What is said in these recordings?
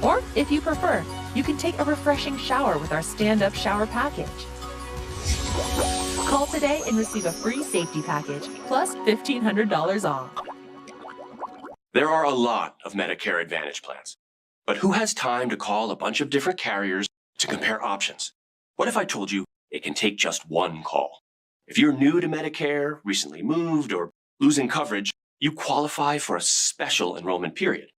Or, if you prefer, you can take a refreshing shower with our stand-up shower package. Call today and receive a free safety package, plus $1,500 off. There are a lot of Medicare Advantage plans, but who has time to call a bunch of different carriers to compare options? What if I told you it can take just one call? If you're new to Medicare, recently moved, or losing coverage, you qualify for a special enrollment period.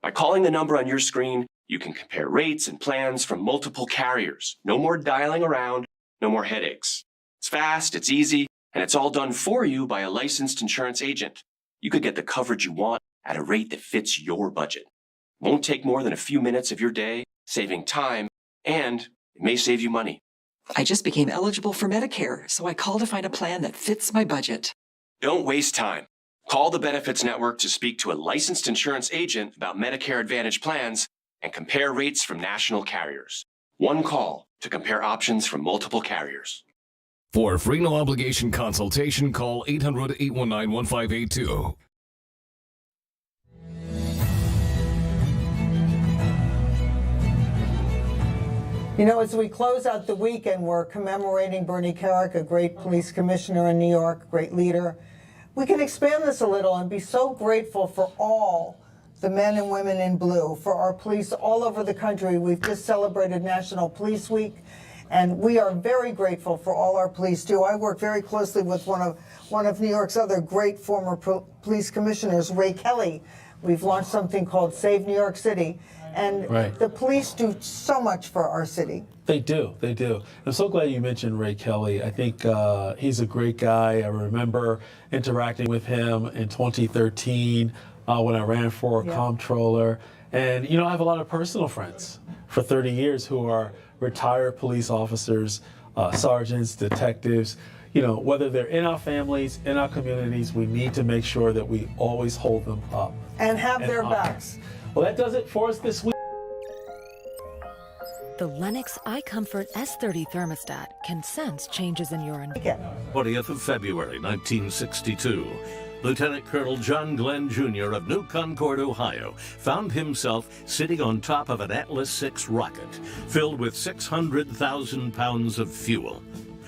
By calling the number on your screen, you can compare rates and plans from multiple carriers. No more dialing around, no more headaches. It's fast, it's easy, and it's all done for you by a licensed insurance agent. You could get the coverage you want at a rate that fits your budget. Won't take more than a few minutes of your day, saving time, and it may save you money. I just became eligible for Medicare, so I called to find a plan that fits my budget. Don't waste time. Call the Benefits Network to speak to a licensed insurance agent about Medicare Advantage plans and compare rates from national carriers. One call to compare options from multiple carriers. For free no obligation consultation, call 800-819-1582. You know, as we close out the weekend, we're commemorating Bernie Kerik, a great police commissioner in New York, great leader. We can expand this a little and be so grateful for all the men and women in blue, for our police all over the country. We've just celebrated National Police Week, and we are very grateful for all our police, too. I work very closely with one of New York's other great former police commissioners, Ray Kelly. We've launched something called Save New York City. And the police do so much for our city. They do. They do. I'm so glad you mentioned Ray Kelly. I think he's a great guy. I remember interacting with him in 2013 when I ran for comptroller. And, you know, I have a lot of personal friends for 30 years who are retired police officers, sergeants, detectives. You know, whether they're in our families, in our communities, we need to make sure that we always hold them up. And have their backs. Well, that does it for us this week. The Lennox iComfort S30 thermostat can sense changes in your environment. 20th of February, 1962. Lieutenant Colonel John Glenn Jr. of New Concord, Ohio, found himself sitting on top of an Atlas 6 rocket filled with 600,000 pounds of fuel.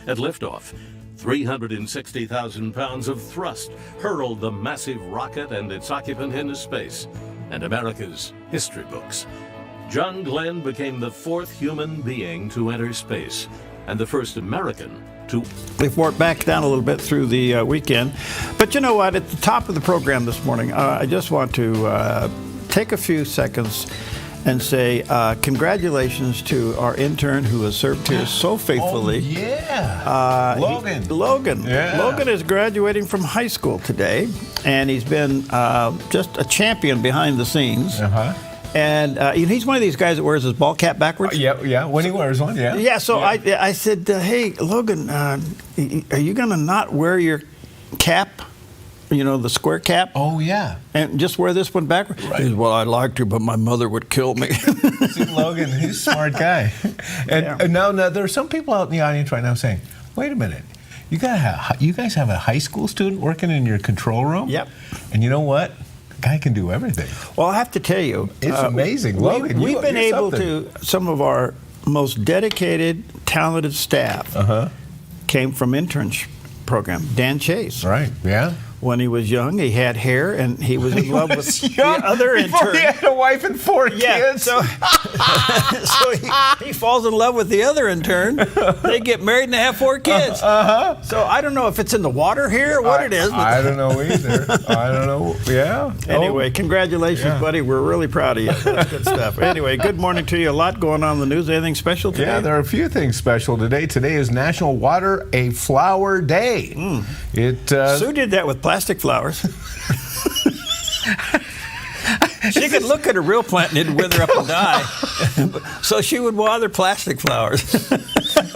At liftoff, 360,000 pounds of thrust hurled the massive rocket and its occupant into space and America's history books. John Glenn became the fourth human being to enter space and the first American to... We've worked back down a little bit through the weekend. But you know what? At the top of the program this morning, I just want to take a few seconds and say congratulations to our intern who has served here so faithfully. Oh, yeah. Logan. Logan. Yeah. Logan is graduating from high school today, and he's been just a champion behind the scenes. And he's one of these guys that wears his ball cap backwards. Yeah, when he wears one, yeah. Yeah, so I said, hey, Logan, are you going to not wear your cap? You know, the square cap? Oh, yeah. And just wear this one backwards? Right. He said, well, I'd like to, but my mother would kill me. See, Logan, he's a smart guy. And now there are some people out in the audience right now saying, wait a minute, you guys have a high school student working in your control room? Yep. And you know what? The guy can do everything. Well, I have to tell you. It's amazing, Logan. We've been able to, some of our most dedicated, talented staff came from internship program. Dan Chase. Right, yeah. When he was young, he had hair, and he was in love with the other intern. He had a wife and 4 kids. So he falls in love with the other intern. They get married and they have 4 kids. So I don't know if it's in the water here or what it is. I don't know either. I don't know. Yeah. Anyway, congratulations, buddy. We're really proud of you. That's good stuff. Anyway, good morning to you. A lot going on in the news. Anything special today? Yeah, there are a few things special today. Today is National Water a Flower Day. Sue did that with plastic flowers. She could look at a real plant and it'd wither up and die. So she would water plastic flowers.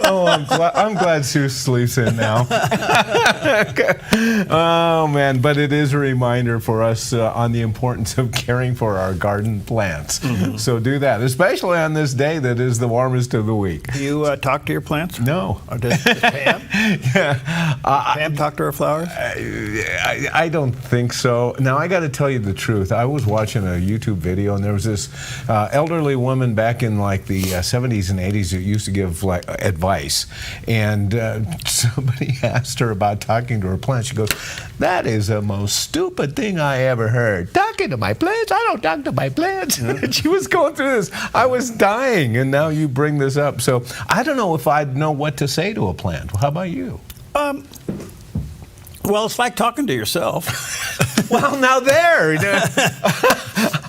Oh, I'm glad Sue sleeps in now. Oh, man. But it is a reminder for us on the importance of caring for our garden plants. Mm-hmm. So do that, especially on this day that is the warmest of the week. Do you talk to your plants? No. Or does Pam? Yeah. Pam talk to her flowers? I don't think so. Now, I got to tell you the truth. I was watching a YouTube video, and there was this elderly woman back in like the 70s and 80s who used to give like advice. And somebody asked her about talking to her plants. She goes, "That is the most stupid thing I ever heard. Talking to my plants? I don't talk to my plants." And she was going through this. I was dying, and now you bring this up. So I don't know if I'd know what to say to a plant. How about you? Well, it's like talking to yourself. Well, now there.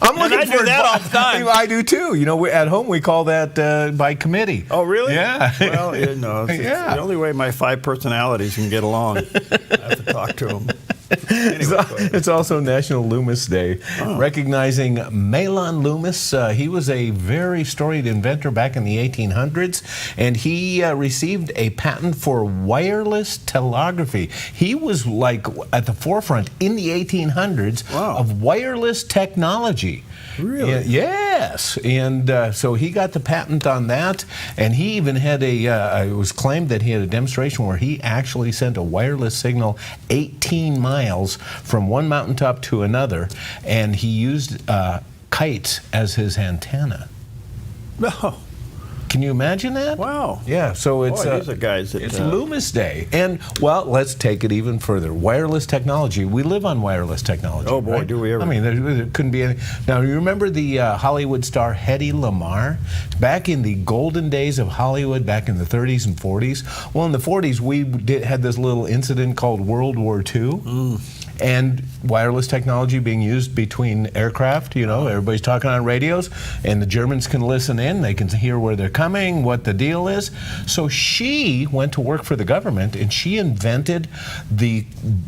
I'm looking I do that all the time. I do too. You know, at home we call that by committee. Oh, really? Yeah. Well, you know, it's the only way my 5 personalities can get along. I have to talk to them. Anyway, it's also National Loomis Day, recognizing Mahlon Loomis. He was a very storied inventor back in the 1800s, and he received a patent for wireless telegraphy. He was like at the forefront in the 1800s of wireless technology. Really? Yes. And so he got the patent on that, and he even had it was claimed that he had a demonstration where he actually sent a wireless signal 18 miles from one mountaintop to another, and he used kites as his antenna. No. Can you imagine that? Wow. Yeah, so it's these are guys that, it's Loomis Day. And, well, let's take it even further. Wireless technology. We live on wireless technology. Oh, boy, right? do we ever. I mean, there couldn't be any. Now, you remember the Hollywood star Hedy Lamarr? Back in the golden days of Hollywood, back in the 30s and 40s. Well, in the 40s, we had this little incident called World War II. And wireless technology being used between aircraft, you know, everybody's talking on radios, and the Germans can listen in, they can hear where they're coming, what the deal is. So she went to work for the government, and she invented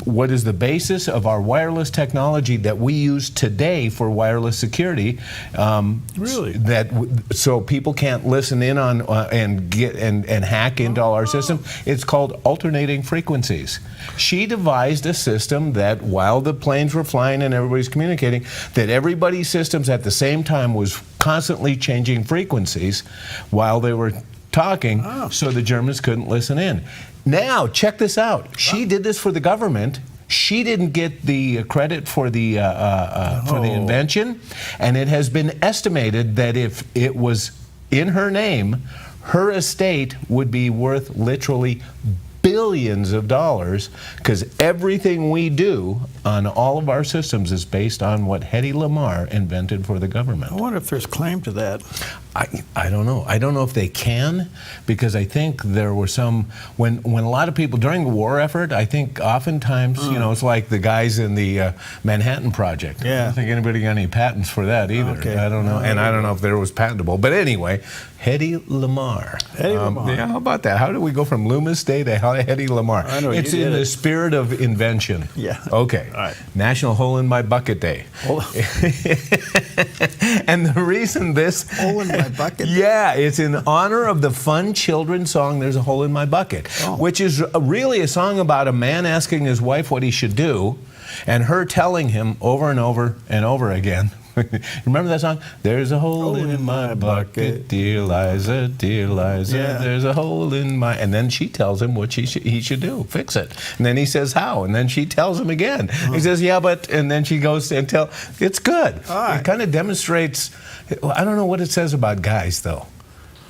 what is the basis of our wireless technology that we use today for wireless security. Really? So people can't listen in on and get and hack into all our systems. It's called alternating frequencies. She devised a system that while the planes were flying and everybody's communicating, that everybody's systems at the same time was constantly changing frequencies while they were talking, so the Germans couldn't listen in. Now, check this out. She did this for the government. She didn't get the credit for the invention, and it has been estimated that if it was in her name, her estate would be worth literally billions of dollars, because everything we do on all of our systems is based on what Hedy Lamarr invented for the government. I wonder if there's claim to that. I don't know. I don't know if they can, because I think there were some, when a lot of people, during the war effort, I think oftentimes, you know, it's like the guys in the Manhattan Project. Yeah. I don't think anybody got any patents for that either. Okay. I don't know. And I don't know if there was patentable. But anyway, Hedy Lamarr. Hedy Lamarr. Yeah, how about that? How did we go from Loomis Day to Hedy Lamarr? I know, it's in the spirit of invention. Yeah. Okay. All right. National Hole in My Bucket Day. And the reason this... Hole in my bucket? Yeah, it's in honor of the fun children's song, There's a Hole in My Bucket, which is really a song about a man asking his wife what he should do, and her telling him over and over and over again. Remember that song? There's a hole in my bucket, dear Liza, dear Liza. Yeah. There's a hole in my... And then she tells him what he should do, fix it. And then he says how, and then she tells him again. He says, yeah, but... And then she goes and tell... It's good. Right. It kind of demonstrates... I don't know what it says about guys, though.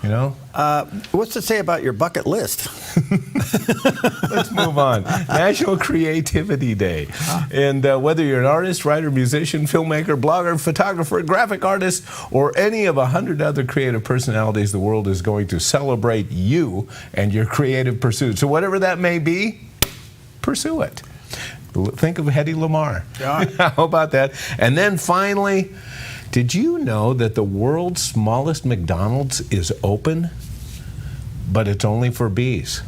You know? What's it say about your bucket list? Let's move on. National Creativity Day. And whether you're an artist, writer, musician, filmmaker, blogger, photographer, graphic artist, or any of 100 other creative personalities, the world is going to celebrate you and your creative pursuits. So whatever that may be, pursue it. Think of Hedy Lamarr. Yeah. How about that? And then finally, did you know that the world's smallest McDonald's is open, but it's only for bees?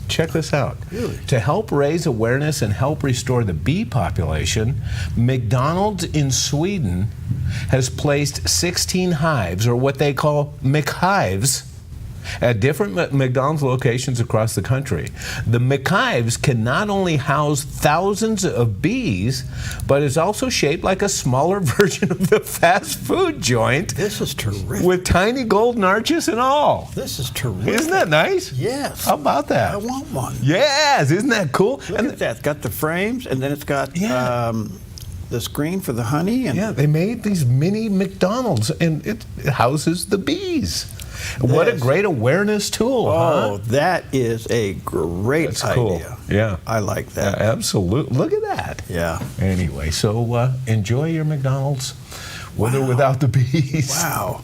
Check this out. Really? To help raise awareness and help restore the bee population, McDonald's in Sweden has placed 16 hives, or what they call McHives, at different McDonald's locations across the country. The McHives can not only house thousands of bees, but is also shaped like a smaller version of the fast food joint. This is terrific. With tiny golden arches and all. This is terrific. Isn't that nice? Yes. How about that? I want one. Yes, isn't that cool? Look at that. It's got the frames, and then it's got the screen for the honey. And yeah, they made these mini McDonald's, and it houses the bees. What a great awareness tool, Oh, that is a great idea. Cool. Yeah. I like that. Absolutely. Look at that. Yeah. Anyway, so enjoy your McDonald's with or without the bees. Wow.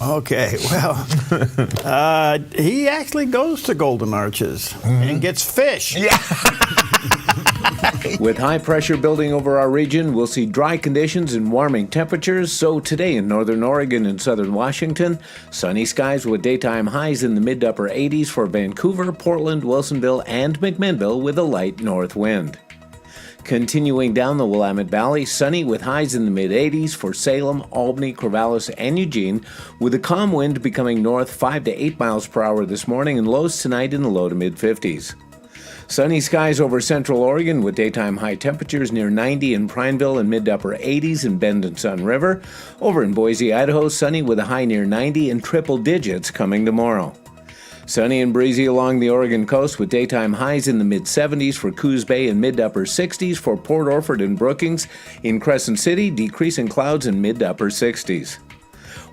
Okay, well, he actually goes to Golden Arches and gets fish. Yeah. With high pressure building over our region, we'll see dry conditions and warming temperatures. So today in northern Oregon and southern Washington, sunny skies with daytime highs in the mid to upper 80s for Vancouver, Portland, Wilsonville, and McMinnville with a light north wind. Continuing down the Willamette Valley, sunny with highs in the mid-80s for Salem, Albany, Corvallis, and Eugene, with a calm wind becoming north 5 to 8 miles per hour this morning and lows tonight in the low to mid-50s. Sunny skies over central Oregon with daytime high temperatures near 90 in Prineville and mid to upper 80s in Bend and Sun River. Over in Boise, Idaho, sunny with a high near 90 and triple digits coming tomorrow. Sunny and breezy along the Oregon coast with daytime highs in the mid-70s for Coos Bay and mid to upper 60s for Port Orford and Brookings. In Crescent City, decreasing clouds in mid to upper 60s.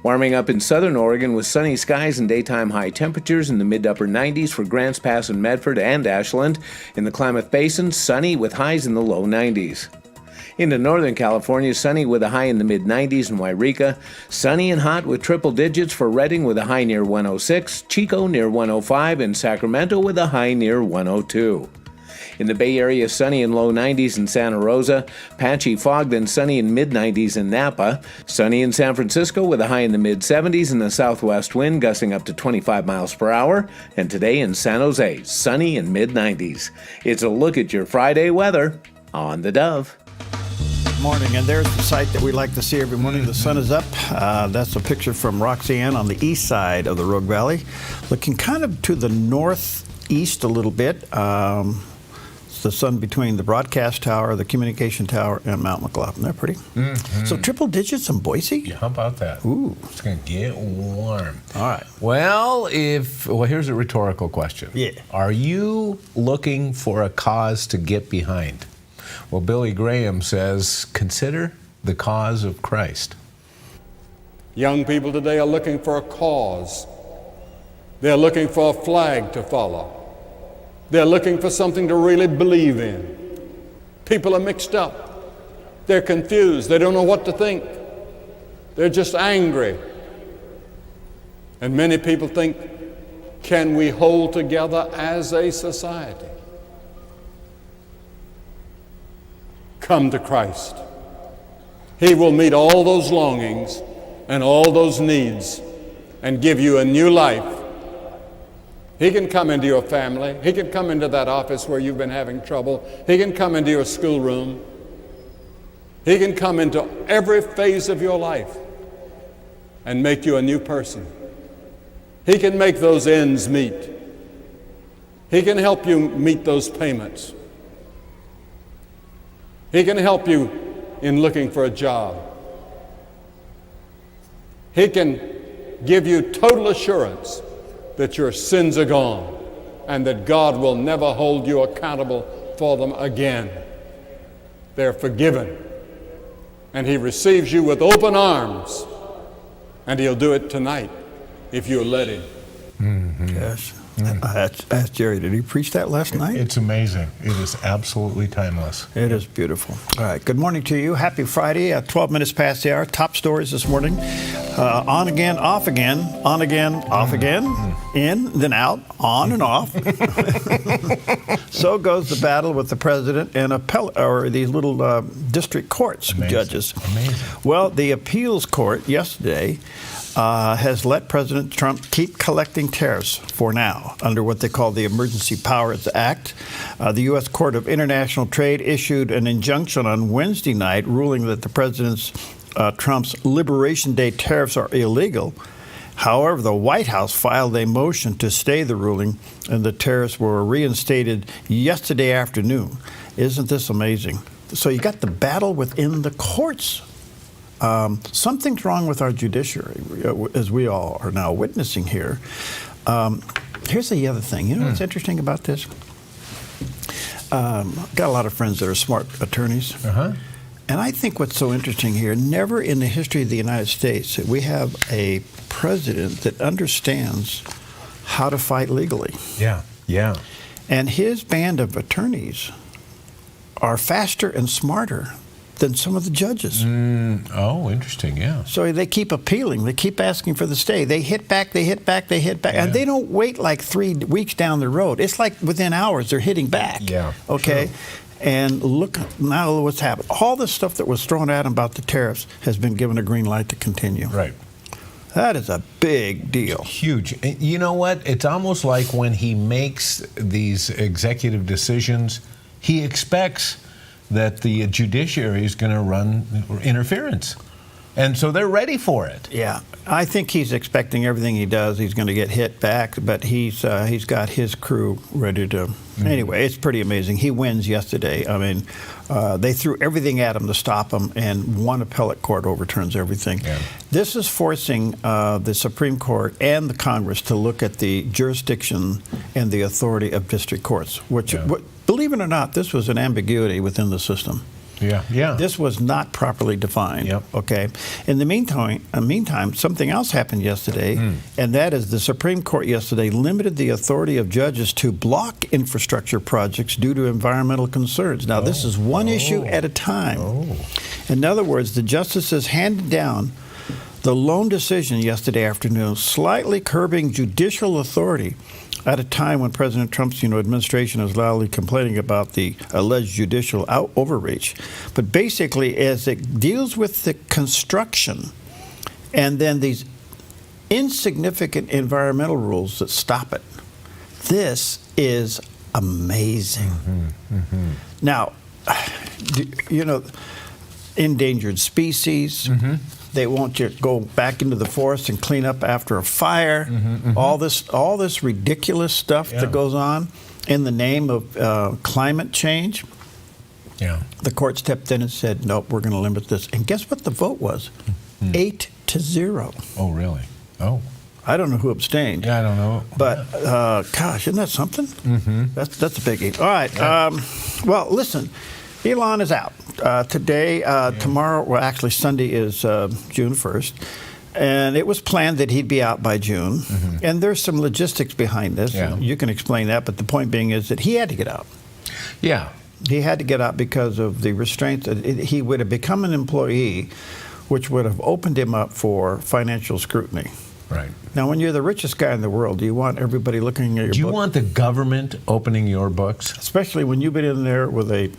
Warming up in southern Oregon with sunny skies and daytime high temperatures in the mid to upper 90s for Grants Pass and Medford and Ashland. In the Klamath Basin, sunny with highs in the low 90s. Into northern California, sunny with a high in the mid-90s in Wairika. Sunny and hot with triple digits for Redding with a high near 106, Chico near 105, and Sacramento with a high near 102. In the Bay Area, sunny and low 90s in Santa Rosa. Patchy fog, then sunny and mid-90s in Napa. Sunny in San Francisco with a high in the mid-70s and the southwest wind gusting up to 25 miles per hour. And today in San Jose, sunny and mid-90s. It's a look at your Friday weather on the Dove. Morning, and there's the sight that we like to see every morning. The sun is up. That's a picture from Roxanne on the east side of the Rogue Valley, looking kind of to the northeast a little bit. It's the sun between the broadcast tower, the communication tower, and Mount McLaughlin. They're pretty. Mm-hmm. So triple digits in Boise? Yeah, how about that? Ooh. It's going to get warm. All right. Well, here's a rhetorical question. Yeah. Are you looking for a cause to get behind? Well, Billy Graham says, consider the cause of Christ. Young people today are looking for a cause. They're looking for a flag to follow. They're looking for something to really believe in. People are mixed up. They're confused. They don't know what to think. They're just angry. And many people think, can we hold together as a society? Come to Christ. He will meet all those longings and all those needs and give you a new life. He can come into your family. He can come into that office where you've been having trouble. He can come into your schoolroom. He can come into every phase of your life and make you a new person. He can make those ends meet. He can help you meet those payments. He can help you in looking for a job. He can give you total assurance that your sins are gone and that God will never hold you accountable for them again. They're forgiven. And He receives you with open arms. And He'll do it tonight if you'll let Him. Mm-hmm. Yes. Ask Jerry, did he preach that last night? It's amazing. It is absolutely timeless. It is beautiful. All right. Good morning to you. Happy Friday. 12 minutes past the hour. Top stories this morning. On again, off again, on again, off again, in, then out, on and off. So goes the battle with the president and these little district courts judges. Amazing. Well, the appeals court yesterday has let President Trump keep collecting tariffs for now under what they call the Emergency Powers Act. The U.S. Court of International Trade issued an injunction on Wednesday night ruling that the President's Trump's Liberation Day tariffs are illegal However, the White House filed a motion to stay the ruling, and the tariffs were reinstated yesterday afternoon. Isn't this amazing? So you got the battle within the courts. Something's wrong with our judiciary, as we all are now witnessing here. Here's the other thing. You know what's interesting about this? Got a lot of friends that are smart attorneys. And I think what's so interesting here, never in the history of the United States that we have a president that understands how to fight legally. Yeah, yeah. And his band of attorneys are faster and smarter than some of the judges. Oh, interesting, yeah. So they keep appealing. They keep asking for the stay. They hit back, they hit back, they hit back. Yeah. And they don't wait like 3 weeks down the road. It's like within hours they're hitting back. Yeah. Okay? True. And look now what's happened. All the stuff that was thrown at him about the tariffs has been given a green light to continue. Right. That is a big deal. Huge. You know what? It's almost like when he makes these executive decisions, he expects that the judiciary is going to run interference. And so they're ready for it. Yeah. I think he's expecting everything he does, he's going to get hit back, but he's got his crew ready to. Anyway, it's pretty amazing. He wins yesterday. I mean, they threw everything at him to stop him, and one appellate court overturns everything. Yeah. This is forcing the Supreme Court and the Congress to look at the jurisdiction and the authority of district courts, which, believe it or not, this was an ambiguity within the system. Yeah. This was not properly defined. Okay. In the meantime, something else happened yesterday, and that is the Supreme Court yesterday limited the authority of judges to block infrastructure projects due to environmental concerns. Now, this is one issue at a time. In other words, the justices handed down the lone decision yesterday afternoon, slightly curbing judicial authority at a time when President Trump's administration is loudly complaining about the alleged judicial overreach. But basically, as it deals with the construction and then these insignificant environmental rules that stop it, this is amazing. Now, endangered species, they want you to go back into the forest and clean up after a fire. All this ridiculous stuff that goes on in the name of climate change. Yeah. The court stepped in and said, nope, we're going to limit this. And guess what the vote was? 8-0. Oh, really? Oh. I don't know who abstained. Yeah, I don't know. But, gosh, isn't that something? That's a biggie. All right. Well, listen, Elon is out. Today, tomorrow, well, actually Sunday is June 1st. And it was planned that he'd be out by June. And there's some logistics behind this. Yeah. You can explain that, but the point being is that he had to get out. Yeah. He had to get out because of the restraints. He would have become an employee, which would have opened him up for financial scrutiny. Right. Now, when you're the richest guy in the world, do you want everybody looking at your Do you book? want the government opening your books? Especially when you've been in there with a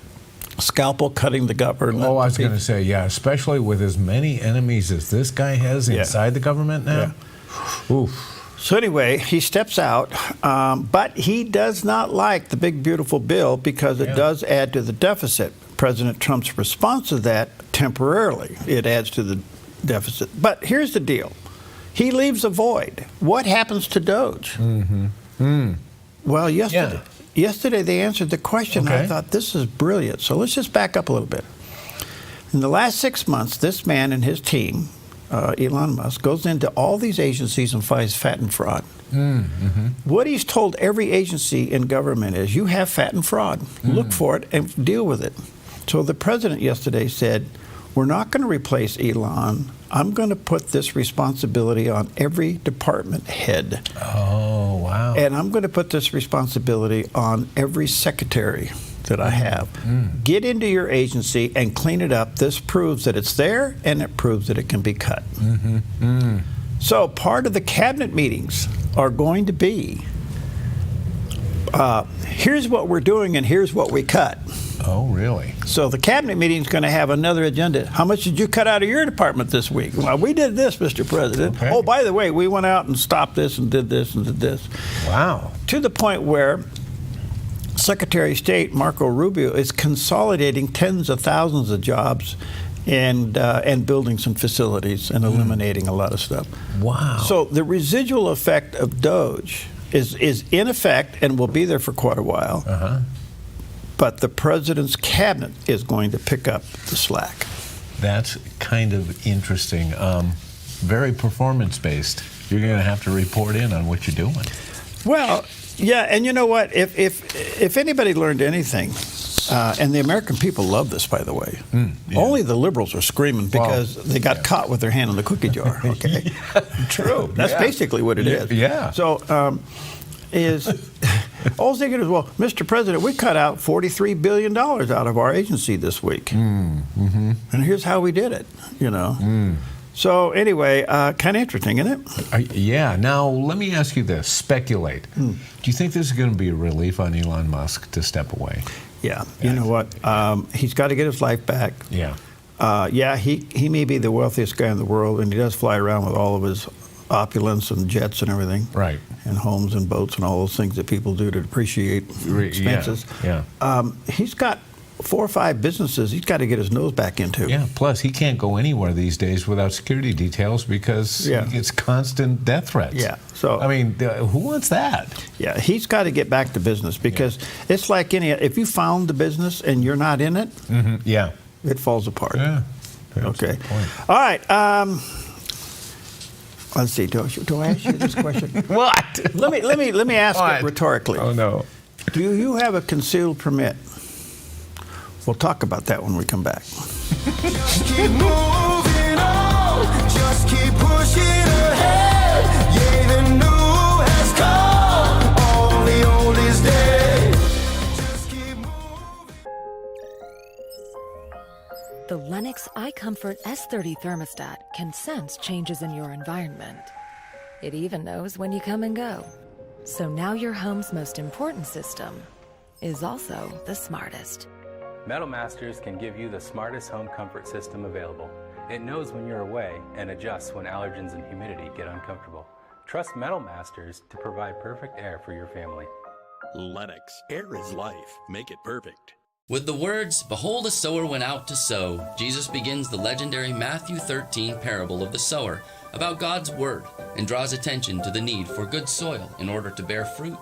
scalpel cutting the government. Oh, I was going to say, yeah, especially with as many enemies as this guy has inside the government now. Oof. So anyway, he steps out, but he does not like the big, beautiful bill because it does add to the deficit. President Trump's response to that, temporarily, it adds to the deficit. But here's the deal. He leaves a void. What happens to Doge? Well, yesterday they answered the question. I thought, this is brilliant. So let's just back up a little bit. In the last 6 months, this man and his team, Elon Musk, goes into all these agencies and finds fat and fraud. What he's told every agency in government is, you have fat and fraud. Look for it and deal with it. So the president yesterday said, we're not going to replace Elon. I'm going to put this responsibility on every department head. Oh, wow. And I'm going to put this responsibility on every secretary that I have. Get into your agency and clean it up. This proves that it's there, and it proves that it can be cut. So part of the cabinet meetings are going to be, here's what we're doing and here's what we cut. Oh, really? So the cabinet meeting is going to have another agenda. How much did you cut out of your department this week? Well, we did this, Mr. President. Oh, by the way, we went out and stopped this and did this and did this. Wow. To the point where Secretary of State Marco Rubio is consolidating tens of thousands of jobs and building some facilities and eliminating a lot of stuff. Wow. So the residual effect of Doge is in effect and will be there for quite a while. But the president's cabinet is going to pick up the slack. That's kind of interesting. Very performance-based. You're going to have to report in on what you're doing. Well, yeah, and you know what? If anybody learned anything, and the American people love this, by the way. Only the liberals are screaming because they got caught with their hand in the cookie jar. Okay, true. That's basically what it is. Yeah. So, all they get is, well, Mr. President, we cut out $43 billion out of our agency this week, and here's how we did it. You know. So anyway, kind of interesting, isn't it? Yeah. Now, let me ask you this. Speculate. Do you think this is going to be a relief on Elon Musk to step away? Yeah. You know what? He's got to get his life back. Yeah. He may be the wealthiest guy in the world, and he does fly around with all of his opulence and jets and everything. Right. And homes and boats and all those things that people do to depreciate expenses. Yeah. He's got 4 or 5 businesses he's got to get his nose back into. Yeah, plus he can't go anywhere these days without security details because he gets constant death threats. Yeah. So I mean, who wants that? Yeah, he's got to get back to business because it's like if you found the business and you're not in it, it falls apart. Yeah. Okay. All right. Let's see. Do I ask you this question? What? Let me ask it rhetorically. Oh no. Do you have a concealed permit? We'll talk about that when we come back. Just keep moving on, just keep pushing ahead. Yeah, the new has come, all the old is dead. Just keep moving. The Lennox iComfort S30 thermostat can sense changes in your environment. It even knows when you come and go. So now your home's most important system is also the smartest. Metal Masters can give you the smartest home comfort system available. It knows when you're away and adjusts when allergens and humidity get uncomfortable. Trust Metal Masters to provide perfect air for your family. Lennox, air is life. Make it perfect. With the words, "Behold, a sower went out to sow," Jesus begins the legendary Matthew 13 parable of the sower about God's word and draws attention to the need for good soil in order to bear fruit.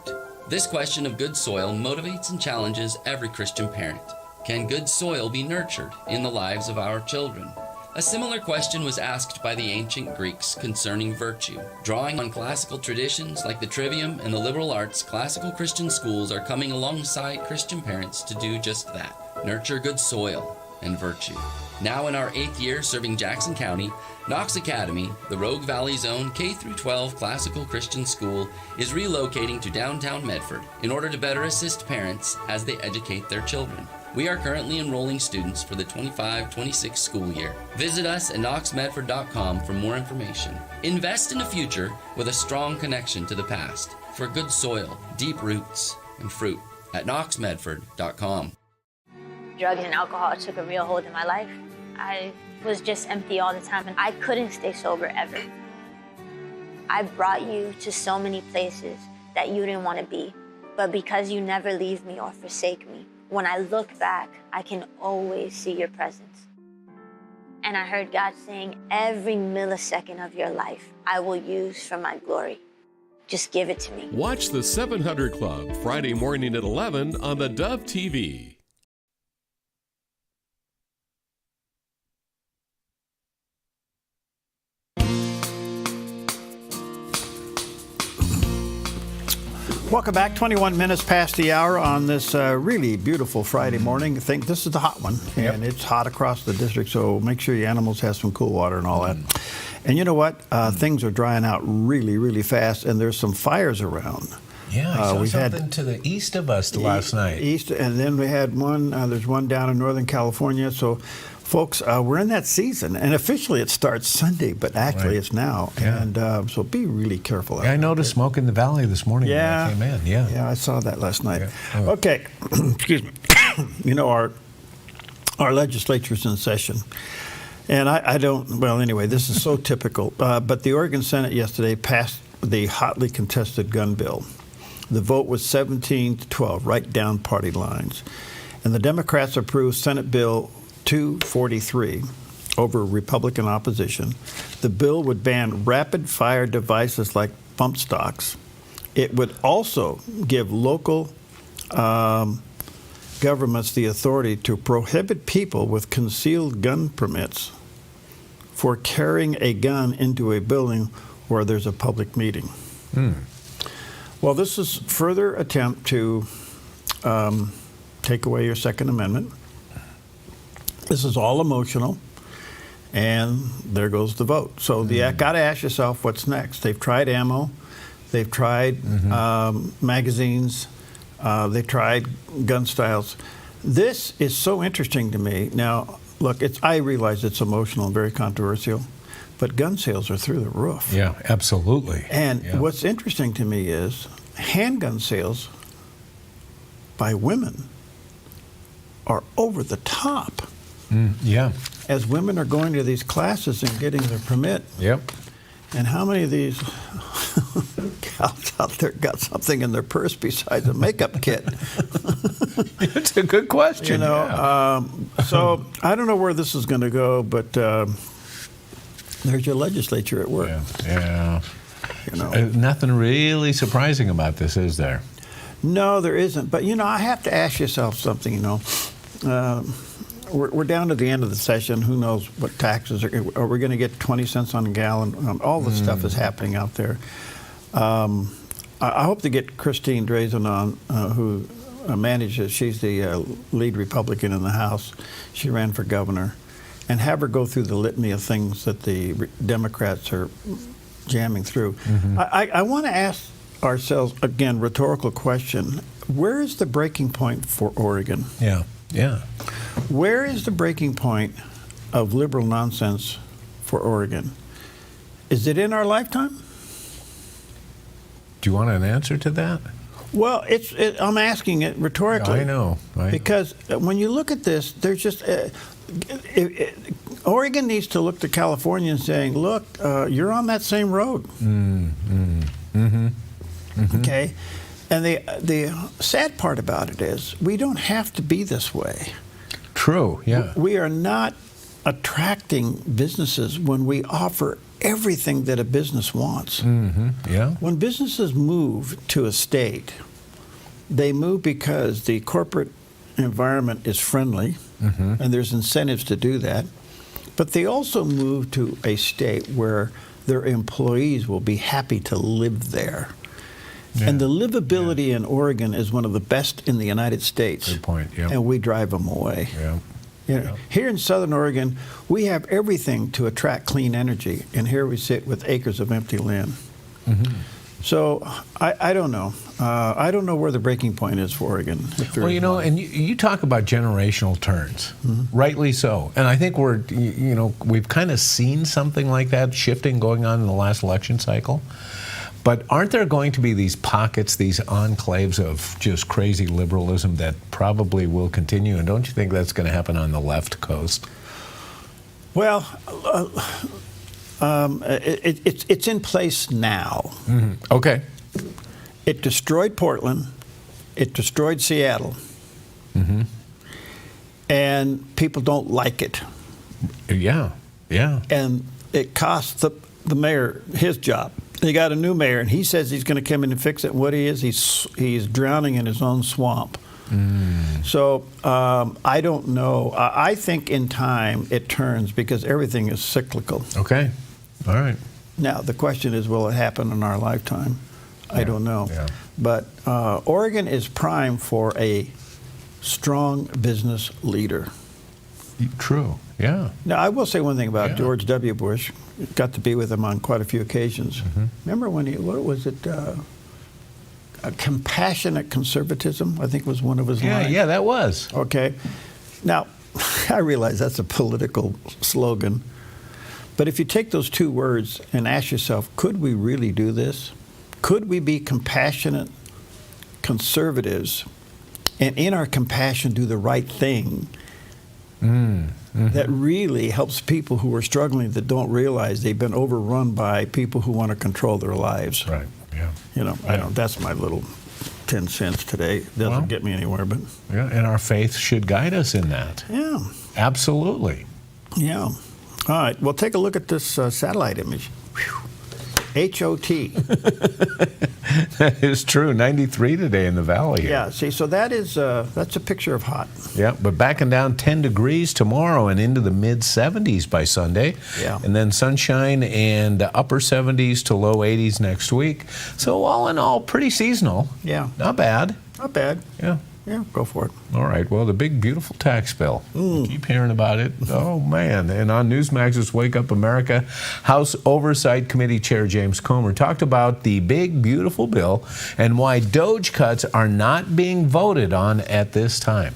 This question of good soil motivates and challenges every Christian parent. Can good soil be nurtured in the lives of our children? A similar question was asked by the ancient Greeks concerning virtue. Drawing on classical traditions like the Trivium and the liberal arts, classical Christian schools are coming alongside Christian parents to do just that, nurture good soil and virtue. Now in our 8th year serving Jackson County, Knox Academy, the Rogue Valley's own K-12 classical Christian school, is relocating to downtown Medford in order to better assist parents as they educate their children. We are currently enrolling students for the 25-26 school year. Visit us at knoxmedford.com for more information. Invest in a future with a strong connection to the past for good soil, deep roots, and fruit at knoxmedford.com. Drugs and alcohol took a real hold in my life. I was just empty all the time and I couldn't stay sober ever. I brought you to so many places that you didn't want to be, but because you never leave me or forsake me, when I look back, I can always see your presence. And I heard God saying, every millisecond of your life, I will use for my glory. Just give it to me. Watch the 700 Club Friday morning at 11 on the Dove TV. Welcome back. 21 minutes past the hour on this really beautiful Friday morning. I think this is the hot one, and it's hot across the district, so make sure your animals have some cool water and all that. And you know what? Things are drying out really, really fast, and there's some fires around. Yeah, I saw something to the east of us last night. East, and then we had one, there's one down in Northern California, so folks, we're in that season, and officially it starts Sunday, but actually it's now, and so be really careful. I noticed smoke in the valley this morning when I came in. Yeah, I saw that last night. Okay, excuse me. You know, our legislature's in session, and I don't, well, anyway, this is so typical, but the Oregon Senate yesterday passed the hotly contested gun bill. The vote was 17-12, right down party lines, and the Democrats approved Senate Bill 243, over Republican opposition. The bill would ban rapid-fire devices like bump stocks. It would also give local governments the authority to prohibit people with concealed gun permits for carrying a gun into a building where there's a public meeting. Well, this is further attempt to take away your Second Amendment. This is all emotional, and there goes the vote. So you got to ask yourself, what's next? They've tried ammo, they've tried magazines, they've tried gun styles. This is so interesting to me. Now, look, I realize it's emotional and very controversial, but gun sales are through the roof. Yeah, absolutely. And what's interesting to me is handgun sales by women are over the top. Yeah. As women are going to these classes and getting their permit. Yep. And how many of these gals out there got something in their purse besides a makeup kit? It's a good question. So I don't know where this is going to go, but there's your legislature at work. Yeah. Nothing really surprising about this, is there? No, there isn't. But, I have to ask yourself something, We're down to the end of the session. Who knows what taxes are we going to get 20 cents on a gallon? All this stuff is happening out there. I hope to get Christine Drazan on, who manages. She's the lead Republican in the House. She ran for governor, and have her go through the litany of things that the Democrats are jamming through. I want to ask ourselves again, rhetorical question: where is the breaking point for Oregon? Yeah. Where is the breaking point of liberal nonsense for Oregon? Is it in our lifetime? Do you want an answer to that? Well, I'm asking it rhetorically. I know. Because when you look at this, there's just Oregon needs to look to California and saying, look, you're on that same road. Okay? And the sad part about it is we don't have to be this way. True, yeah. We are not attracting businesses when we offer everything that a business wants. Yeah. When businesses move to a state, they move because the corporate environment is friendly, and there's incentives to do that. But they also move to a state where their employees will be happy to live there. Yeah. And the livability in Oregon is one of the best in the United States. Good point, yeah. And we drive them away. Yeah. Here in Southern Oregon, we have everything to attract clean energy, and here we sit with acres of empty land. So I don't know. I don't know where the breaking point is for Oregon. Well, and you talk about generational turns, rightly so. And I think we've kind of seen something like that shifting going on in the last election cycle. But aren't there going to be these pockets, these enclaves of just crazy liberalism that probably will continue? And don't you think that's going to happen on the left coast? Well, it's in place now. Okay. It destroyed Portland. It destroyed Seattle. And people don't like it. Yeah. And it cost the mayor his job. They got a new mayor, and he says he's going to come in and fix it. And what he is, he's drowning in his own swamp. So I don't know. I think in time it turns because everything is cyclical. Okay. All right. Now, the question is, will it happen in our lifetime? I don't know. Yeah. But Oregon is primed for a strong business leader. True. Yeah. Now, I will say one thing about George W. Bush. Got to be with him on quite a few occasions. Remember when what was it? A compassionate conservatism, I think was one of his lines. Yeah, that was. Okay. Now, I realize that's a political slogan, but if you take those two words and ask yourself, could we really do this? Could we be compassionate conservatives and in our compassion do the right thing? That really helps people who are struggling that don't realize they've been overrun by people who want to control their lives. Right. Yeah. I don't. That's my little 10 cents today. Doesn't get me anywhere, but and our faith should guide us in that. Yeah. Absolutely. Yeah. All right. Well, take a look at this satellite image. Whew. H-O-T. That is true. 93 today in the valley here. Yeah, see, so that's a picture of hot. Yeah, but backing down 10 degrees tomorrow and into the mid-70s by Sunday. Yeah. And then sunshine and upper 70s to low 80s next week. So all in all, pretty seasonal. Yeah. Not bad. Not bad. Yeah. Yeah, go for it. All right. Well, the big, beautiful tax bill. Keep hearing about it. Oh, man. And on Newsmax's Wake Up America, House Oversight Committee Chair James Comer talked about the big, beautiful bill and why DOGE cuts are not being voted on at this time.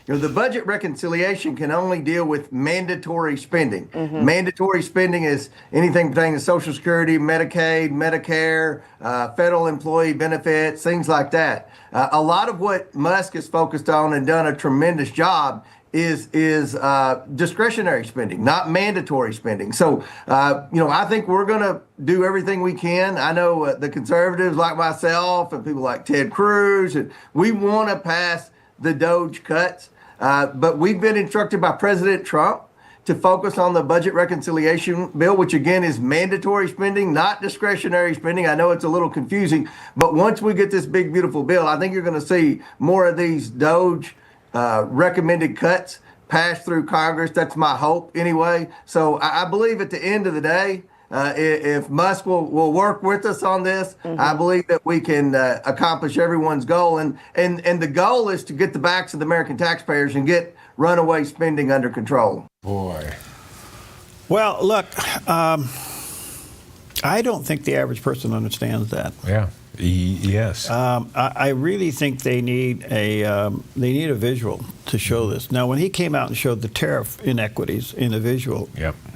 You know, the budget reconciliation can only deal with mandatory spending. Mandatory spending is anything pertaining to Social Security, Medicaid, Medicare, federal employee benefits, things like that. A lot of what Musk has focused on and done a tremendous job is discretionary spending, not mandatory spending. So, you know, I think we're going to do everything we can. I know the conservatives like myself and people like Ted Cruz, and we want to pass the DOGE cuts. But we've been instructed by President Trump to focus on the budget reconciliation bill, which again is mandatory spending, not discretionary spending. I know it's a little confusing, but once we get this big, beautiful bill, I think you're going to see more of these DOGE recommended cuts pass through Congress. That's my hope anyway. So I believe at the end of the day, if Musk will work with us on this, I believe that we can accomplish everyone's goal. And the goal is to get the backs of the American taxpayers and get runaway spending under control. Boy. Well, look, I don't think the average person understands that. Yeah. Yes. I really think they need a visual to show this. Now, when he came out and showed the tariff inequities in a visual,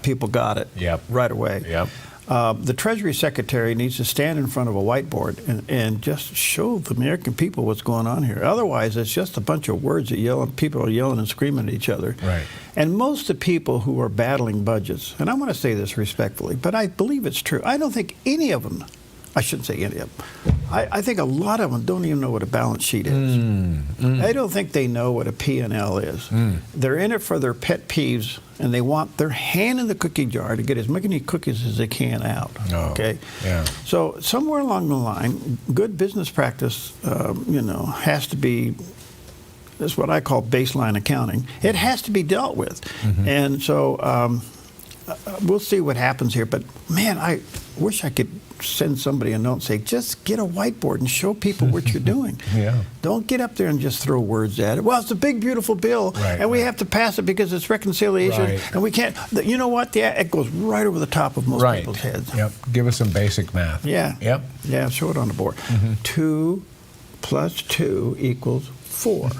people got it right away. The Treasury Secretary needs to stand in front of a whiteboard and just show the American people what's going on here. Otherwise, it's just a bunch of words that people are yelling and screaming at each other. Right. And most of the people who are battling budgets, and I want to say this respectfully, but I believe it's true, I don't think any of them, I shouldn't say any of them, I think a lot of them don't even know what a balance sheet is. I don't think they know what a P&L is. They're in it for their pet peeves, and they want their hand in the cookie jar to get as many cookies as they can out. Okay. Yeah. So somewhere along the line, good business practice, has to be. That's what I call baseline accounting. It has to be dealt with, and so we'll see what happens here. But man, I wish I could send somebody a note and say, just get a whiteboard and show people what you're doing. Don't get up there and just throw words at it. Well, it's a big, beautiful bill, and we have to pass it because it's reconciliation, and we can't. You know what? It goes right over the top of most people's heads. Give us some basic math. Yeah, show it on the board. 2 + 2 = 4.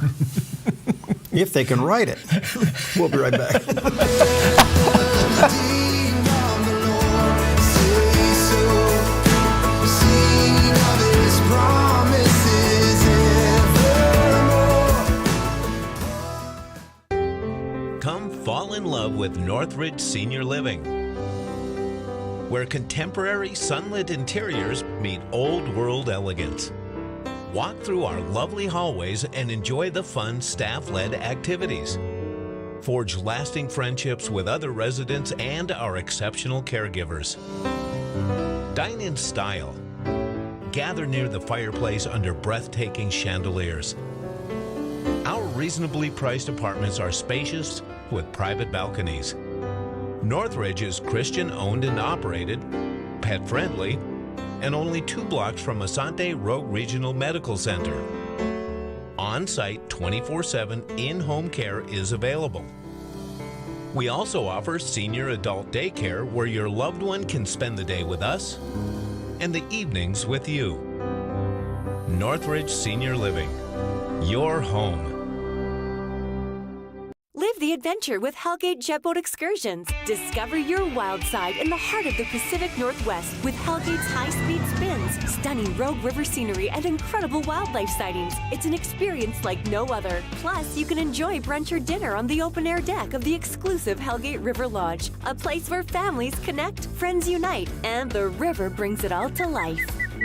If they can write it. We'll be right back. Come fall in love with Northridge Senior Living, where contemporary sunlit interiors meet old world elegance. Walk through our lovely hallways and enjoy the fun staff-led activities. Forge lasting friendships with other residents and our exceptional caregivers. Dine in style. Gather near the fireplace under breathtaking chandeliers. Our reasonably priced apartments are spacious with private balconies. Northridge is Christian-owned and operated, pet-friendly, and only 2 blocks from Asante Rogue Regional Medical Center. On-site 24/7 in-home care is available. We also offer senior adult daycare where your loved one can spend the day with us and the evenings with you. Northridge Senior Living, your home. Live the adventure with Hellgate Jet Boat Excursions. Discover your wild side in the heart of the Pacific Northwest with Hellgate's high-speed spins, stunning Rogue River scenery, and incredible wildlife sightings. It's an experience like no other. Plus, you can enjoy brunch or dinner on the open-air deck of the exclusive Hellgate River Lodge, a place where families connect, friends unite, and the river brings it all to life.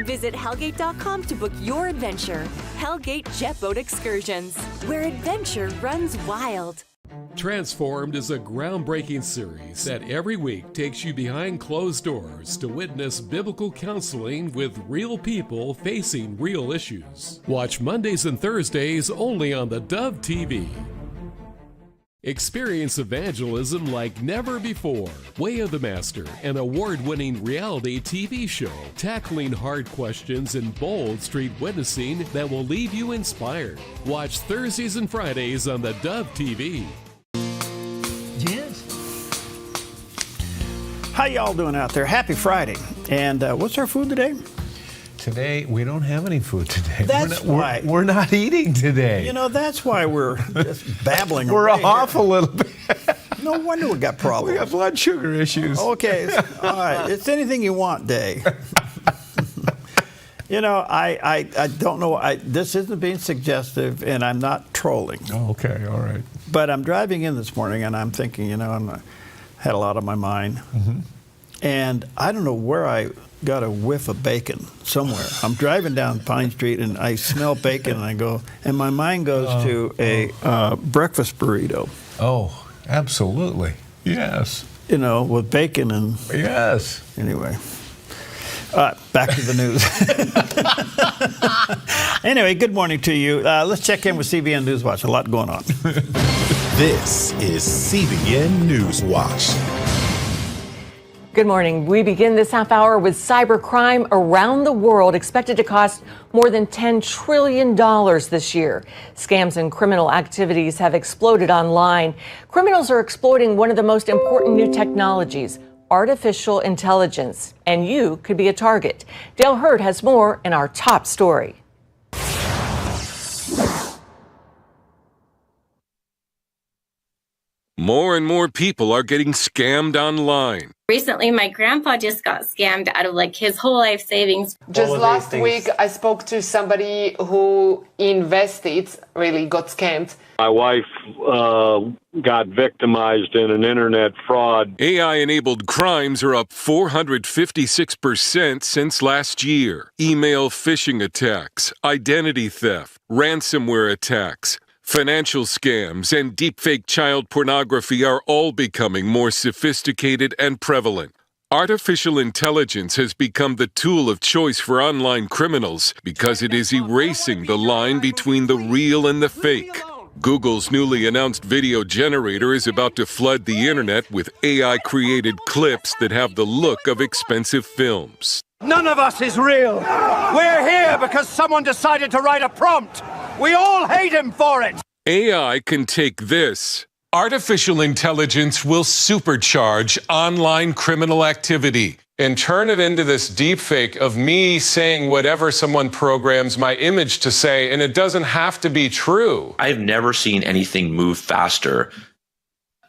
Visit Hellgate.com to book your adventure. Hellgate Jet Boat Excursions, where adventure runs wild. Transformed is a groundbreaking series that every week takes you behind closed doors to witness biblical counseling with real people facing real issues. Watch Mondays and Thursdays only on the Dove TV. Experience evangelism like never before. Way of the Master, an award-winning reality TV show tackling hard questions and bold street witnessing that will leave you inspired. Watch Thursdays and Fridays on the Dove TV. Yes. How y'all doing out there? Happy Friday. And what's our food today? Today, we don't have any food today. That's why. We're not eating today. You know, that's why we're just babbling. We're off a little bit. No wonder we got problems. We got blood sugar issues. Okay. All right. It's anything you want day. You know, I don't know. This isn't being suggestive, and I'm not trolling. Oh, okay. All right. But I'm driving in this morning, and I'm thinking, you know, I had a lot on my mind. Mm-hmm. And I don't know where I got a whiff of bacon somewhere. I'm driving down Pine Street, and I smell bacon, and I go, and my mind goes to a breakfast burrito. Oh, absolutely. Yes. You know, with bacon and... Yes. Anyway. Back to the news. Anyway, good morning to you. Let's check in with CBN News Watch. A lot going on. This is CBN News Watch. Good morning. We begin this half hour with cybercrime around the world expected to cost more than $10 trillion this year. Scams and criminal activities have exploded online. Criminals are exploiting one of the most important new technologies, artificial intelligence, and you could be a target. Dale Hurd has more in our top story. More and more people are getting scammed online. Recently, my grandpa just got scammed out of like his whole life savings. Just last week, I spoke to somebody who invested, really got scammed. My wife got victimized in an internet fraud. AI-enabled crimes are up 456% since last year. Email phishing attacks, identity theft, ransomware attacks, financial scams, and deepfake child pornography are all becoming more sophisticated and prevalent. Artificial intelligence has become the tool of choice for online criminals because it is erasing the line between the real and the fake. Google's newly announced video generator is about to flood the internet with AI-created clips that have the look of expensive films. None of us is real. We're here because someone decided to write a prompt. We all hate him for it. AI can take this. Artificial intelligence will supercharge online criminal activity and turn it into this deepfake of me saying whatever someone programs my image to say, and it doesn't have to be true. I've never seen anything move faster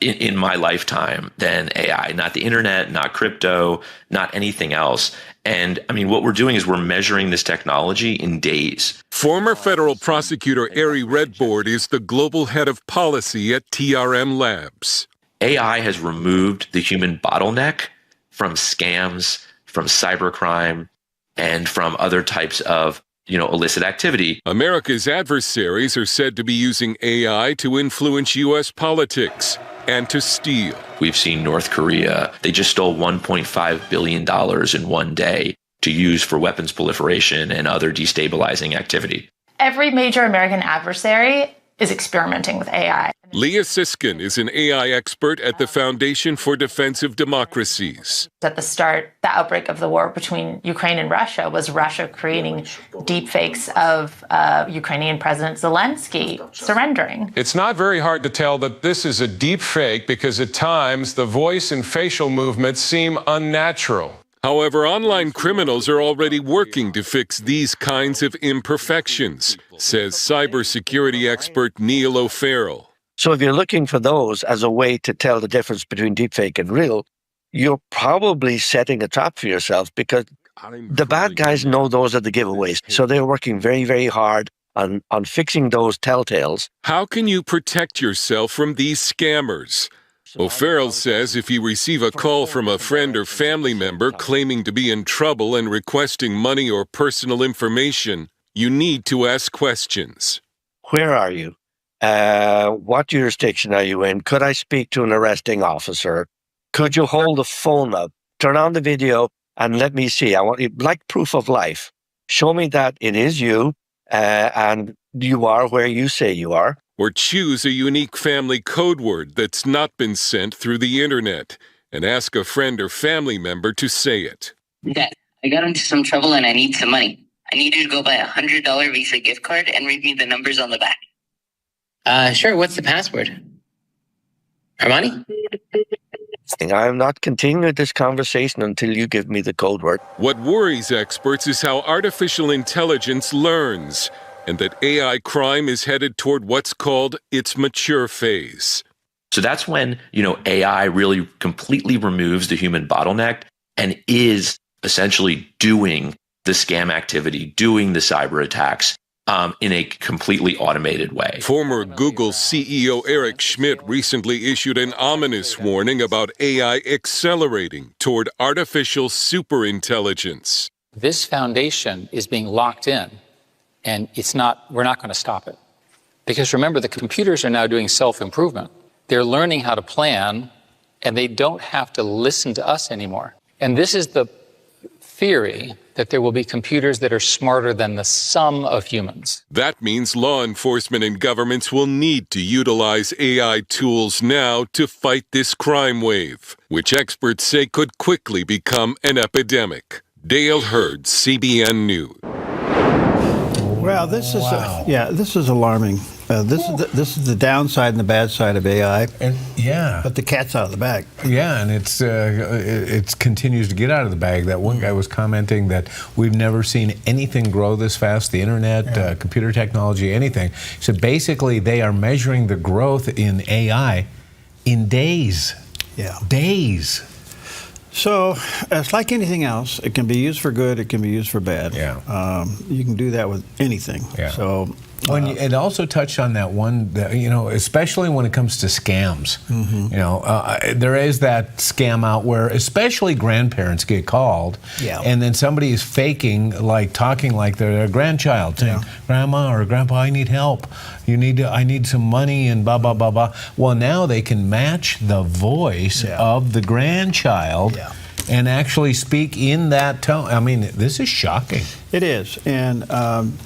in my lifetime than AI. Not the internet, not crypto, not anything else. And I mean, what we're doing is we're measuring this technology in days. Former federal prosecutor Ari Redbord is the global head of policy at TRM Labs. AI has removed the human bottleneck from scams, from cybercrime, and from other types of illicit activity. America's adversaries are said to be using AI to influence U.S. politics and to steal. We've seen North Korea. They just stole $1.5 billion in one day to use for weapons proliferation and other destabilizing activity. Every major American adversary is experimenting with AI. Leah Siskin is an AI expert at the Foundation for Defensive Democracies. At the start, the outbreak of the war between Ukraine and Russia was Russia creating deepfakes of Ukrainian President Zelensky surrendering. It's not very hard to tell that this is a deep fake because at times the voice and facial movements seem unnatural. However, online criminals are already working to fix these kinds of imperfections, says cybersecurity expert Neil O'Farrell. So if you're looking for those as a way to tell the difference between deepfake and real, you're probably setting a trap for yourself because the bad guys know those are the giveaways. So they're working very, very hard on fixing those telltales. How can you protect yourself from these scammers? O'Farrell says if you receive a call from a friend or family member claiming to be in trouble and requesting money or personal information, you need to ask questions. Where are you? What jurisdiction are you in? Could I speak to an arresting officer? Could you hold the phone up, turn on the video, and let me see? I want you, like proof of life. Show me that it is you, and you are where you say you are. Or choose a unique family code word that's not been sent through the internet and ask a friend or family member to say it. Dad, I got into some trouble and I need some money. I need you to go buy $100 Visa gift card and read me the numbers on the back. Sure. What's the password? Armani? I'm not continuing this conversation until you give me the code word. What worries experts is how artificial intelligence learns, and that AI crime is headed toward what's called its mature phase. So that's when, AI really completely removes the human bottleneck and is essentially doing the scam activity, doing the cyber attacks in a completely automated way. Former Google CEO Eric Schmidt recently issued an ominous warning about AI accelerating toward artificial superintelligence. This foundation is being locked in, and we're not going to stop it. Because remember, the computers are now doing self-improvement. They're learning how to plan, and they don't have to listen to us anymore. And this is the theory that there will be computers that are smarter than the sum of humans. That means law enforcement and governments will need to utilize AI tools now to fight this crime wave, which experts say could quickly become an epidemic. Dale Hurd, CBN News. Well, this is alarming. This is the downside and the bad side of AI. And but the cat's out of the bag. Yeah, and it continues to get out of the bag. That one guy was commenting that we've never seen anything grow this fast. The internet, computer technology, anything. So basically, they are measuring the growth in AI in days. Yeah, days. So it's like anything else. It can be used for good. It can be used for bad. Yeah. You can do that with anything. Yeah. So. It also touched on that one, especially when it comes to scams. Mm-hmm. There is that scam out where especially grandparents get called, and then somebody is faking, talking like they're their grandchild, saying, "Grandma or Grandpa, I need help. I need some money," and blah, blah, blah, blah. Well, now they can match the voice of the grandchild and actually speak in that tone. I mean, this is shocking. It is, and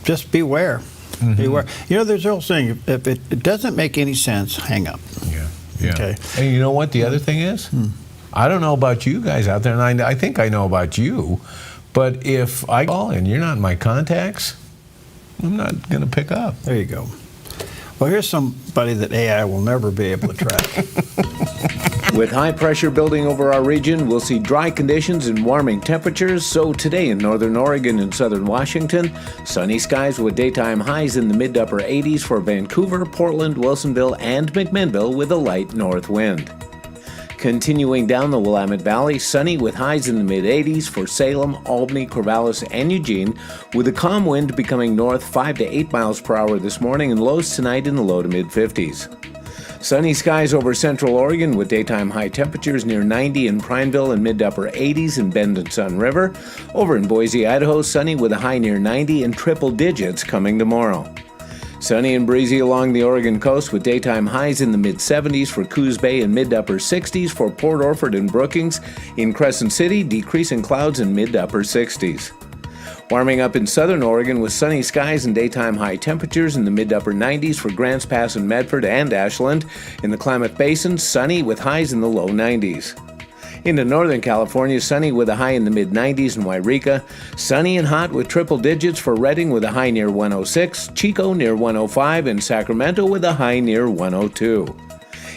just beware. Mm-hmm. Beware. There's an old saying, if it doesn't make any sense, hang up. Yeah. Okay. And you know what the other thing is? I don't know about you guys out there, and I think I know about you, but if I call and you're not in my contacts, I'm not going to pick up. There you go. Well, here's somebody that AI will never be able to track. With high pressure building over our region, we'll see dry conditions and warming temperatures. So today in northern Oregon and southern Washington, sunny skies with daytime highs in the mid to upper 80s for Vancouver, Portland, Wilsonville, and McMinnville with a light north wind. Continuing down the Willamette Valley, sunny with highs in the mid-80s for Salem, Albany, Corvallis, and Eugene, with a calm wind becoming north 5 to 8 miles per hour this morning and lows tonight in the low to mid-50s. Sunny skies over central Oregon with daytime high temperatures near 90 in Prineville and mid to upper 80s in Bend and Sun River. Over in Boise, Idaho, sunny with a high near 90 and triple digits coming tomorrow. Sunny and breezy along the Oregon coast with daytime highs in the mid-70s for Coos Bay and mid to upper 60s for Port Orford and Brookings. In Crescent City, decreasing clouds in mid to upper 60s. Warming up in southern Oregon with sunny skies and daytime high temperatures in the mid to upper 90s for Grants Pass and Medford and Ashland. In the Klamath Basin, sunny with highs in the low 90s. Into northern California, sunny with a high in the mid-90s in Wairika. Sunny and hot with triple digits for Redding with a high near 106, Chico near 105, and Sacramento with a high near 102.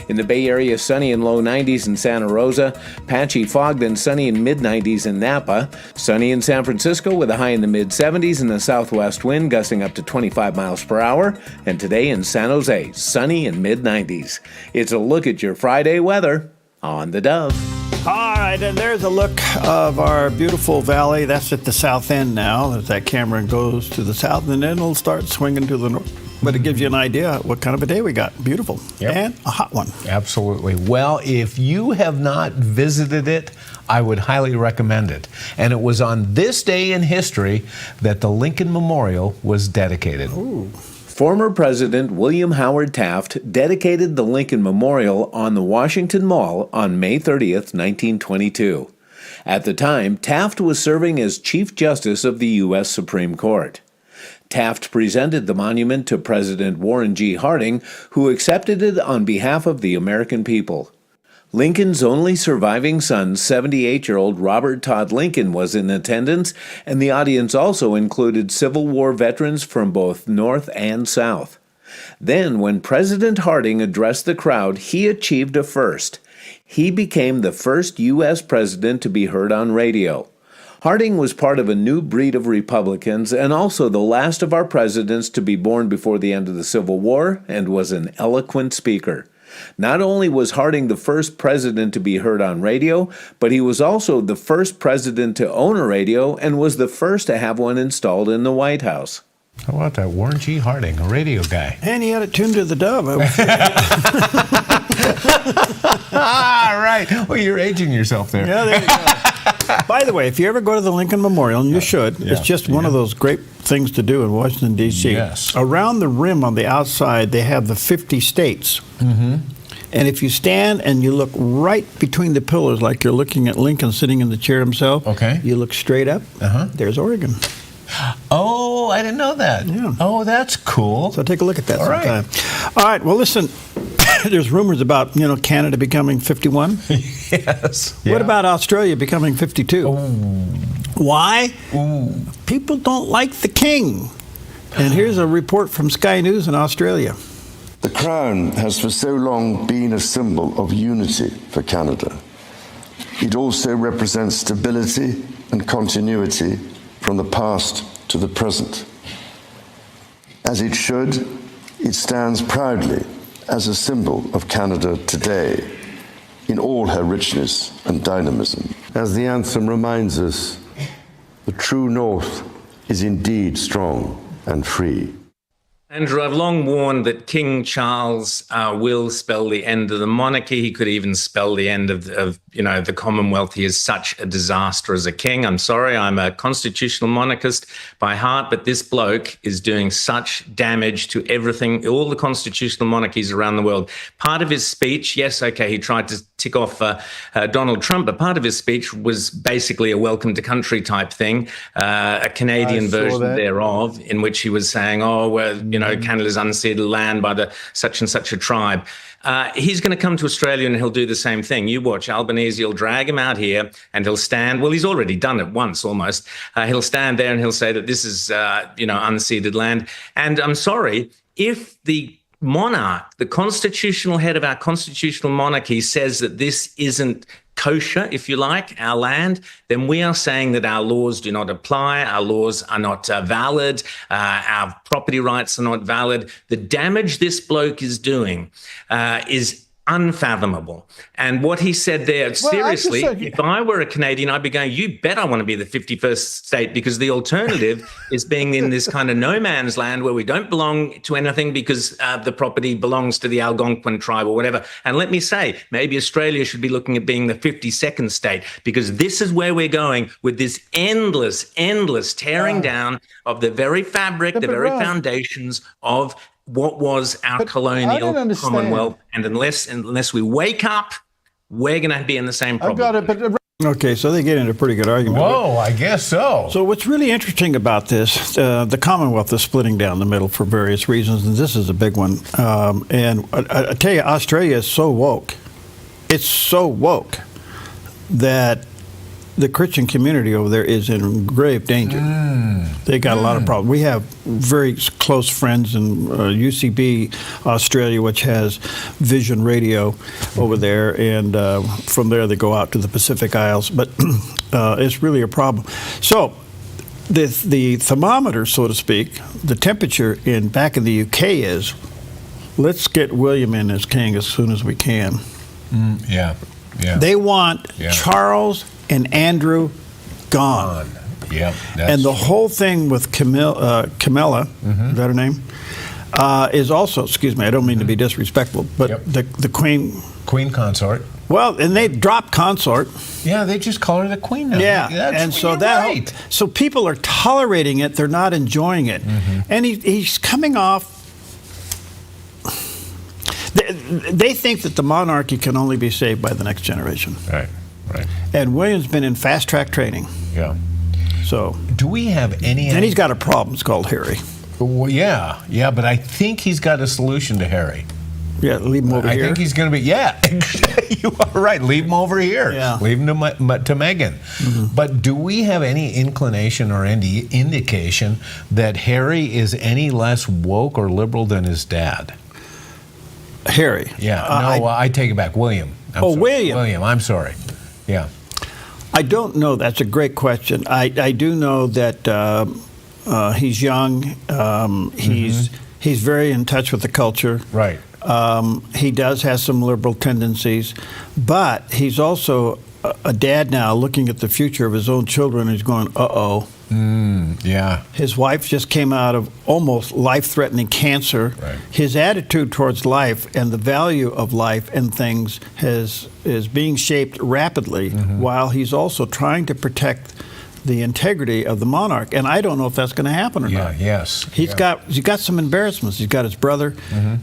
In the Bay Area, sunny and low 90s in Santa Rosa. Patchy fog, then sunny and mid-90s in Napa. Sunny in San Francisco with a high in the mid-70s and a southwest wind gusting up to 25 miles per hour. And today in San Jose, sunny and mid-90s. It's a look at your Friday weather on the Dove. All right, and there's a look of our beautiful valley. That's at the south end now. As that camera goes to the south, and then it'll start swinging to the north. But it gives you an idea what kind of a day we got. Beautiful. Yep. And a hot one. Absolutely. Well, if you have not visited it, I would highly recommend it. And it was on this day in history that the Lincoln Memorial was dedicated. Ooh. Former President William Howard Taft dedicated the Lincoln Memorial on the Washington Mall on May 30th, 1922. At the time, Taft was serving as Chief Justice of the U.S. Supreme Court. Taft presented the monument to President Warren G. Harding, who accepted it on behalf of the American people. Lincoln's only surviving son, 78-year-old Robert Todd Lincoln, was in attendance, and the audience also included Civil War veterans from both North and South. Then, when President Harding addressed the crowd, he achieved a first. He became the first U.S. president to be heard on radio. Harding was part of a new breed of Republicans and also the last of our presidents to be born before the end of the Civil War, and was an eloquent speaker. Not only was Harding the first president to be heard on radio, but he was also the first president to own a radio and was the first to have one installed in the White House. How about that? Warren G. Harding, a radio guy. And he had it tuned to the Dove. Right. Well, you're aging yourself there. Yeah, there you go. By the way, if you ever go to the Lincoln Memorial, and you should, it's just one of those great things to do in Washington, D.C. Yes. Around the rim on the outside, they have the 50 states. Mm-hmm. And if you stand and you look right between the pillars, like you're looking at Lincoln sitting in the chair himself, you look straight up, there's Oregon. Oh, I didn't know that. Yeah. Oh, that's cool. So take a look at that sometime. Right. All right, well, listen, there's rumors about, Canada becoming 51. Yes. What about Australia becoming 52? Ooh. Why? Ooh. People don't like the king. And here's a report from Sky News in Australia. The crown has for so long been a symbol of unity for Canada. It also represents stability and continuity from the past to the present. As it should, it stands proudly as a symbol of Canada today, in all her richness and dynamism. As the anthem reminds us, the true North is indeed strong and free. Andrew, I've long warned that King Charles will spell the end of the monarchy. He could even spell the end of the Commonwealth. He is such a disaster as a king. I'm sorry, I'm a constitutional monarchist by heart, but this bloke is doing such damage to everything, all the constitutional monarchies around the world. Part of his speech, yes, okay, he tried to tick off Donald Trump, but part of his speech was basically a welcome to country type thing, a Canadian version thereof, in which he was saying, Canada's unceded land by the such and such a tribe. He's going to come to Australia and he'll do the same thing. You watch. Albanese will drag him out here and he'll stand. Well, he's already done it once almost. He'll stand there and he'll say that this is, unceded land. And I'm sorry, if the monarch, the constitutional head of our constitutional monarchy, says that this isn't kosher, if you like, our land, then we are saying that our laws do not apply, our laws are not valid, our property rights are not valid. The damage this bloke is doing is unfathomable. And what he said there, seriously, if I were a Canadian, I'd be going, you bet I want to be the 51st state, because the alternative is being in this kind of no man's land where we don't belong to anything because the property belongs to the Algonquin tribe or whatever. And let me say, maybe Australia should be looking at being the 52nd state, because this is where we're going with this endless tearing down of the very fabric, the very foundations of what was our colonial Commonwealth. And unless we wake up, we're going to be in the same problem. Okay, so they get into a pretty good argument. Whoa, I guess so. So what's really interesting about this, the Commonwealth is splitting down the middle for various reasons, and this is a big one. And I tell you, Australia is so woke. It's so woke that the Christian community over there is in grave danger. They got a lot of problems. We have very close friends in UCB, Australia, which has Vision Radio over there, and from there they go out to the Pacific Isles. But it's really a problem. So the thermometer, so to speak, the temperature back in the UK is, let's get William in as king as soon as we can. Yeah. They want Charles and Andrew gone. Yeah, and the whole thing with Camilla, is that her name? Is also, excuse me, I don't mean to be disrespectful, but the Queen Consort. Well, and they dropped consort. Yeah, they just call her the Queen now. Yeah, and so so people are tolerating it; they're not enjoying it. And he's coming off They think that the monarchy can only be saved by the next generation. Right. And William's been in fast-track training. Yeah. So. Do we have any? And he's got a problem. It's called Harry. Well, yeah, but I think he's got a solution to Harry. Yeah, leave him over here. I think he's going to be. Yeah, you are right. Leave him over here. Yeah. Leave him to Meghan. Mm-hmm. But do we have any inclination or any indication that Harry is any less woke or liberal than his dad? Harry. Yeah. I take it back. William. William. I'm sorry. Yeah. I don't know. That's a great question. I do know that he's young. He's very in touch with the culture. Right. He does have some liberal tendencies, but he's also a dad now looking at the future of his own children. He's going, uh-oh. Yeah. His wife just came out of almost life-threatening cancer. Right. His attitude towards life and the value of life and things is being shaped rapidly, while he's also trying to protect the integrity of the monarch. And I don't know if that's going to happen or not. Yes. He's got some embarrassments. He's got his brother.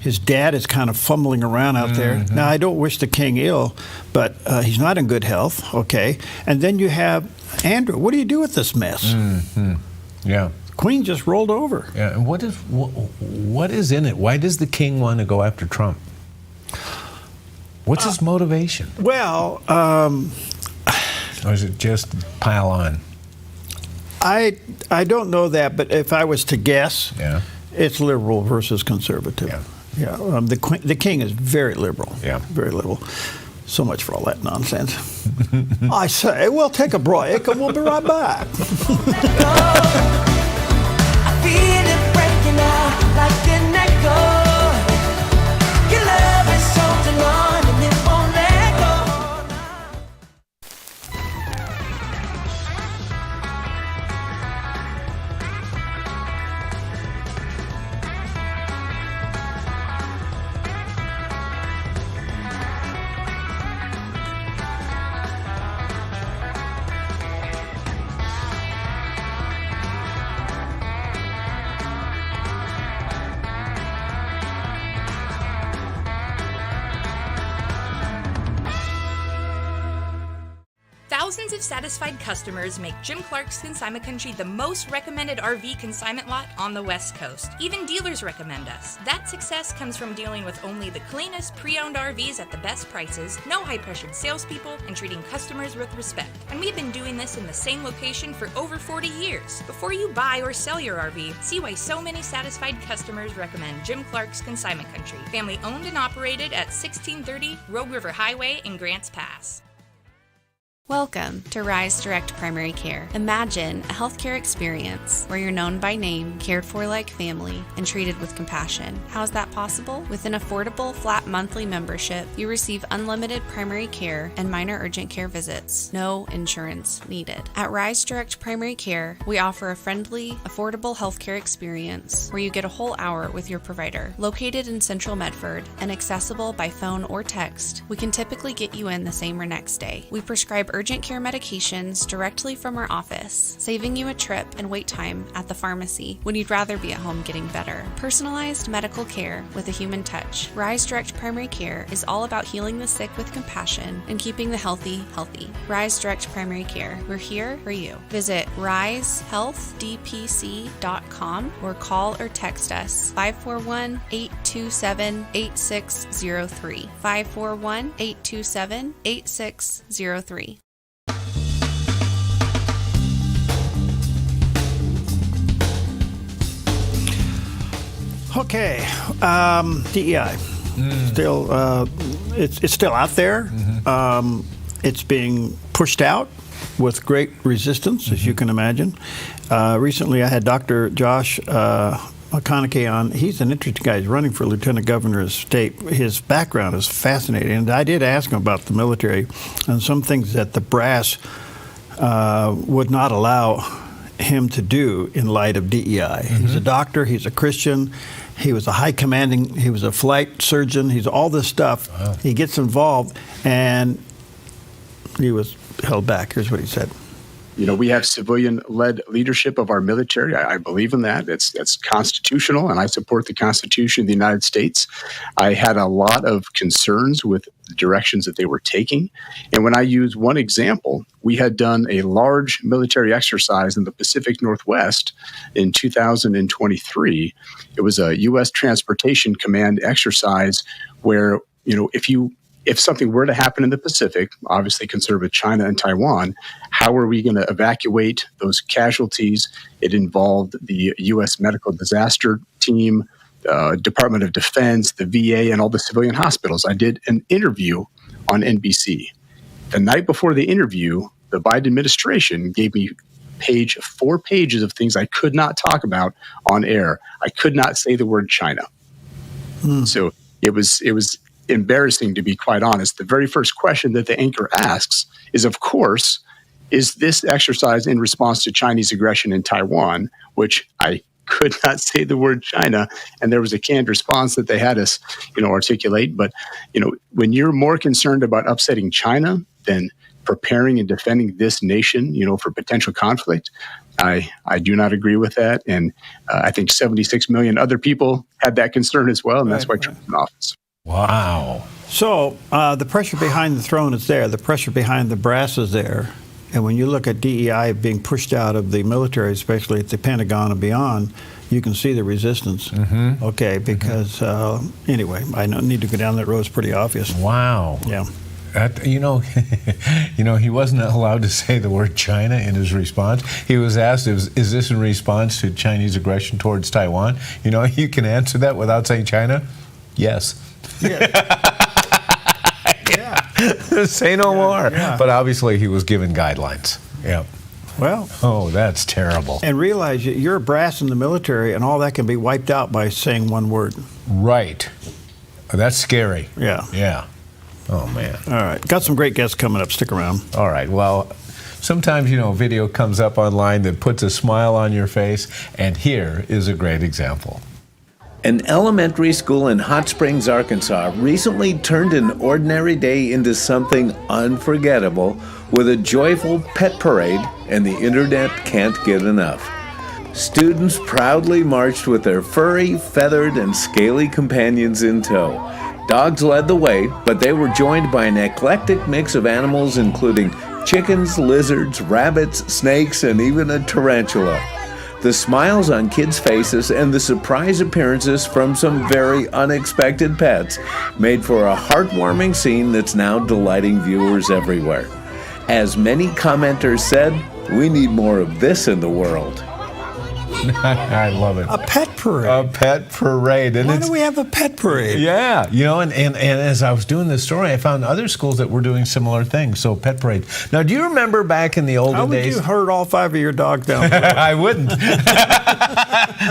His dad is kind of fumbling around out there. Now, I don't wish the king ill, but he's not in good health. Okay. And then you have Andrew. What do you do with this mess? Yeah. Queen just rolled over. Yeah. And what is in it? Why does the king want to go after Trump? What's his motivation? Well, or is it just pile on? I don't know that, but if I was to guess, it's liberal versus conservative. Yeah. The king is very liberal. Yeah. Very liberal. So much for all that nonsense. I say, we'll take a break and we'll be right back. I feel it breaking out like an echo. Your love is holding on and it won't let go. Thousands of satisfied customers make Jim Clark's Consignment Country the most recommended RV consignment lot on the West Coast. Even dealers recommend us. That success comes from dealing with only the cleanest pre-owned RVs at the best prices, no high-pressured salespeople, and treating customers with respect. And we've been doing this in the same location for over 40 years. Before you buy or sell your RV, see why so many satisfied customers recommend Jim Clark's Consignment Country. Family owned and operated at 1630 Rogue River Highway in Grants Pass. Welcome to Rise Direct Primary Care. Imagine a healthcare experience where you're known by name, cared for like family, and treated with compassion. How is that possible? With an affordable, flat monthly membership, you receive unlimited primary care and minor urgent care visits. No insurance needed. At Rise Direct Primary Care, we offer a friendly, affordable healthcare experience where you get a whole hour with your provider. Located in Central Medford and accessible by phone or text, we can typically get you in the same or next day. We prescribe urgent care medications directly from our office, saving you a trip and wait time at the pharmacy when you'd rather be at home getting better. Personalized medical care with a human touch. Rise Direct Primary Care is all about healing the sick with compassion and keeping the healthy healthy. Rise Direct Primary Care. We're here for you. Visit risehealthdpc.com or call or text us 541-827-8603. 541-827-8603. Okay, DEI. Still, it's still out there. It's being pushed out with great resistance, as you can imagine. Recently, I had Dr. Josh McConaughey on. He's an interesting guy. He's running for lieutenant governor of the state. His background is fascinating, and I did ask him about the military and some things that the brass would not allow him to do in light of DEI. He's a doctor. He's a Christian. He was a high commanding. He was a flight surgeon. He's all this stuff. Wow. He gets involved, and he was held back. Here's what he said. We have civilian-led leadership of our military. I believe in that. That's constitutional, and I support the Constitution of the United States. I had a lot of concerns with the directions that they were taking. And when I use one example, we had done a large military exercise in the Pacific Northwest in 2023. It was a U.S. Transportation Command exercise where, if something were to happen in the Pacific, obviously concerned with China and Taiwan, how are we going to evacuate those casualties? It involved the U.S. Medical Disaster Team, Department of Defense, the VA, and all the civilian hospitals. I did an interview on NBC. The night before the interview, the Biden administration gave me 4 pages of things I could not talk about on air. I could not say the word China. So it was embarrassing, to be quite honest. The very first question that the anchor asks is, of course, is this exercise in response to Chinese aggression in Taiwan, which I could not say the word China, and there was a canned response that they had us, articulate. But, when you're more concerned about upsetting China than preparing and defending this nation, for potential conflict, I do not agree with that. And I think 76 million other people had that concern as well, and that's why Trump's in office. Wow. So the pressure behind the throne is there. The pressure behind the brass is there. And when you look at DEI being pushed out of the military, especially at the Pentagon and beyond, you can see the resistance. Mm-hmm. Okay, because anyway, I don't need to go down that road. It's pretty obvious. Wow. Yeah. He wasn't allowed to say the word China in his response. He was asked, is this in response to Chinese aggression towards Taiwan? You can answer that without saying China? Yes. Yeah. Say no more. Yeah. But obviously he was given guidelines. Yeah. Well. Oh, that's terrible. And realize you're a brass in the military, and all that can be wiped out by saying one word. Right. That's scary. Yeah. Yeah. Oh, man. All right. Got some great guests coming up. Stick around. All right. Well, sometimes, video comes up online that puts a smile on your face, and here is a great example. An elementary school in Hot Springs, Arkansas recently turned an ordinary day into something unforgettable with a joyful pet parade, and the internet can't get enough. Students proudly marched with their furry, feathered, and scaly companions in tow. Dogs led the way, but they were joined by an eclectic mix of animals including chickens, lizards, rabbits, snakes, and even a tarantula. The smiles on kids' faces and the surprise appearances from some very unexpected pets made for a heartwarming scene that's now delighting viewers everywhere. As many commenters said, we need more of this in the world. I love it. A pet parade. A pet parade. And Why do we have a pet parade? Yeah, and as I was doing this story, I found other schools that were doing similar things. So pet parade. Now, do you remember back in the olden days? How would you herd all 5 of your dogs down? I wouldn't.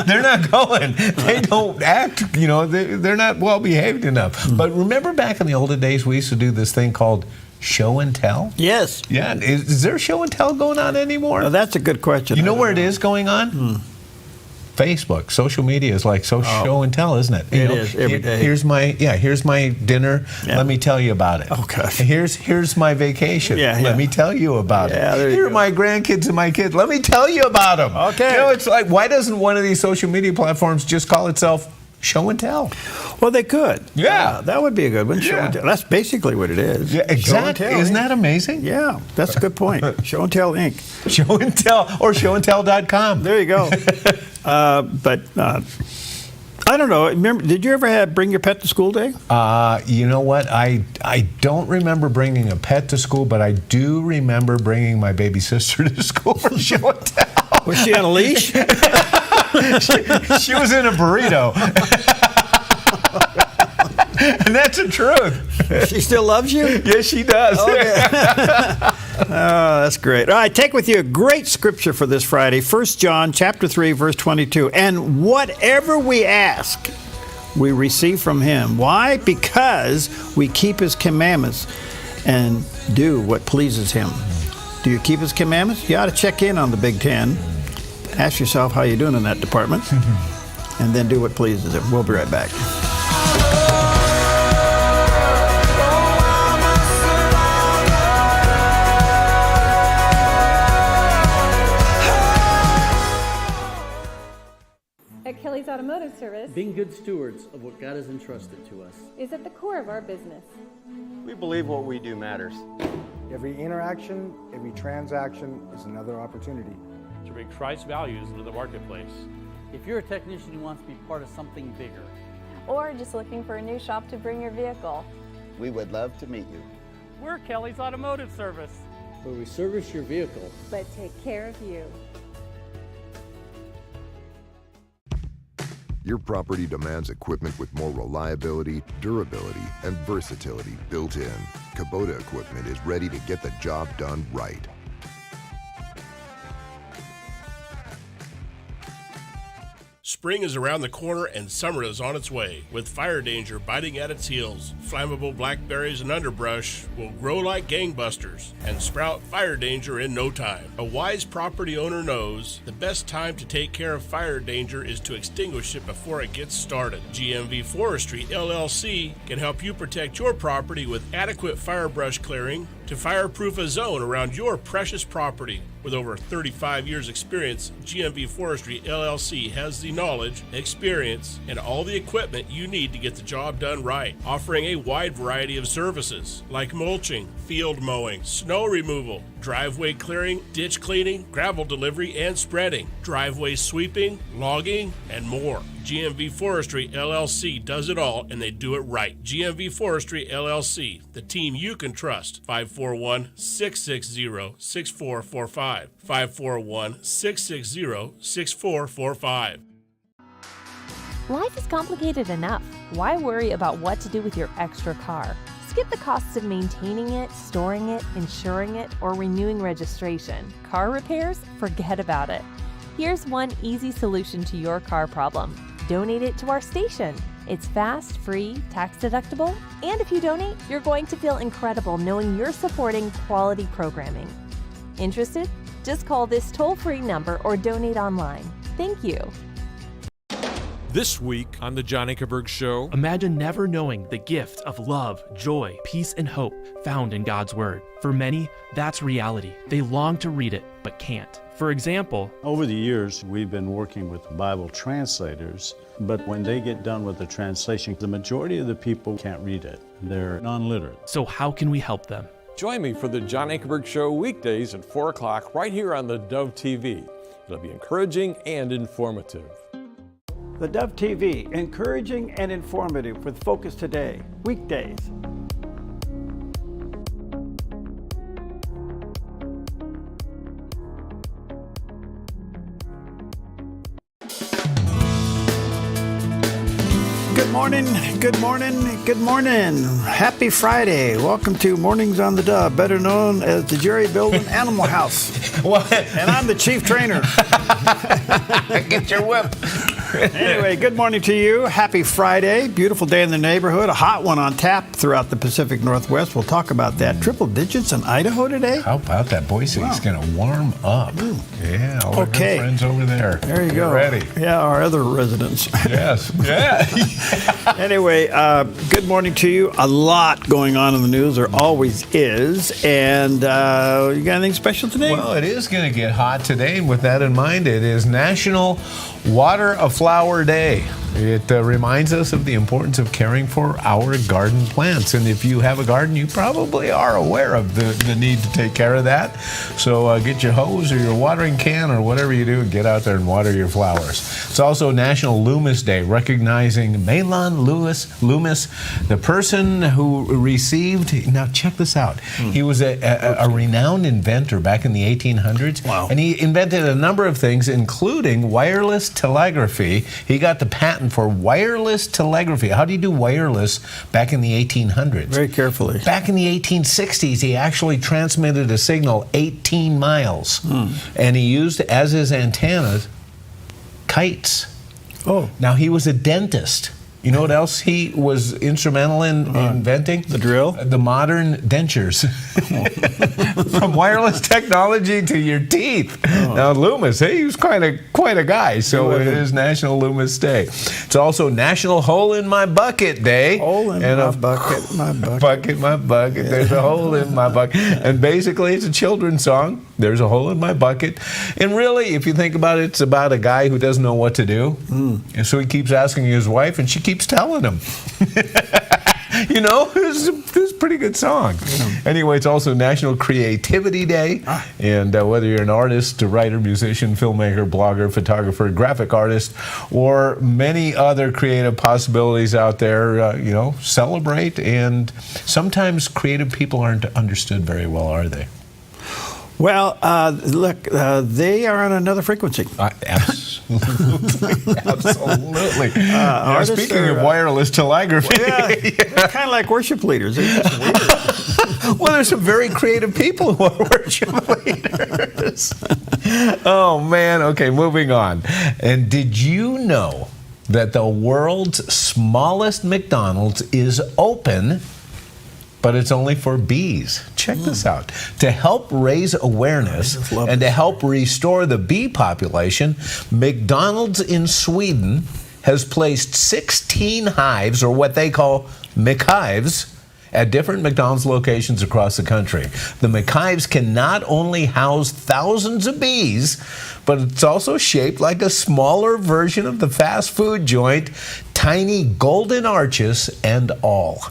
They're not going. They don't act. They're not well behaved enough. But remember back in the olden days, we used to do this thing called show and tell? Yes. Yeah. Is there show and tell going on anymore? Well, that's a good question. You know where it is going on? Facebook, social media is like show and tell, isn't it? It is every day. Here's my dinner. Yeah. Let me tell you about it. Okay. Here's my vacation. Yeah. Let me tell you about it. Here are go. my grandkids and my kids. Let me tell you about them. Okay. It's like, why doesn't one of these social media platforms just call itself show and tell? Well, they could. Yeah. That would be a good one. Show Yeah. and tell. That's basically what it is. Yeah, exactly. Isn't that amazing? Yeah, that's a good point. Show and Tell Inc. Show and tell, or showandtell.com. There you go. But I don't know. Remember, did you ever bring your pet to school day? You know what? I don't remember bringing a pet to school, but I do remember bringing my baby sister to school for show and tell. Was she on a leash? She was in a burrito. And that's the truth. She still loves you? Yes, she does. Okay. Oh, that's great. All right, take with you a great scripture for this Friday. 1 John chapter 3, verse 22. And whatever we ask, we receive from him. Why? Because we keep his commandments and do what pleases him. Do you keep his commandments? You ought to check in on the Big Ten. Ask yourself how you're doing in that department. And then do what pleases him. We'll be right back. At Kelly's Automotive Service, being good stewards of what God has entrusted to us is at the core of our business. We believe what we do matters. Every interaction, every transaction is another opportunity to bring Christ's values into the marketplace. If you're a technician who wants to be part of something bigger, or just looking for a new shop to bring your vehicle, we would love to meet you. We're Kelly's Automotive Service, where we service your vehicle, but take care of you. Your property demands equipment with more reliability, durability, and versatility built in. Kubota equipment is ready to get the job done right. Spring is around the corner and summer is on its way. With fire danger biting at its heels, flammable blackberries and underbrush will grow like gangbusters and sprout fire danger in no time. A wise property owner knows the best time to take care of fire danger is to extinguish it before it gets started. GMV Forestry, LLC can help you protect your property with adequate firebrush clearing to fireproof a zone around your precious property. With over 35 years experience, GMV Forestry LLC has the knowledge, experience, and all the equipment you need to get the job done right, offering a wide variety of services like mulching, field mowing, snow removal, driveway clearing, ditch cleaning, gravel delivery and spreading, driveway sweeping, logging, and more. GMV Forestry LLC does it all, and they do it right. GMV Forestry LLC, the team you can trust. 541-660-6445. 541-660-6445. Life is complicated enough. Why worry about what to do with your extra car? Skip the costs of maintaining it, storing it, insuring it, or renewing registration. Car repairs? Forget about it. Here's one easy solution to your car problem. Donate it to our station. It's fast, free, tax deductible, and if you donate, you're going to feel incredible knowing you're supporting quality programming. Interested? Just call this toll-free number or donate online. Thank you. This week on The John Ankerberg Show, imagine never knowing the gift of love, joy, peace, and hope found in God's Word. For many, that's reality. They long to read it, but can't. For example, over the years, we've been working with Bible translators, but when they get done with the translation, the majority of the people can't read it. They're non-literate. So how can we help them? Join me for The John Ankerberg Show weekdays at 4 o'clock right here on the Dove TV. It'll be encouraging and informative. The Dove TV, encouraging and informative with Focus Today, weekdays. Good morning, good morning, good morning. Happy Friday. Welcome to Mornings on the Dove, better known as the Jerry Building Animal House. What? And I'm the chief trainer. Get your whip. Anyway, good morning to you. Happy Friday. Beautiful day in the neighborhood. A hot one on tap throughout the Pacific Northwest. We'll talk about that. Triple digits in Idaho today. How about that? Boise is going to warm up. Yeah, all our good friends over there. There you Get go. ready. Yeah, our other residents. Yes. Yeah. Anyway, good morning to you. A lot going on in the news. There always is. And you got anything special today? Well, it is going to get hot today. And with that in mind, it is National Water a Flower Day. It reminds us of the importance of caring for our garden plants. And if you have a garden, you probably are aware of the need to take care of that. So get your hose or your watering can or whatever you do and get out there and water your flowers. It's also National Loomis Day, recognizing Mahlon Loomis, the person who received, now check this out, he was a renowned inventor back in the 1800s. Wow. And he invented a number of things, including wireless telegraphy. He got the patent for wireless telegraphy. How do you do wireless back in the 1800s? Very carefully. Back in the 1860s, he actually transmitted a signal 18 miles. And he used as his antennas kites. Oh. Now, he was a dentist. You know what else he was instrumental in inventing? The drill? The modern dentures. From wireless technology to your teeth. Now, Loomis, he was quite a guy, so it is National Loomis Day. It's also National Hole in My Bucket Day. Hole in my bucket, my bucket. Bucket, my bucket. There's a hole in my bucket. And basically, it's a children's song. There's a hole in my bucket. And really, if you think about it, it's about a guy who doesn't know what to do. And so he keeps asking his wife, and she keeps telling him. You know, it's a pretty good song. Anyway, it's also National Creativity Day. And whether you're an artist, a writer, musician, filmmaker, blogger, photographer, graphic artist, or many other creative possibilities out there, you know, celebrate. And sometimes creative people aren't understood very well, are they? Well, look, they are on another frequency. Absolutely. Absolutely. Speaking of wireless telegraphy. Well, they're kind of like worship leaders. They're just weird. Well, there's some very creative people who are worship leaders. Oh, man. Okay, moving on. And did you know that the world's smallest McDonald's is open, but it's only for bees? Check this out. To help raise awareness and to help restore the bee population, McDonald's in Sweden has placed 16 hives, or what they call McHives, at different McDonald's locations across the country. The McHives can not only house thousands of bees, but it's also shaped like a smaller version of the fast food joint, tiny golden arches and all.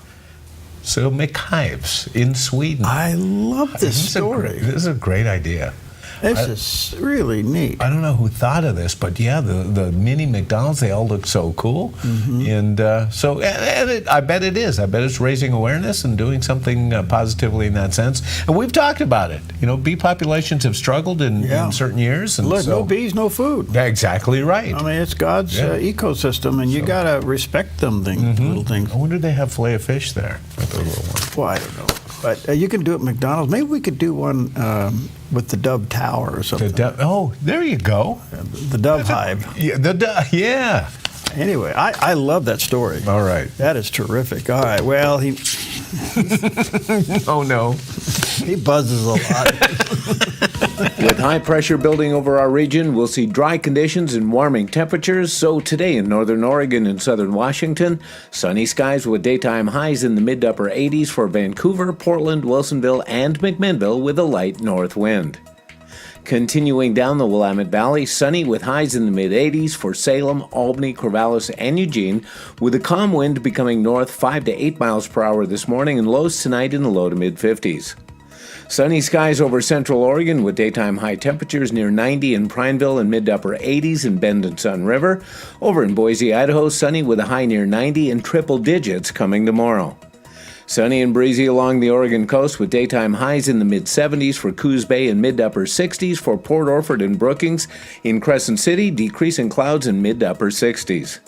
So McHives in Sweden. I love this story. This is a great idea. This is really neat. I don't know who thought of this, but yeah, the mini McDonald's, they all look so cool. And I bet it is. I bet it's raising awareness and doing something positively in that sense. And we've talked about it. You know, bee populations have struggled in certain years. And look, no bees, no food. Exactly right. I mean, it's God's ecosystem, and you got to respect them little things. I wonder if they have filet of fish there. Well, I don't know. But you can do it at McDonald's. Maybe we could do one with the Dove Tower or something. Oh, there you go. The Dove Hive. Yeah. Anyway, I love that story. All right. That is terrific. All right. Well, he... Oh, no. He buzzes a lot. With high pressure building over our region, we'll see dry conditions and warming temperatures. So today in northern Oregon and southern Washington, sunny skies with daytime highs in the mid to upper 80s for Vancouver, Portland, Wilsonville, and McMinnville with a light north wind. Continuing down the Willamette Valley, sunny with highs in the mid-80s for Salem, Albany, Corvallis, and Eugene, with a calm wind becoming north 5 to 8 miles per hour this morning and lows tonight in the low to mid-50s. Sunny skies over central Oregon with daytime high temperatures near 90 in Prineville and mid to upper 80s in Bend and Sun River. Over in Boise, Idaho, sunny with a high near 90 and triple digits coming tomorrow. Sunny and breezy along the Oregon coast with daytime highs in the mid-70s for Coos Bay and mid to upper 60s for Port Orford and Brookings. In Crescent City, decreasing clouds in mid to upper 60s.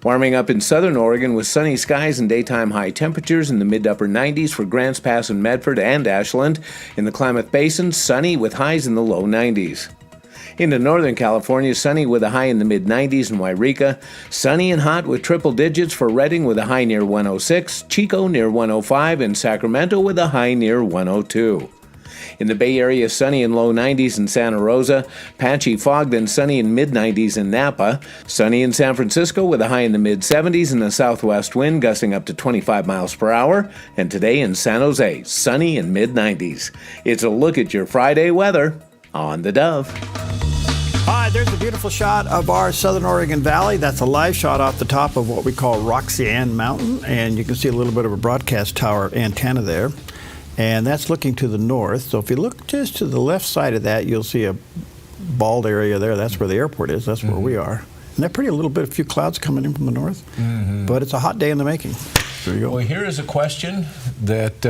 Warming up in southern Oregon with sunny skies and daytime high temperatures in the mid to upper 90s for Grants Pass and Medford and Ashland. In the Klamath Basin, sunny with highs in the low 90s. Into northern California, sunny with a high in the mid-90s in Wairika. Sunny and hot with triple digits for Redding with a high near 106, Chico near 105, and Sacramento with a high near 102. In the Bay Area, sunny and low 90s in Santa Rosa. Patchy fog, then sunny and mid-90s in Napa. Sunny in San Francisco with a high in the mid-70s and a southwest wind gusting up to 25 miles per hour. And today in San Jose, sunny and mid-90s. It's a look at your Friday weather on the Dove. All right, there's a beautiful shot of our southern Oregon Valley. That's a live shot off the top of what we call Roxanne Mountain, and you can see a little bit of a broadcast tower antenna there. And that's looking to the north. So if you look just to the left side of that, you'll see a bald area there. That's where the airport is. That's where we are. And they're pretty a few clouds coming in from the north. But it's a hot day in the making. There you go. Well, here is a question that,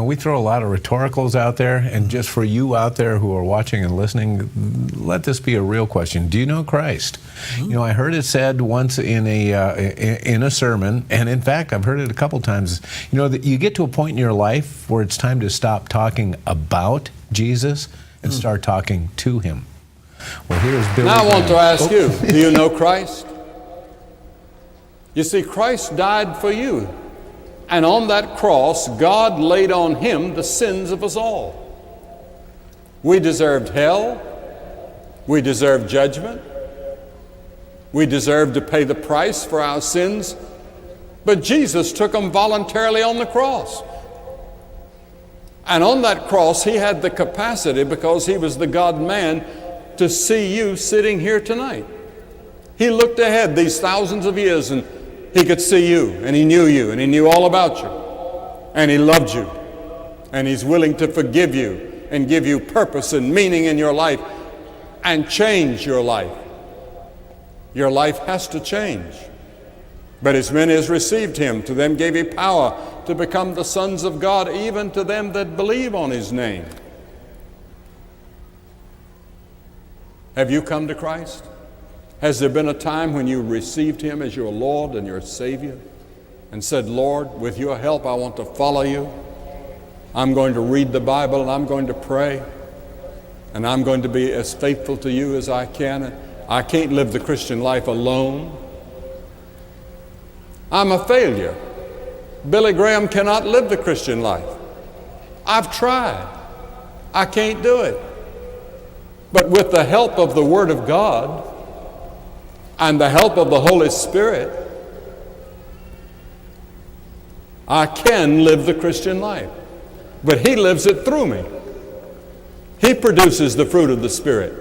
we throw a lot of rhetoricals out there. And just for you out there who are watching and listening, let this be a real question. Do you know Christ? I heard it said once in a sermon, and in fact, I've heard it a couple times, that you get to a point in your life where it's time to stop talking about Jesus and start talking to him. Well, here's Billy. Now I want to ask you, do you know Christ? You see, Christ died for you. And on that cross, God laid on him the sins of us all. We deserved hell. We deserved judgment. We deserved to pay the price for our sins. But Jesus took them voluntarily on the cross. And on that cross, he had the capacity, because he was the God-man, to see you sitting here tonight. He looked ahead these thousands of years, and he could see you, and he knew all about you, and he loved you, and he's willing to forgive you and give you purpose and meaning in your life and change your life. Your life has to change. But as many as received him, to them gave he power to become the sons of God, even to them that believe on his name. Have you come to Christ? Has there been a time when you received him as your Lord and your Savior and said, Lord, with your help, I want to follow you. I'm going to read the Bible, and I'm going to pray, and I'm going to be as faithful to you as I can. I can't live the Christian life alone. I'm a failure. Billy Graham cannot live the Christian life. I've tried. I can't do it. But with the help of the Word of God and the help of the Holy Spirit, I can live the Christian life. But he lives it through me. He produces the fruit of the Spirit,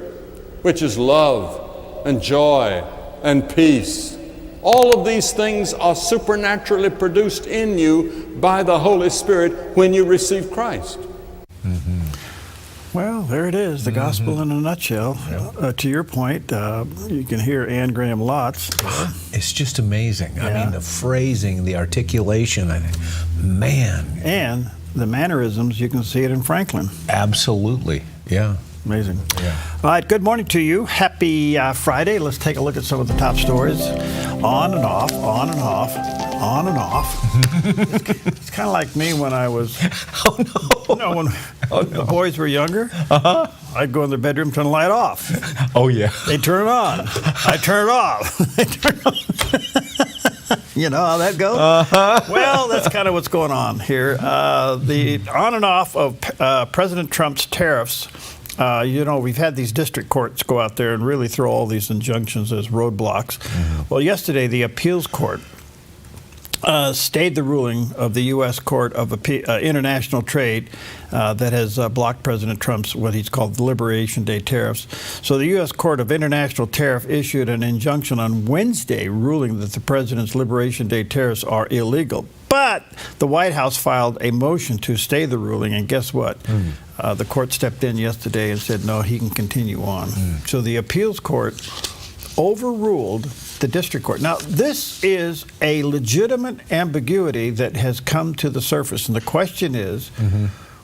which is love and joy and peace. All of these things are supernaturally produced in you by the Holy Spirit when you receive Christ. Mm-hmm. Well, there it is, the gospel in a nutshell. To your point, you can hear Anne Graham Lotz. It's just amazing. I mean, the phrasing, the articulation, man. And the mannerisms, you can see it in Franklin. Absolutely, yeah. Amazing. Yeah. All right, good morning to you. Happy Friday. Let's take a look at some of the top stories. On and off, on and off, on and off. It's kind of like me when I was, when the boys were younger. I'd go in their bedroom, turn the light off. Oh, yeah. They turn it on. I turn it off. They turn it on. You know how that goes? Well, that's kind of what's going on here. The on and off of President Trump's tariffs. We've had these district courts go out there and really throw all these injunctions as roadblocks. Mm-hmm. Well, yesterday, the appeals court stayed the ruling of the U.S. Court of International Trade that has blocked President Trump's what he's called the Liberation Day tariffs. So the U.S. Court of International Tariff issued an injunction on Wednesday ruling that the president's Liberation Day tariffs are illegal. But the White House filed a motion to stay the ruling, and guess what? The court stepped in yesterday and said, no, he can continue on. So the appeals court overruled the district court. Now, this is a legitimate ambiguity that has come to the surface, and the question is,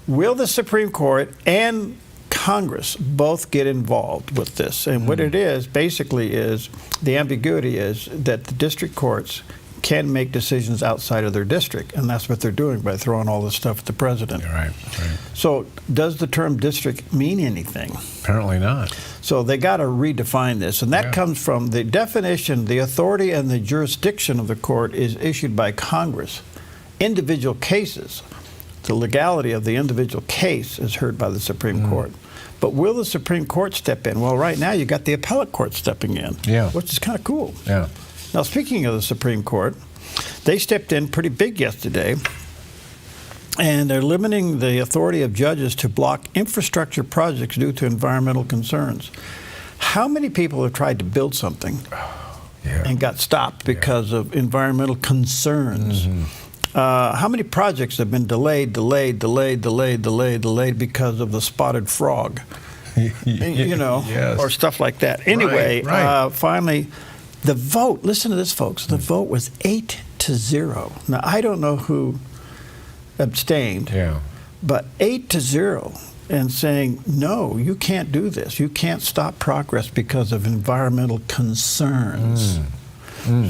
will the Supreme Court and Congress both get involved with this? And what it is, basically, is the ambiguity is that the district courts can make decisions outside of their district, and that's what they're doing by throwing all this stuff at the president. Right. So does the term district mean anything? Apparently not. So they got to redefine this, and that comes from the definition, the authority and the jurisdiction of the court is issued by Congress. Individual cases, the legality of the individual case is heard by the Supreme Court. But will the Supreme Court step in? Well, right now you got the appellate court stepping in, which is kind of cool. Yeah. Now, speaking of the Supreme Court, they stepped in pretty big yesterday, and they're limiting the authority of judges to block infrastructure projects due to environmental concerns. How many people have tried to build something and got stopped because of environmental concerns? How many projects have been delayed because of the spotted frog? Or stuff like that. Anyway, finally, the vote, listen to this, folks, the vote was 8-0. Now, I don't know who abstained, but 8-0, and saying, no, you can't do this. You can't stop progress because of environmental concerns.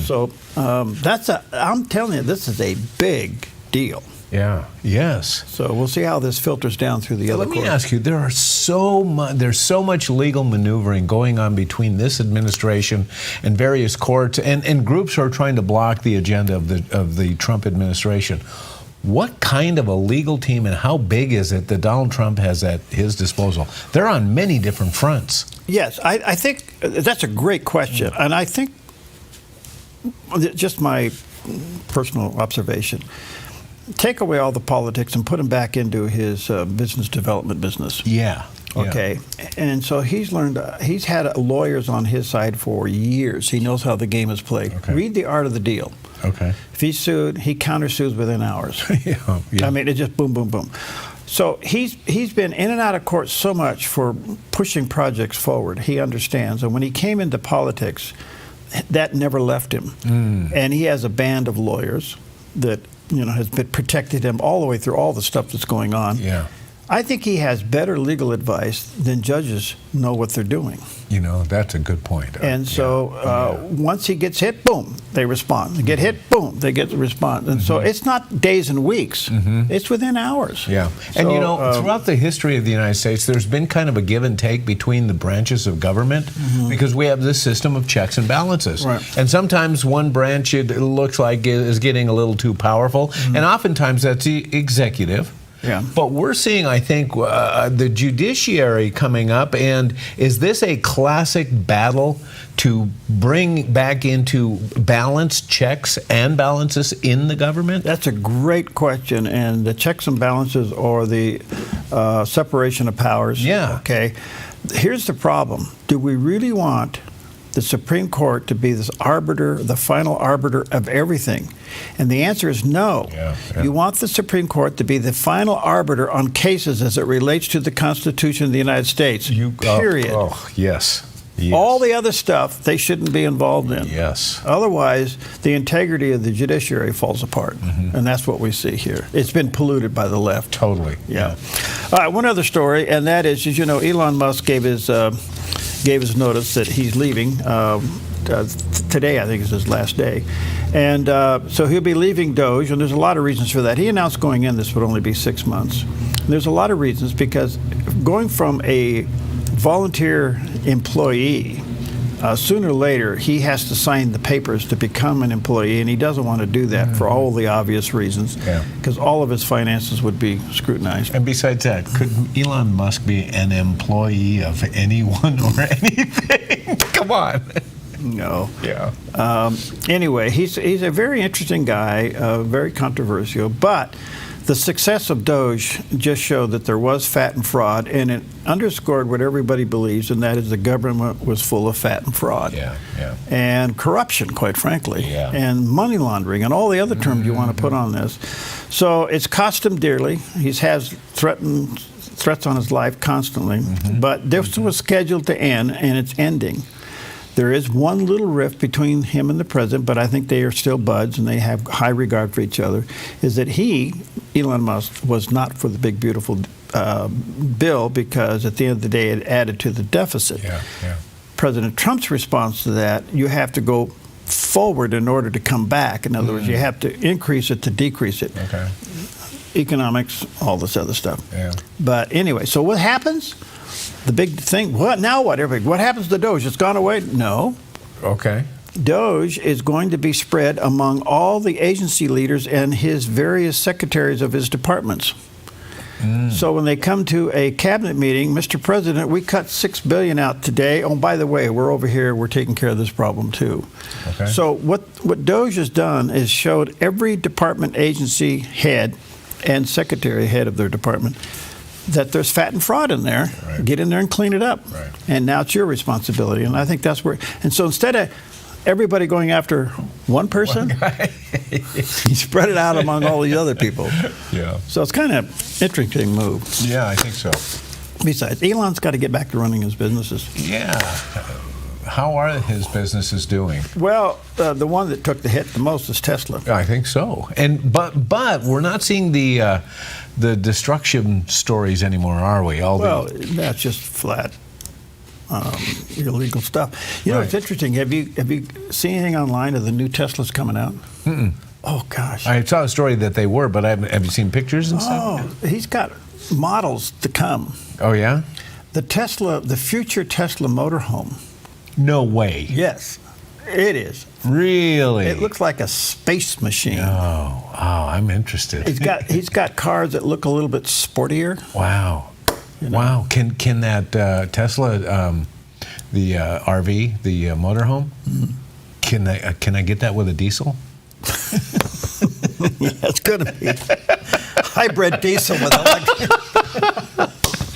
So I'm telling you, this is a big deal. Yeah. Yes. So we'll see how this filters down through the other Let me courts. ask you, there's so much legal maneuvering going on between this administration and various courts and groups who are trying to block the agenda of the Trump administration. What kind of a legal team and how big is it that Donald Trump has at his disposal? They're on many different fronts. Yes, I think that's a great question. And I think, just my personal observation, take away all the politics and put him back into his business development business. Yeah. Okay. And so he's had lawyers on his side for years. He knows how the game is played. Okay. Read The Art of the Deal. Okay. If he's sued, he countersues within hours. Yeah. I mean, it's just boom, boom, boom. So he's been in and out of court so much for pushing projects forward. He understands. And when he came into politics, that never left him. And he has a band of lawyers that has been protected him all the way through all the stuff that's going on. Yeah. I think he has better legal advice than judges know what they're doing. That's a good point. And so once he gets hit, boom, they respond. They get hit, boom, they get the response. And so it's not days and weeks. It's within hours. Yeah. And throughout the history of the United States, there's been kind of a give and take between the branches of government because we have this system of checks and balances. Right. And sometimes one branch, it looks like, is getting a little too powerful. And oftentimes that's the executive. Yeah. But we're seeing, I think, the judiciary coming up, and is this a classic battle to bring back into balance checks and balances in the government? That's a great question, and the checks and balances or the separation of powers. Yeah. Okay. Here's the problem. Do we really want the Supreme Court to be this arbiter, the final arbiter of everything? And the answer is no. Yeah. You want the Supreme Court to be the final arbiter on cases as it relates to the Constitution of the United States. Period. Yes. All the other stuff they shouldn't be involved in. Yes. Otherwise, the integrity of the judiciary falls apart. And that's what we see here. It's been polluted by the left. Totally. Yeah. All right, one other story, and that is, as you know, Elon Musk gave his notice that he's leaving. Today, I think, is his last day. And so he'll be leaving Doge, and there's a lot of reasons for that. He announced going in this would only be 6 months. And there's a lot of reasons, because going from a volunteer employee, sooner or later, he has to sign the papers to become an employee, and he doesn't want to do that for all the obvious reasons, because all of his finances would be scrutinized. And besides that, could Elon Musk be an employee of anyone or anything? Come on. No. Yeah. Anyway, he's a very interesting guy, very controversial, but the success of Doge just showed that there was fat and fraud, and it underscored what everybody believes, and that is the government was full of fat and fraud. Yeah. And corruption, quite frankly, and money laundering, and all the other terms you want to put on this. So it's cost him dearly. He has threats on his life constantly, but this was scheduled to end, and it's ending. There is one little rift between him and the president, but I think they are still buds and they have high regard for each other, is that Elon Musk, was not for the big, beautiful bill, because at the end of the day it added to the deficit. President Trump's response to that, you have to go forward in order to come back. In other words, you have to increase it to decrease it. Economics, all this other stuff. But anyway, so what happens? The big thing, what happens to Doge? It's gone away? No. Okay. Doge is going to be spread among all the agency leaders and his various secretaries of his departments. So when they come to a cabinet meeting, Mr. President, we cut $6 billion out today. Oh, by the way, we're over here. We're taking care of this problem too. So what Doge has done is showed every department agency head and secretary head of their department that there's fat and fraud in there. Get in there and clean it up. And now it's your responsibility. And I think that's where. And so instead of everybody going after one person, he spread it out among all these other people. So it's kind of interesting move. Yeah, I think so. Besides, Elon's got to get back to running his businesses. Yeah. How are his businesses doing? Well, the one that took the hit the most is Tesla. I think so. And but we're not seeing the destruction stories anymore, are we? That's just flat illegal stuff. You know, it's interesting. Have you seen anything online of the new Teslas coming out? Oh, gosh. I saw a story that they were, but have you seen pictures and stuff? Oh, he's got models to come. Oh, yeah? The future Tesla motorhome. No way. Yes, it is. Really? It looks like a space machine. Oh, I'm interested. He's got cars that look a little bit sportier. Wow. Wow. Can that Tesla, the RV, the motorhome, can I get that with a diesel? Yeah, it's going to be hybrid diesel with electric.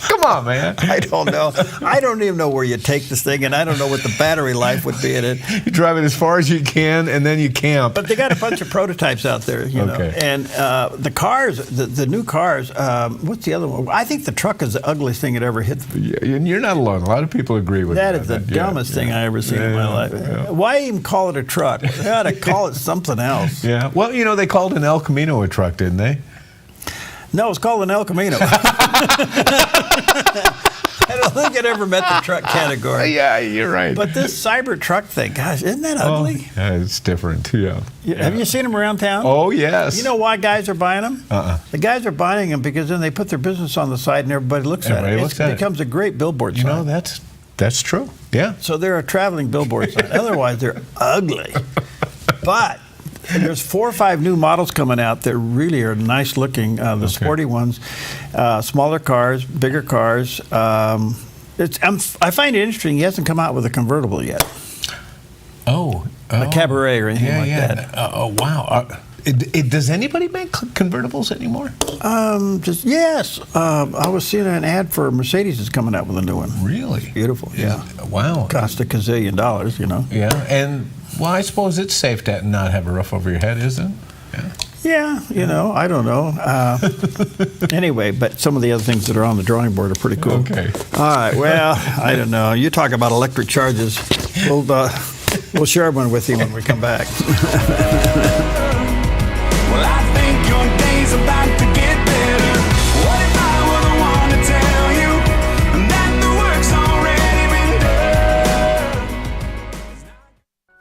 Come on, man. I don't know. I don't even know where you take this thing, and I don't know what the battery life would be in it. You drive it as far as you can, and then you camp. But they got a bunch of prototypes out there, you know. And the cars, the new cars, what's the other one? I think the truck is the ugliest thing that ever hit. Yeah, and you're not alone. A lot of people agree with that. That is the dumbest thing I ever seen in my life. Yeah. Why even call it a truck? They ought to call it something else. Yeah. Well, you know, they called an El Camino a truck, didn't they? No, it's called an El Camino. I don't think it ever met the truck category. Yeah, you're right. But this Cybertruck thing, gosh, isn't that ugly? Oh, yeah, it's different, yeah. Have you seen them around town? Oh, yes. You know why guys are buying them? The guys are buying them because then they put their business on the side and everybody looks at it. It becomes a great billboard sign. You know, that's true, yeah. So they're a traveling billboard sign. Otherwise, they're ugly. But there's 4 or 5 new models coming out that really are nice looking. The sporty ones, smaller cars, bigger cars. I find it interesting. He hasn't come out with a convertible yet. A Cabaret or anything like that. Oh, wow. Does anybody make convertibles anymore? Yes. I was seeing an ad for Mercedes is coming out with a new one. Really? Beautiful. Yeah. Wow. Cost a gazillion dollars, you know. Yeah. And well, I suppose it's safe to not have a roof over your head, isn't it? Yeah, you know, I don't know. Anyway, but some of the other things that are on the drawing board are pretty cool. Okay. All right, well, I don't know. You talk about electric charges. We'll share one with you when we come back. Well, I think your day's about to get better. What if I were the one to tell you that the work's already been done?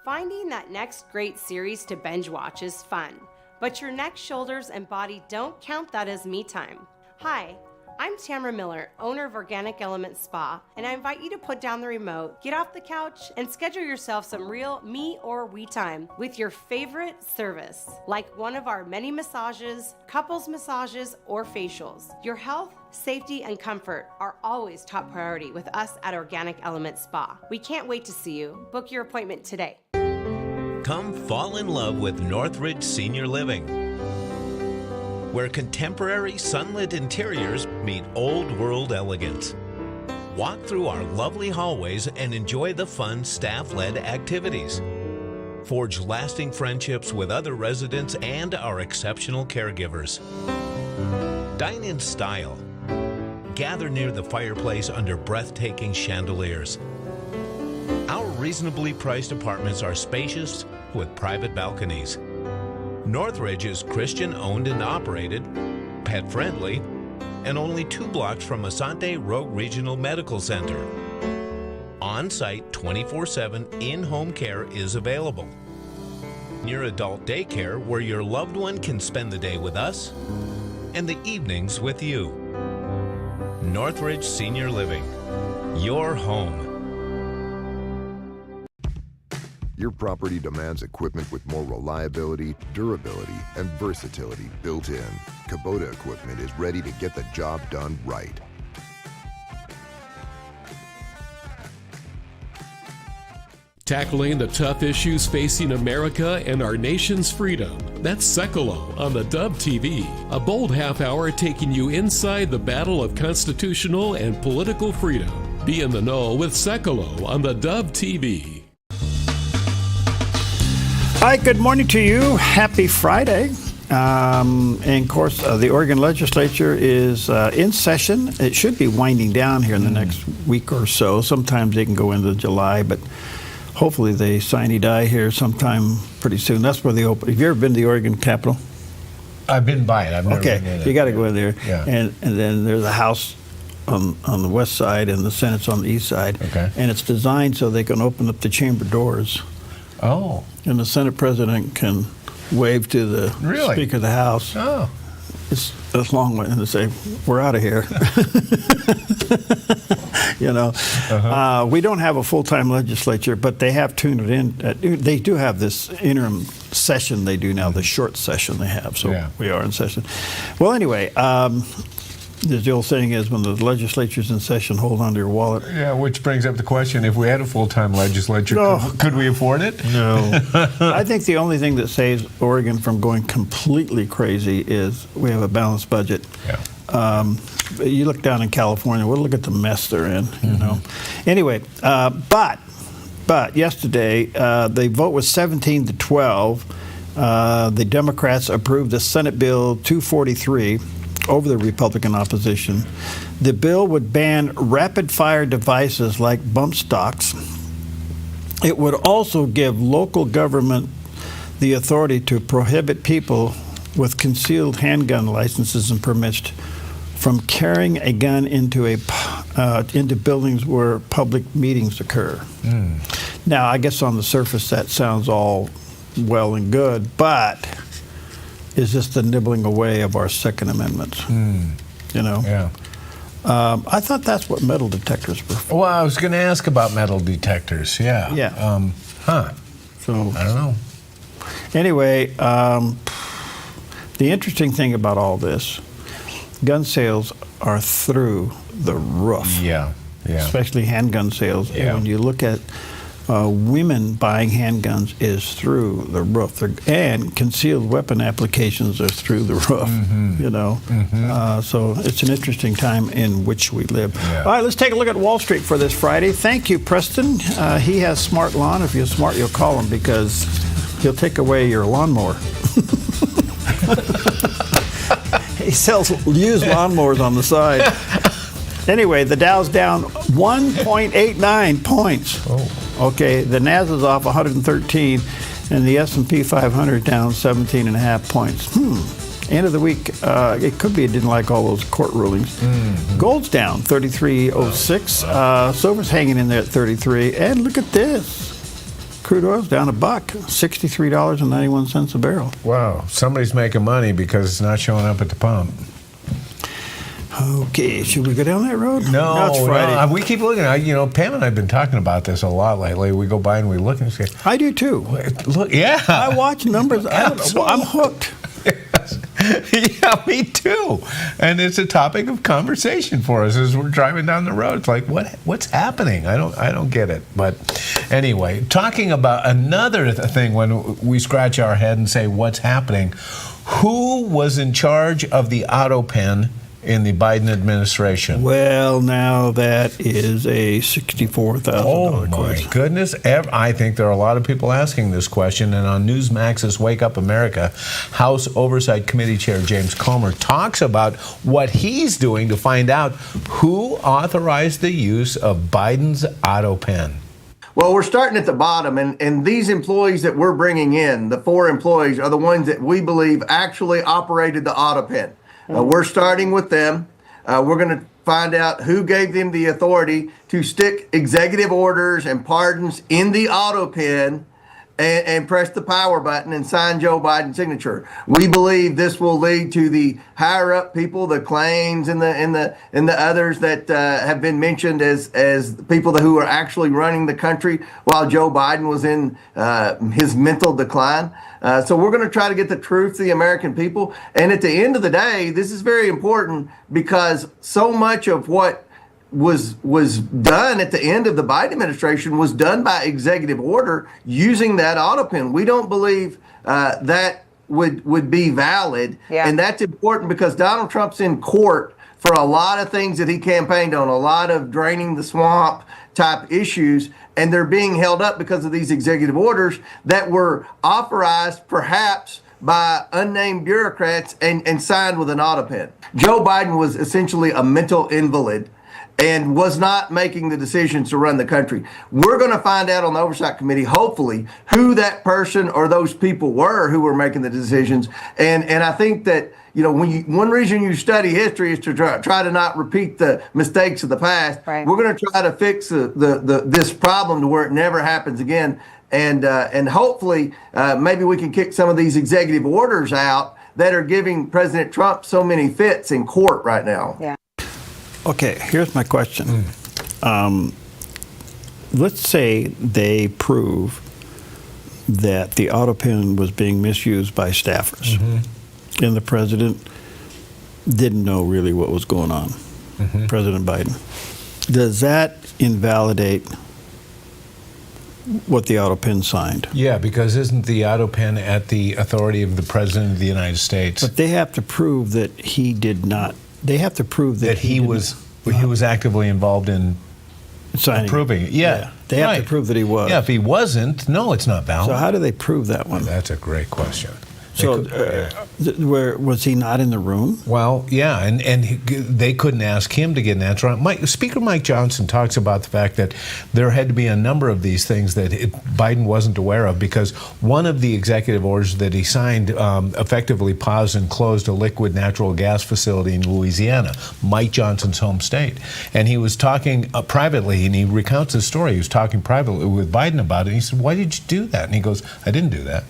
Finding that next great series to binge watch is fun, but your neck, shoulders, and body don't count that as me time. Hi, I'm Tamara Miller, owner of Organic Element Spa, and I invite you to put down the remote, get off the couch, and schedule yourself some real me or we time with your favorite service, like one of our many massages, couples massages, or facials. Your health, safety, and comfort are always top priority with us at Organic Element Spa. We can't wait to see you. Book your appointment today. Come fall in love with Northridge Senior Living, where contemporary sunlit interiors meet old world elegance. Walk through our lovely hallways and enjoy the fun staff-led activities. Forge lasting friendships with other residents and our exceptional caregivers. Dine in style. Gather near the fireplace under breathtaking chandeliers. Our reasonably priced apartments are spacious with private balconies. Northridge is Christian-owned and operated, pet-friendly, and only 2 blocks from Asante Rogue Regional Medical Center. On-site 24/7 in-home care is available. Near adult daycare where your loved one can spend the day with us and the evenings with you. Northridge Senior Living, your home. Your property demands equipment with more reliability, durability, and versatility built in. Kubota equipment is ready to get the job done right. Tackling the tough issues facing America and our nation's freedom. That's Sekolo on the Dove TV. A bold half hour taking you inside the battle of constitutional and political freedom. Be in the know with Sekolo on the Dove TV. Hi, good morning to you. Happy Friday. And of course, the Oregon legislature is in session. It should be winding down here in the next week or so. Sometimes they can go into July, but hopefully they sine die here sometime pretty soon. That's where they open. Have you ever been to the Oregon Capitol? I've been by it. I've never been in it. You got to go in there. Yeah. And then there's a house on the west side and the Senate's on the east side. Okay. And it's designed so they can open up the chamber doors. Oh. And the Senate president can wave to the Speaker of the House. Oh. It's a long way to say, we're out of here. We don't have a full-time legislature, but they have tuned it in. They do have this interim session they do now, the short session they have, so we are in session. Well, anyway, the old saying is, when the legislature's in session, hold on to your wallet. Yeah, which brings up the question, if we had a full-time legislature, could we afford it? No. I think the only thing that saves Oregon from going completely crazy is we have a balanced budget. Yeah. You look down in California, well, look at the mess they're in, you know. Anyway, but yesterday, the vote was 17-12. The Democrats approved the Senate Bill 243 over the Republican opposition. The bill would ban rapid-fire devices like bump stocks. It would also give local government the authority to prohibit people with concealed handgun licenses and permits from carrying a gun into buildings where public meetings occur. Now, I guess on the surface that sounds all well and good, but is this the nibbling away of our Second Amendment? You know? Yeah. I thought that's what metal detectors were for. Well, I was going to ask about metal detectors. Yeah. Yeah. So I don't know. Anyway, the interesting thing about all this, gun sales are through the roof. Yeah. Especially handgun sales. Yeah. And when you look at women buying handguns is through the roof. And concealed weapon applications are through the roof, you know. So it's an interesting time in which we live. All right, let's take a look at Wall Street for this Friday. Thank you, Preston. He has Smart Lawn. If you're smart, you'll call him because he'll take away your lawnmower. He sells used lawnmowers on the side. Anyway, the Dow's down 1.89 points. Okay, the Nasdaq's off 113, and the S&P 500 down 17.5 points. End of the week, it could be it didn't like all those court rulings. Gold's down 33.06. Silver's hanging in there at 33. And look at this. Crude oil's down $1, $63.91 a barrel. Wow, somebody's making money because it's not showing up at the pump. Okay, should we go down that road? No, it's Friday. no, we keep looking. Pam and I have been talking about this a lot lately. We go by and we look and say, I do too. Look, yeah. I watch numbers. I'm hooked. Yeah, me too. And it's a topic of conversation for us as we're driving down the road. It's like, what's happening? I don't get it. But anyway, talking about another thing when we scratch our head and say, what's happening? Who was in charge of the auto pen in the Biden administration? Well, now that is a $64,000 question. Oh, my goodness. I think there are a lot of people asking this question, and on Newsmax's Wake Up America, House Oversight Committee Chair James Comer talks about what he's doing to find out who authorized the use of Biden's auto pen. Well, we're starting at the bottom, and these employees that we're bringing in, the 4 employees, are the ones that we believe actually operated the auto pen. We're starting with them. We're going to find out who gave them the authority to stick executive orders and pardons in the auto pen and press the power button and sign Joe Biden's signature. We believe this will lead to the higher up people, the Claims and the others that have been mentioned as people who are actually running the country while Joe Biden was in his mental decline. So we're going to try to get the truth to the American people. And at the end of the day, this is very important because so much of what was done at the end of the Biden administration was done by executive order using that auto pen. We don't believe that would be valid. And that's important because Donald Trump's in court for a lot of things that he campaigned on, a lot of draining the swamp type issues, and they're being held up because of these executive orders that were authorized perhaps by unnamed bureaucrats and signed with an auto pen. Joe Biden was essentially a mental invalid and was not making the decisions to run the country. We're going to find out on the Oversight Committee, hopefully, who that person or those people were who were making the decisions. And I think that, one reason you study history is to try to not repeat the mistakes of the past. Right. We're going to try to fix this problem to where it never happens again. and hopefully maybe we can kick some of these executive orders out that are giving President Trump so many fits in court right now. Yeah. Okay, here's my question. Let's say they prove that the auto pen was being misused by staffers, and the president didn't know really what was going on, President Biden. Does that invalidate what the auto pen signed? Yeah, because isn't the auto pen at the authority of the President of the United States? But they have to prove that he did not. They have to prove that he was actively involved in signing, approving it. Yeah. They have to prove that he was. Yeah, if he wasn't, no, it's not valid. So how do they prove that one? That's a great question. So, where was he not in the room? Well, yeah, and they couldn't ask him to get an answer on. Speaker Mike Johnson talks about the fact that there had to be a number of these things that Biden wasn't aware of, because one of the executive orders that he signed effectively paused and closed a liquid natural gas facility in Louisiana, Mike Johnson's home state. And he was talking privately, and he recounts his story. He was talking privately with Biden about it. And he said, "Why did you do that?" And he goes, "I didn't do that."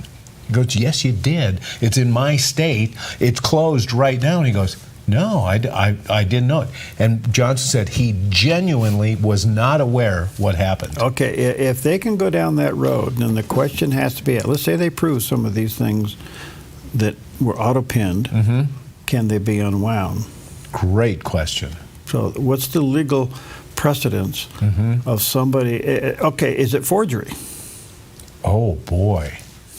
He goes, "Yes, you did. It's in my state. It's closed right now." And he goes, "No, I didn't know it." And Johnson said he genuinely was not aware what happened. Okay, if they can go down that road, then the question has to be, let's say they prove some of these things that were auto-pinned, can they be unwound? Great question. So what's the legal precedence of somebody, okay, is it forgery? Oh, boy.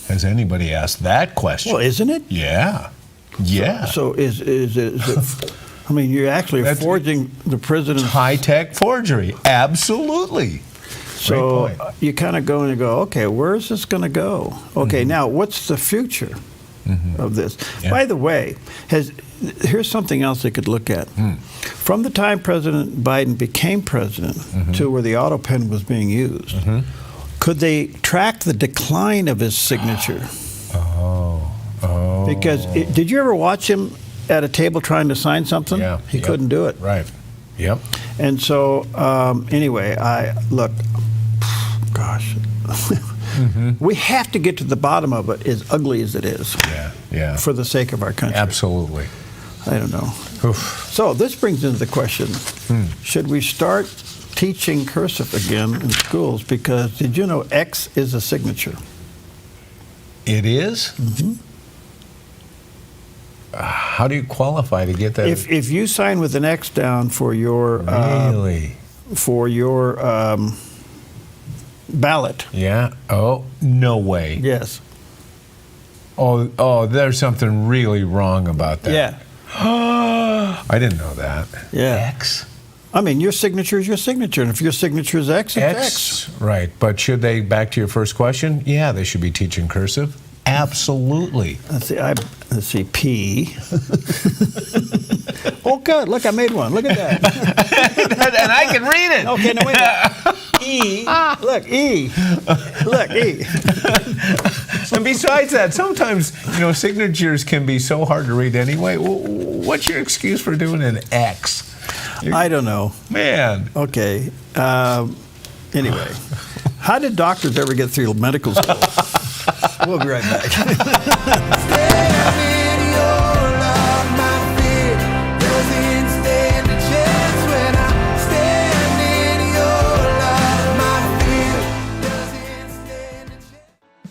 Has anybody asked that question? Well, isn't it? Yeah. Yeah. So is it I mean, you're actually forging the president's... High-tech forgery. Absolutely. So you kind of go and go, okay, where is this going to go? Okay, now what's the future of this? Yeah. By the way, here's something else they could look at. From the time President Biden became president to where the auto pen was being used, could they track the decline of his signature? Because did you ever watch him at a table trying to sign something? Yeah. He couldn't do it. Right. Yep. And so, anyway, gosh. We have to get to the bottom of it, as ugly as it is. Yeah. For the sake of our country. Absolutely. I don't know. So this brings into the question, should we start teaching cursive again in schools? Because did you know X is a signature? It is? How do you qualify to get that? If you sign with an X down for your ballot. Yeah. Oh, no way. Yes. Oh, there's something really wrong about that. Yeah. I didn't know that. Yeah. X. I mean, your signature is your signature, and if your signature is X, it's X. Right, but should they, back to your first question, yeah, they should be teaching cursive. Absolutely. Let's see, P. Oh, good, look, I made one. Look at that. And I can read it. Okay, now wait a minute. E. Look, E. Look, E. And besides that, sometimes, signatures can be so hard to read anyway. What's your excuse for doing an X? I don't know. Man. Okay. Anyway, how did doctors ever get through medical school? We'll be right back.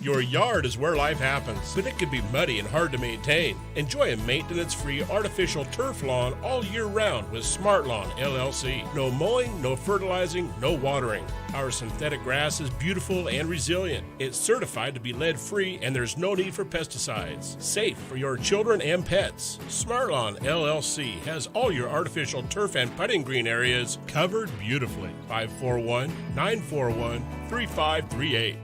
Your yard is where life happens, but it can be muddy and hard to maintain. Enjoy a maintenance-free artificial turf lawn all year round with Smart Lawn LLC. No mowing, no fertilizing, no watering. Our synthetic grass is beautiful and resilient. It's certified to be lead-free, and there's no need for pesticides. Safe for your children and pets. Smart Lawn LLC has all your artificial turf and putting green areas covered beautifully. 541-941-3538.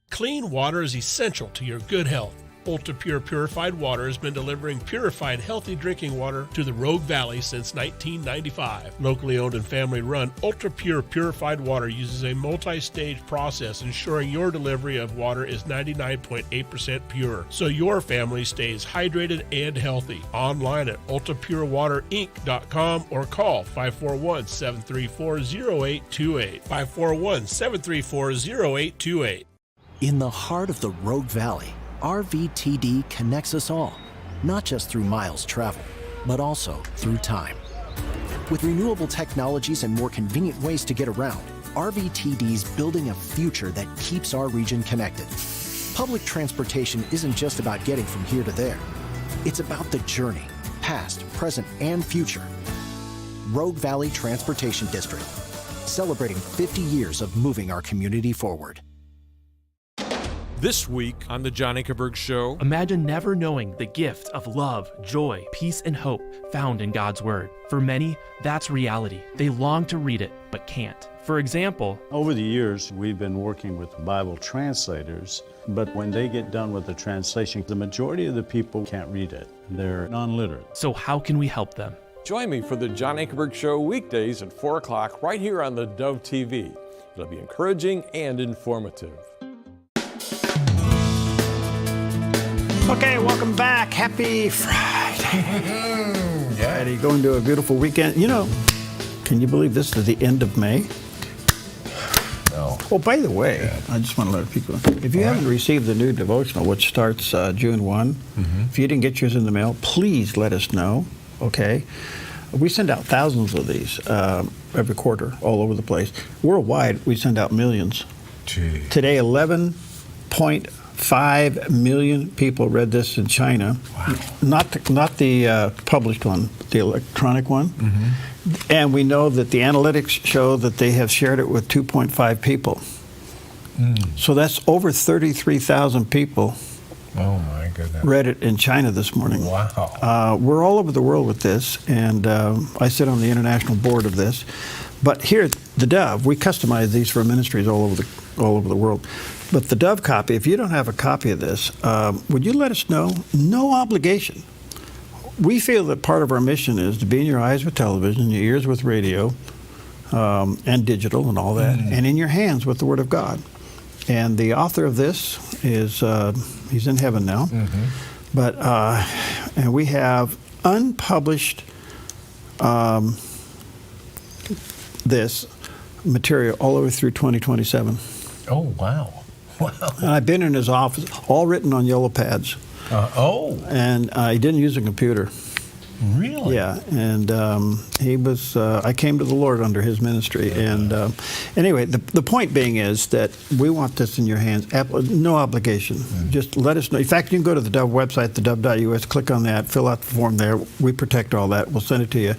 Clean water is essential to your good health. Ultra Pure Purified Water has been delivering purified, healthy drinking water to the Rogue Valley since 1995. Locally owned and family run, Ultra Pure Purified Water uses a multi-stage process ensuring your delivery of water is 99.8% pure, so your family stays hydrated and healthy. Online at ultrapurewaterinc.com or call 541-734-0828. 541-734-0828. In the heart of the Rogue Valley, RVTD connects us all, not just through miles traveled, but also through time. With renewable technologies and more convenient ways to get around, RVTD's building a future that keeps our region connected. Public transportation isn't just about getting from here to there. It's about the journey, past, present, and future. Rogue Valley Transportation District, celebrating 50 years of moving our community forward. This week on The John Ankerberg Show, imagine never knowing the gift of love, joy, peace, and hope found in God's Word. For many, that's reality. They long to read it, but can't. For example, over the years, we've been working with Bible translators, but when they get done with the translation, the majority of the people can't read it. They're non-literate. So how can we help them? Join me for The John Ankerberg Show weekdays at 4 o'clock right here on the Dove TV. It'll be encouraging and informative. Okay, welcome back. Happy Friday. Friday, going to a beautiful weekend. You know, can you believe this is the end of May? No. Oh, by the way, I just want to let people know, if you haven't received the new devotional, which starts June 1, if you didn't get yours in the mail, please let us know, okay? We send out thousands of these every quarter all over the place. Worldwide, we send out millions. Gee. Today, 11.5 million people read this in China. Wow. Not the published one, the electronic one. And we know that the analytics show that they have shared it with 2.5 people. So that's over 33,000 people. Oh my goodness. Read it in China this morning. Wow. We're all over the world with this, and I sit on the international board of this. But here at the Dove, we customize these for ministries all over the world. But the Dove copy, if you don't have a copy of this, would you let us know? No obligation. We feel that part of our mission is to be in your eyes with television, your ears with radio, and digital and all that, and in your hands with the Word of God. And the author of this is, he's in heaven now, but, and we have unpublished this material all the way through 2027. Oh, wow. Wow. And I've been in his office, all written on yellow pads. And he didn't use a computer. Really? Yeah, and he was. I came to the Lord under his ministry, and anyway, the point being is that we want this in your hands. No obligation. Just let us know. In fact, you can go to the Dove website, thedove.us, click on that, fill out the form there. We protect all that. We'll send it to you.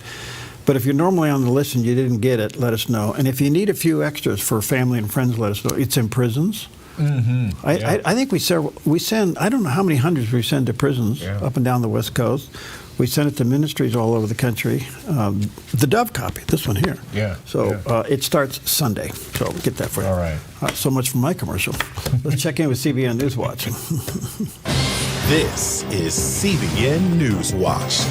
But if you're normally on the list and you didn't get it, let us know. And if you need a few extras for family and friends, let us know. It's in prisons. I think we send, I don't know how many hundreds we send to prisons up and down the West Coast. We send it to ministries all over the country. The Dove copy, this one here. So it starts Sunday. So we'll get that for you. All right. So much for my commercial. Let's check in with CBN News Watch. This is CBN News Watch.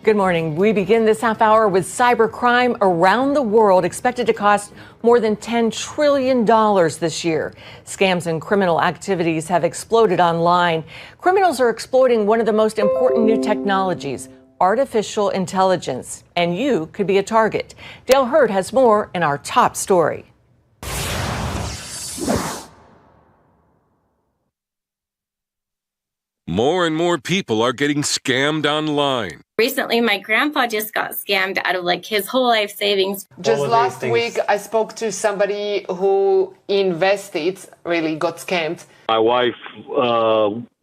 Good morning. We begin this half hour with cybercrime around the world expected to cost more than $10 trillion this year. Scams and criminal activities have exploded online. Criminals are exploiting one of the most important new technologies, artificial intelligence, and you could be a target. Dale Hurd has more in our top story. More and more people are getting scammed online. Recently, my grandpa just got scammed out of his whole life savings. Just last week, I spoke to somebody who invested, really got scammed. My wife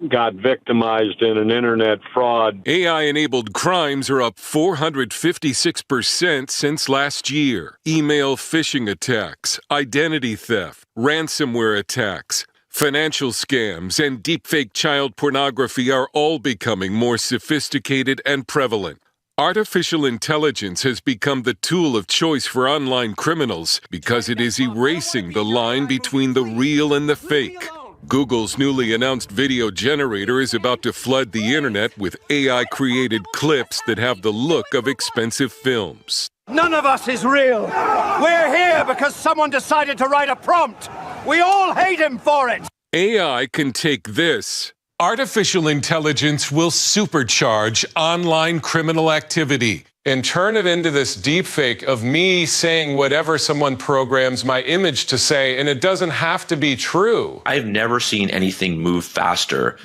got victimized in an internet fraud. AI-enabled crimes are up 456% since last year. Email phishing attacks, identity theft, ransomware attacks, financial scams, and deepfake child pornography are all becoming more sophisticated and prevalent. Artificial intelligence has become the tool of choice for online criminals because it is erasing the line between the real and the fake. Google's newly announced video generator is about to flood the internet with AI-created clips that have the look of expensive films. None of us is real. We're here because someone decided to write a prompt. We all hate him for it. AI can take this. Artificial intelligence will supercharge online criminal activity and turn it into this deepfake of me saying whatever someone programs my image to say, and it doesn't have to be true. I've never seen anything move faster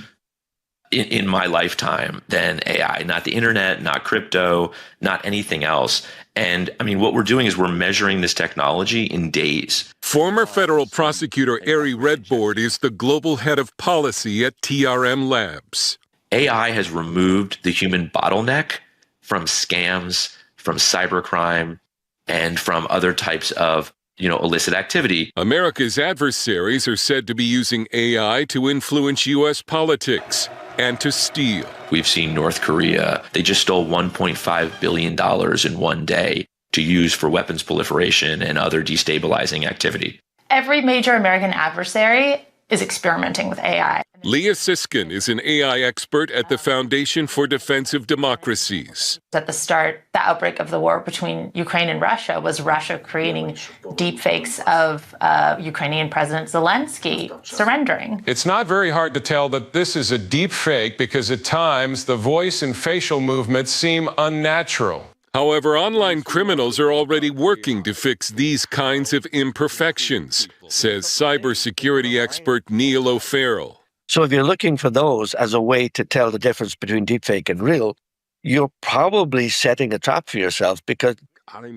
in my lifetime than AI. Not the internet, not crypto, not anything else. And I mean, what we're doing is we're measuring this technology in days. Former federal prosecutor Ari Redbord is the global head of policy at TRM Labs. AI has removed the human bottleneck from scams, from cybercrime, and from other types of, illicit activity. America's adversaries are said to be using AI to influence U.S. politics and to steal. We've seen North Korea, they just stole $1.5 billion in one day to use for weapons proliferation and other destabilizing activity. Every major American adversary is experimenting with AI. Leah Siskin is an AI expert at the Foundation for Defensive Democracies. At the start, the outbreak of the war between Ukraine and Russia was Russia creating deepfakes of Ukrainian President Zelensky surrendering. It's not very hard to tell that this is a deep fake because at times the voice and facial movements seem unnatural. However, online criminals are already working to fix these kinds of imperfections, says cybersecurity expert Neil O'Farrell. So if you're looking for those as a way to tell the difference between deepfake and real, you're probably setting a trap for yourself because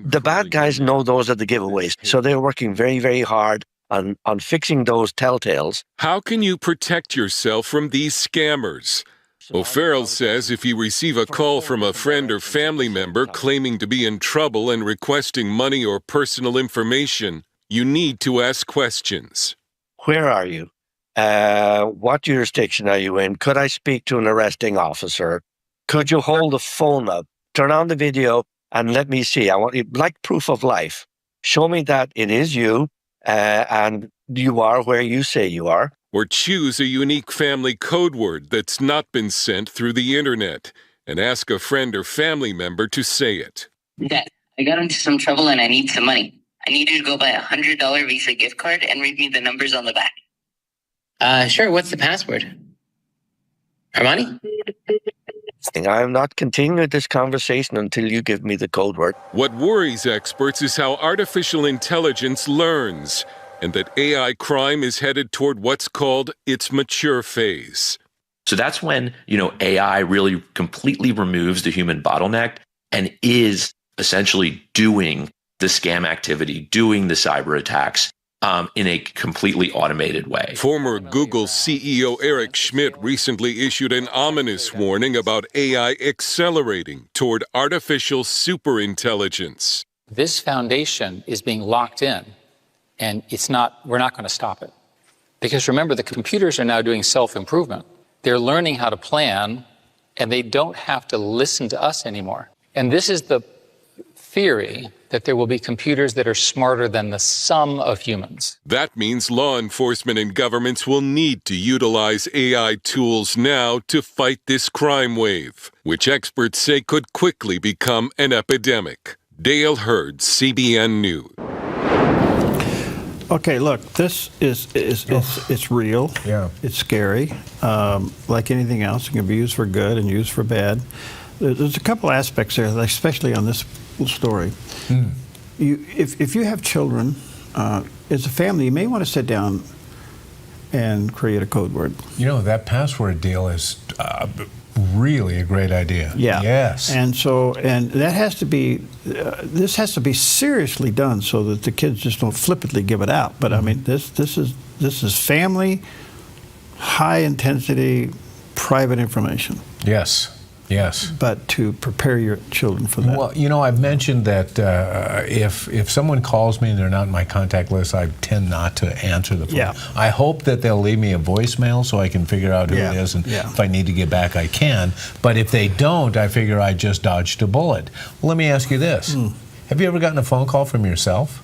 the bad guys know those are the giveaways. So they're working very, very hard on fixing those telltales. How can you protect yourself from these scammers? O'Farrell says if you receive a call from a friend or family member claiming to be in trouble and requesting money or personal information, you need to ask questions. Where are you? What jurisdiction are you in? Could I speak to an arresting officer? Could you hold the phone up, turn on the video, and let me see? I want you, like proof of life. Show me that it is you, and you are where you say you are. Or choose a unique family code word that's not been sent through the internet, and ask a friend or family member to say it. Dad, I got into some trouble and I need some money. I need you to go buy a $100 Visa gift card and read me the numbers on the back. Sure, what's the password? Armani? I'm not continuing this conversation until you give me the code word. What worries experts is how artificial intelligence learns, and that AI crime is headed toward what's called its mature phase. So that's when, AI really completely removes the human bottleneck and is essentially doing the scam activity, doing the cyber attacks in a completely automated way. Former Google CEO Eric Schmidt recently issued an ominous warning about AI accelerating toward artificial superintelligence. This foundation is being locked in. And we're not going to stop it. Because remember, the computers are now doing self-improvement. They're learning how to plan, and they don't have to listen to us anymore. And this is the theory that there will be computers that are smarter than the sum of humans. That means law enforcement and governments will need to utilize AI tools now to fight this crime wave, which experts say could quickly become an epidemic. Dale Hurd, CBN News. Okay, look, this is it's real. Yeah. It's scary. Like anything else, it can be used for good and used for bad. There's a couple aspects there, especially on this story. If you have children, as a family, you may want to sit down and create a code word. That password deal is really a great idea. Yeah. Yes. And that has to be, this has to be seriously done so that the kids just don't flippantly give it out. But I mean, this is family, high intensity, private information. Yes. Yes. But to prepare your children for that. Well, I've mentioned that if someone calls me and they're not in my contact list, I tend not to answer the phone. Yeah. I hope that they'll leave me a voicemail so I can figure out who it is, and if I need to get back, I can. But if they don't, I figure I just dodged a bullet. Well, let me ask you this. Have you ever gotten a phone call from yourself?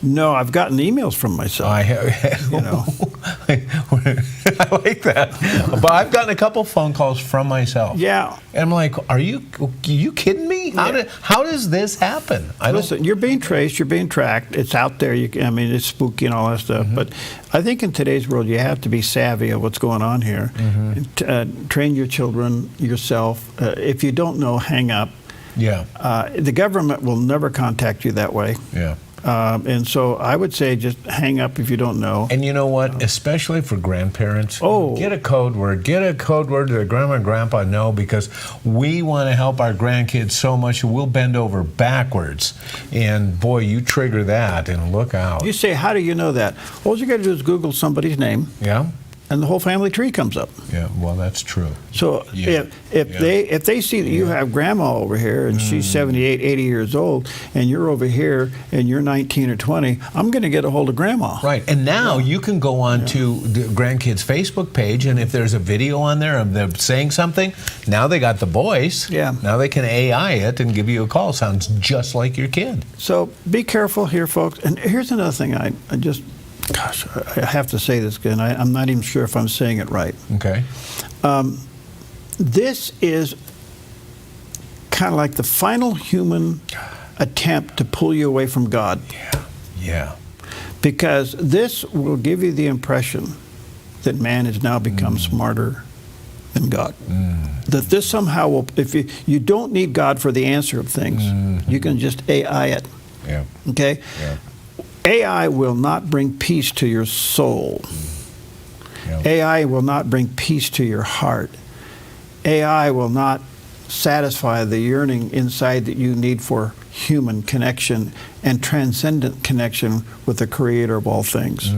No, I've gotten emails from myself. I have. I like that. But I've gotten a couple phone calls from myself. Yeah. And I'm like, are you kidding me? How does this happen? Listen, you're being traced, you're being tracked. It's out there. It's spooky and all that stuff. But I think in today's world, you have to be savvy of what's going on here. Train your children, yourself. If you don't know, hang up. Yeah. The government will never contact you that way. Yeah. And so I would say just hang up if you don't know. And you know what? Especially for grandparents, get a code word. Get a code word that grandma and grandpa know, because we want to help our grandkids so much we'll bend over backwards. And boy, you trigger that and look out. You say, how do you know that? All you got to do is Google somebody's name. Yeah. And the whole family tree comes up. Yeah, well, that's true. So if they see that you have grandma over here and she's 78, 80 years old, and you're over here and you're 19 or 20, I'm going to get a hold of grandma. Right, and now you can go on to the grandkids' Facebook page, and if there's a video on there of them saying something, now they got the voice. Yeah. Now they can AI it and give you a call. Sounds just like your kid. So be careful here, folks. And here's another thing I have to say this again. I'm not even sure if I'm saying it right. Okay. This is kind of like the final human attempt to pull you away from God. Yeah. Because this will give you the impression that man has now become smarter than God. That this somehow will, if you don't need God for the answer of things, you can just AI it. Yeah. Okay? Yeah. AI will not bring peace to your soul. AI will not bring peace to your heart. AI will not satisfy the yearning inside that you need for human connection and transcendent connection with the creator of all things.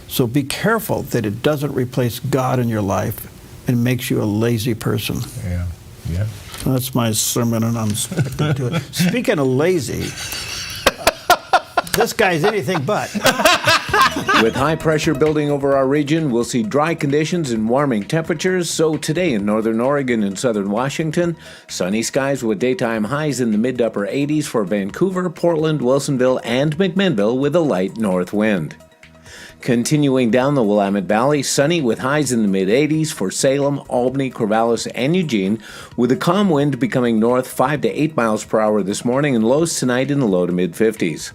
So be careful that it doesn't replace God in your life and makes you a lazy person. Yeah. Yeah. That's my sermon, and I'm sticking to it. Speaking of lazy, this guy's anything but. With high pressure building over our region, we'll see dry conditions and warming temperatures. So today in northern Oregon and southern Washington, sunny skies with daytime highs in the mid to upper 80s for Vancouver, Portland, Wilsonville, and McMinnville with a light north wind. Continuing down the Willamette Valley, sunny with highs in the mid-80s for Salem, Albany, Corvallis, and Eugene, with a calm wind becoming north 5 to 8 miles per hour this morning and lows tonight in the low to mid-50s.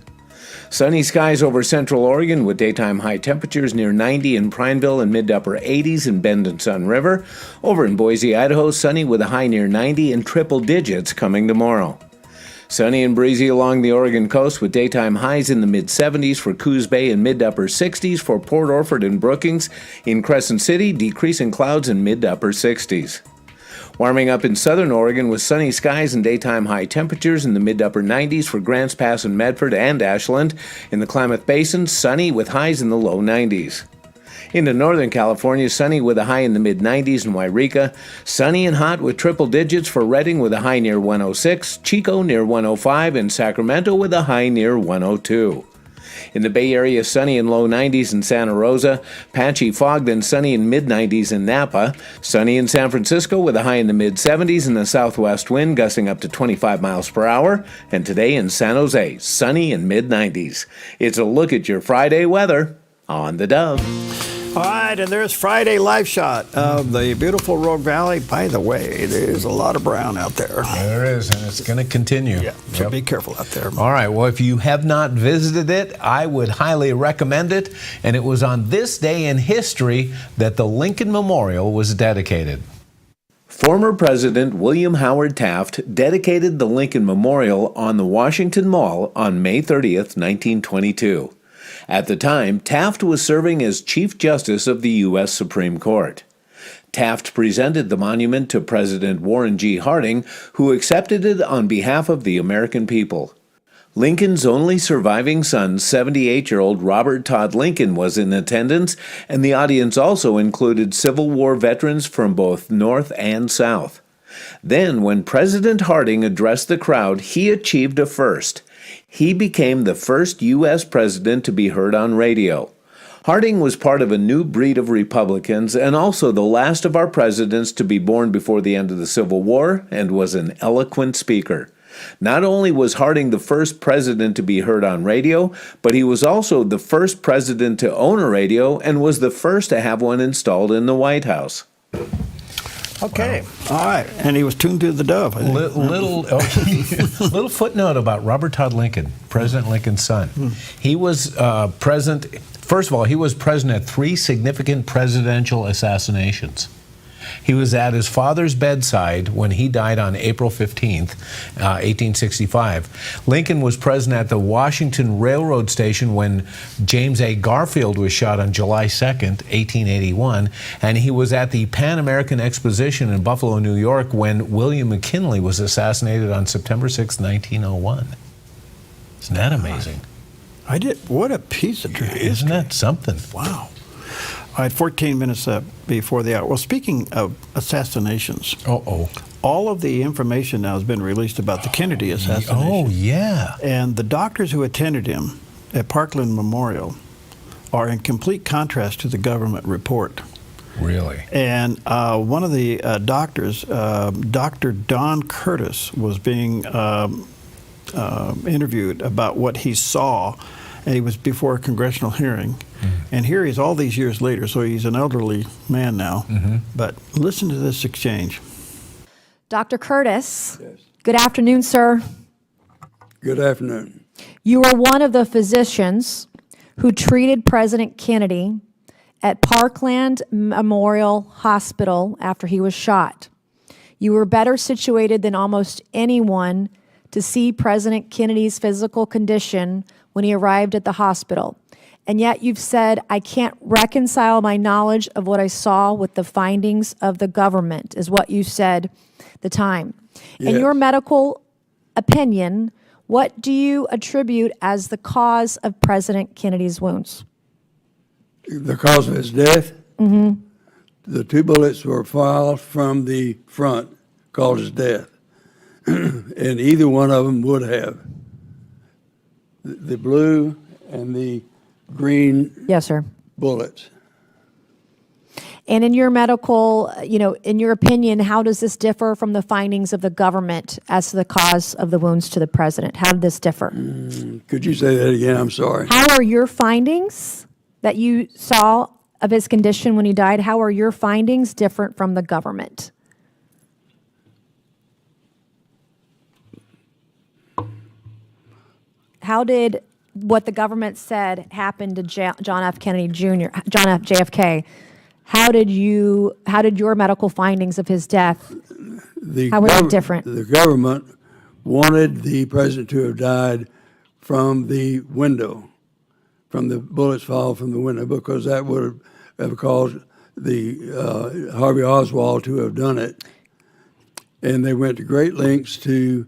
Sunny skies over central Oregon with daytime high temperatures near 90 in Prineville and mid to upper 80s in Bend and Sun River. Over in Boise, Idaho, sunny with a high near 90 and triple digits coming tomorrow. Sunny and breezy along the Oregon coast with daytime highs in the mid-70s for Coos Bay and mid to upper 60s for Port Orford and Brookings. In Crescent City, decreasing clouds in mid to upper 60s. Warming up in southern Oregon with sunny skies and daytime high temperatures in the mid to upper 90s for Grants Pass and Medford and Ashland. In the Klamath Basin, sunny with highs in the low 90s. Into northern California, sunny with a high in the mid-90s in Wairika. Sunny and hot with triple digits for Redding with a high near 106, Chico near 105, and Sacramento with a high near 102. In the Bay Area, sunny in low 90s in Santa Rosa, patchy fog, then sunny in mid-90s in Napa, sunny in San Francisco with a high in the mid-70s and a southwest wind gusting up to 25 miles per hour, and today in San Jose, sunny in mid-90s. It's a look at your Friday weather on the Dove. All right, and there's Friday live shot of the beautiful Rogue Valley. By the way, there's a lot of brown out there. There is, and it's going to continue. Yeah, so be careful out there. All right, well, if you have not visited it, I would highly recommend it. And it was on this day in history that the Lincoln Memorial was dedicated. Former President William Howard Taft dedicated the Lincoln Memorial on the Washington Mall on May 30th, 1922. At the time, Taft was serving as Chief Justice of the U.S. Supreme Court. Taft presented the monument to President Warren G. Harding, who accepted it on behalf of the American people. Lincoln's only surviving son, 78-year-old Robert Todd Lincoln, was in attendance, and the audience also included Civil War veterans from both North and South. Then, when President Harding addressed the crowd, he achieved a first. He became the first U.S. president to be heard on radio. Harding was part of a new breed of Republicans and also the last of our presidents to be born before the end of the Civil War and was an eloquent speaker. Not only was Harding the first president to be heard on radio, but he was also the first president to own a radio and was the first to have one installed in the White House. Okay. Wow. All right. And he was tuned to the Dove. Little footnote about Robert Todd Lincoln, President Lincoln's son. He was present. First of all, he was present at 3 significant presidential assassinations. He was at his father's bedside when he died on April 15th, 1865. Lincoln was present at the Washington Railroad Station when James A. Garfield was shot on July 2nd, 1881. And he was at the Pan American Exposition in Buffalo, New York when William McKinley was assassinated on September 6, 1901. Isn't that amazing? What a piece of history. Isn't that something? Wow. All right, 14 minutes before the hour. Well, speaking of assassinations, all of the information now has been released about the Kennedy assassination. Oh, yeah. And the doctors who attended him at Parkland Memorial are in complete contrast to the government report. Really? And one of the doctors, Dr. Don Curtis, was being interviewed about what he saw, and he was before a congressional hearing. And here he is all these years later, so he's an elderly man now. But listen to this exchange. Dr. Curtis, good afternoon, sir. Good afternoon. You were one of the physicians who treated President Kennedy at Parkland Memorial Hospital after he was shot. You were better situated than almost anyone to see President Kennedy's physical condition when he arrived at the hospital. And yet you've said, I can't reconcile my knowledge of what I saw with the findings of the government, is what you said the time. Yes. In your medical opinion, what do you attribute as the cause of President Kennedy's wounds? The cause of his death? The 2 bullets were fired from the front, caused his death. And either one of them would have. The blue and the green bullets. And in your medical, in your opinion, how does this differ from the findings of the government as to the cause of the wounds to the president? How did this differ? Could you say that again? I'm sorry. How are your findings that you saw of his condition when he died, how are your findings different from the government? How did what the government said happened to John F. Kennedy Jr., JFK? How did your medical findings of his death, how were they different? The government wanted the president to have died from the window, from the bullets fall from the window, because that would have caused the Harvey Oswald to have done it. And they went to great lengths to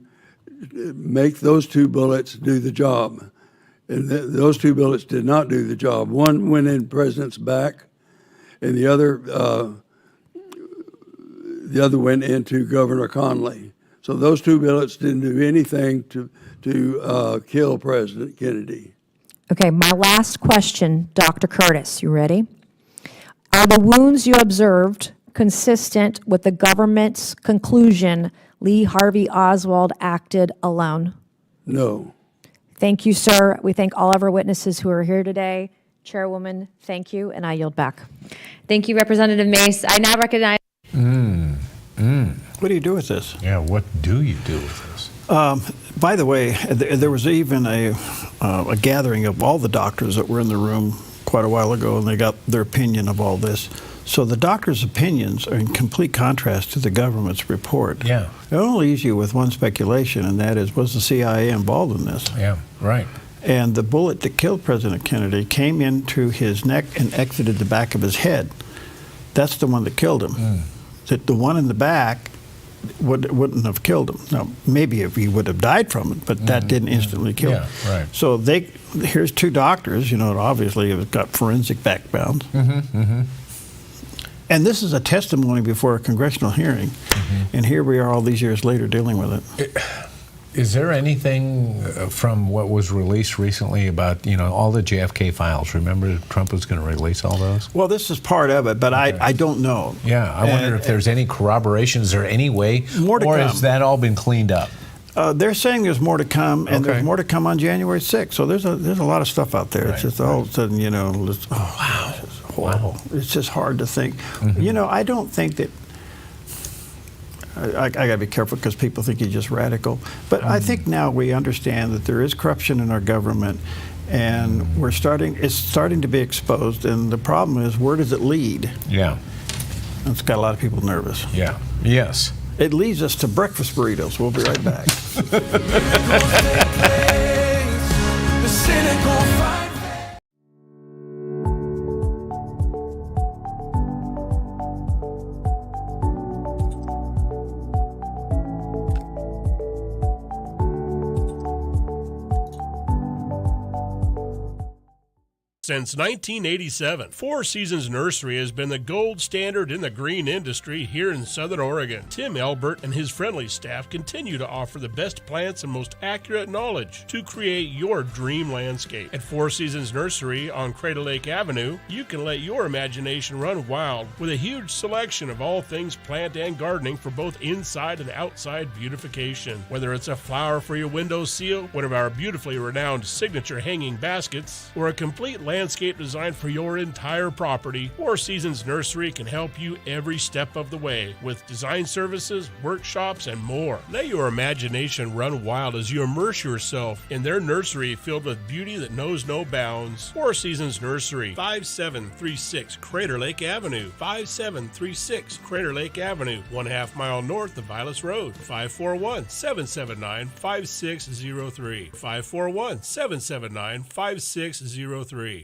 make those 2 bullets do the job. And those 2 bullets did not do the job. One went in the president's back, and the other went into Governor Connally. So those 2 bullets didn't do anything to kill President Kennedy. Okay, my last question, Dr. Curtis, you ready? Are the wounds you observed consistent with the government's conclusion Lee Harvey Oswald acted alone? No. Thank you, sir. We thank all of our witnesses who are here today. Chairwoman, thank you, and I yield back. Thank you, Representative Mace. I now recognize... What do you do with this? Yeah, what do you do with this? By the way, there was even a gathering of all the doctors that were in the room quite a while ago, and they got their opinion of all this. So the doctors' opinions are in complete contrast to the government's report. Yeah. It only leaves you with one speculation, and that is, was the CIA involved in this? Yeah, right. And the bullet that killed President Kennedy came into his neck and exited the back of his head. That's the one that killed him. The one in the back wouldn't have killed him. Now, maybe if he would have died from it, but that didn't instantly kill him. Right. So here's 2 doctors, obviously have got forensic backgrounds. And this is a testimony before a congressional hearing, and here we are all these years later dealing with it. Is there anything from what was released recently about, all the JFK files? Remember Trump was going to release all those? Well, this is part of it, but I don't know. Yeah, I wonder if there's any corroboration. Is there any way? More to or come. has that all been cleaned up? They're saying there's more to come, and there's more to come on January 6th. So there's a lot of stuff out there. It's just all of a sudden, you know, wow, it's just horrible. It's just hard to think. You know, I don't think that. I got to be careful because people think you're just radical. But I think now we understand that there is corruption in our government, and it's starting to be exposed. And the problem is, where does it lead? Yeah. It's got a lot of people nervous. Yeah. Yes. It leads us to breakfast burritos. We'll be right back. Since 1987, Four Seasons Nursery has been the gold standard in the green industry here in Southern Oregon. Tim Albert and his friendly staff continue to offer the best plants and most accurate knowledge to create your dream landscape. At Four Seasons Nursery on Crater Lake Avenue, you can let your imagination run wild with a huge selection of all things plant and gardening for both inside and outside beautification. Whether it's a flower for your windowsill, one of our beautifully renowned signature hanging baskets, or a complete landscape design for your entire property, Four Seasons Nursery can help you every step of the way with design services, workshops, and more. Let your imagination run wild as you immerse yourself in their nursery filled with beauty that knows no bounds. Four Seasons Nursery, 5736 Crater Lake Avenue, 5736 Crater Lake Avenue, 1/2 mile north of Vilas Road, 541-779-5603, 541-779-5603.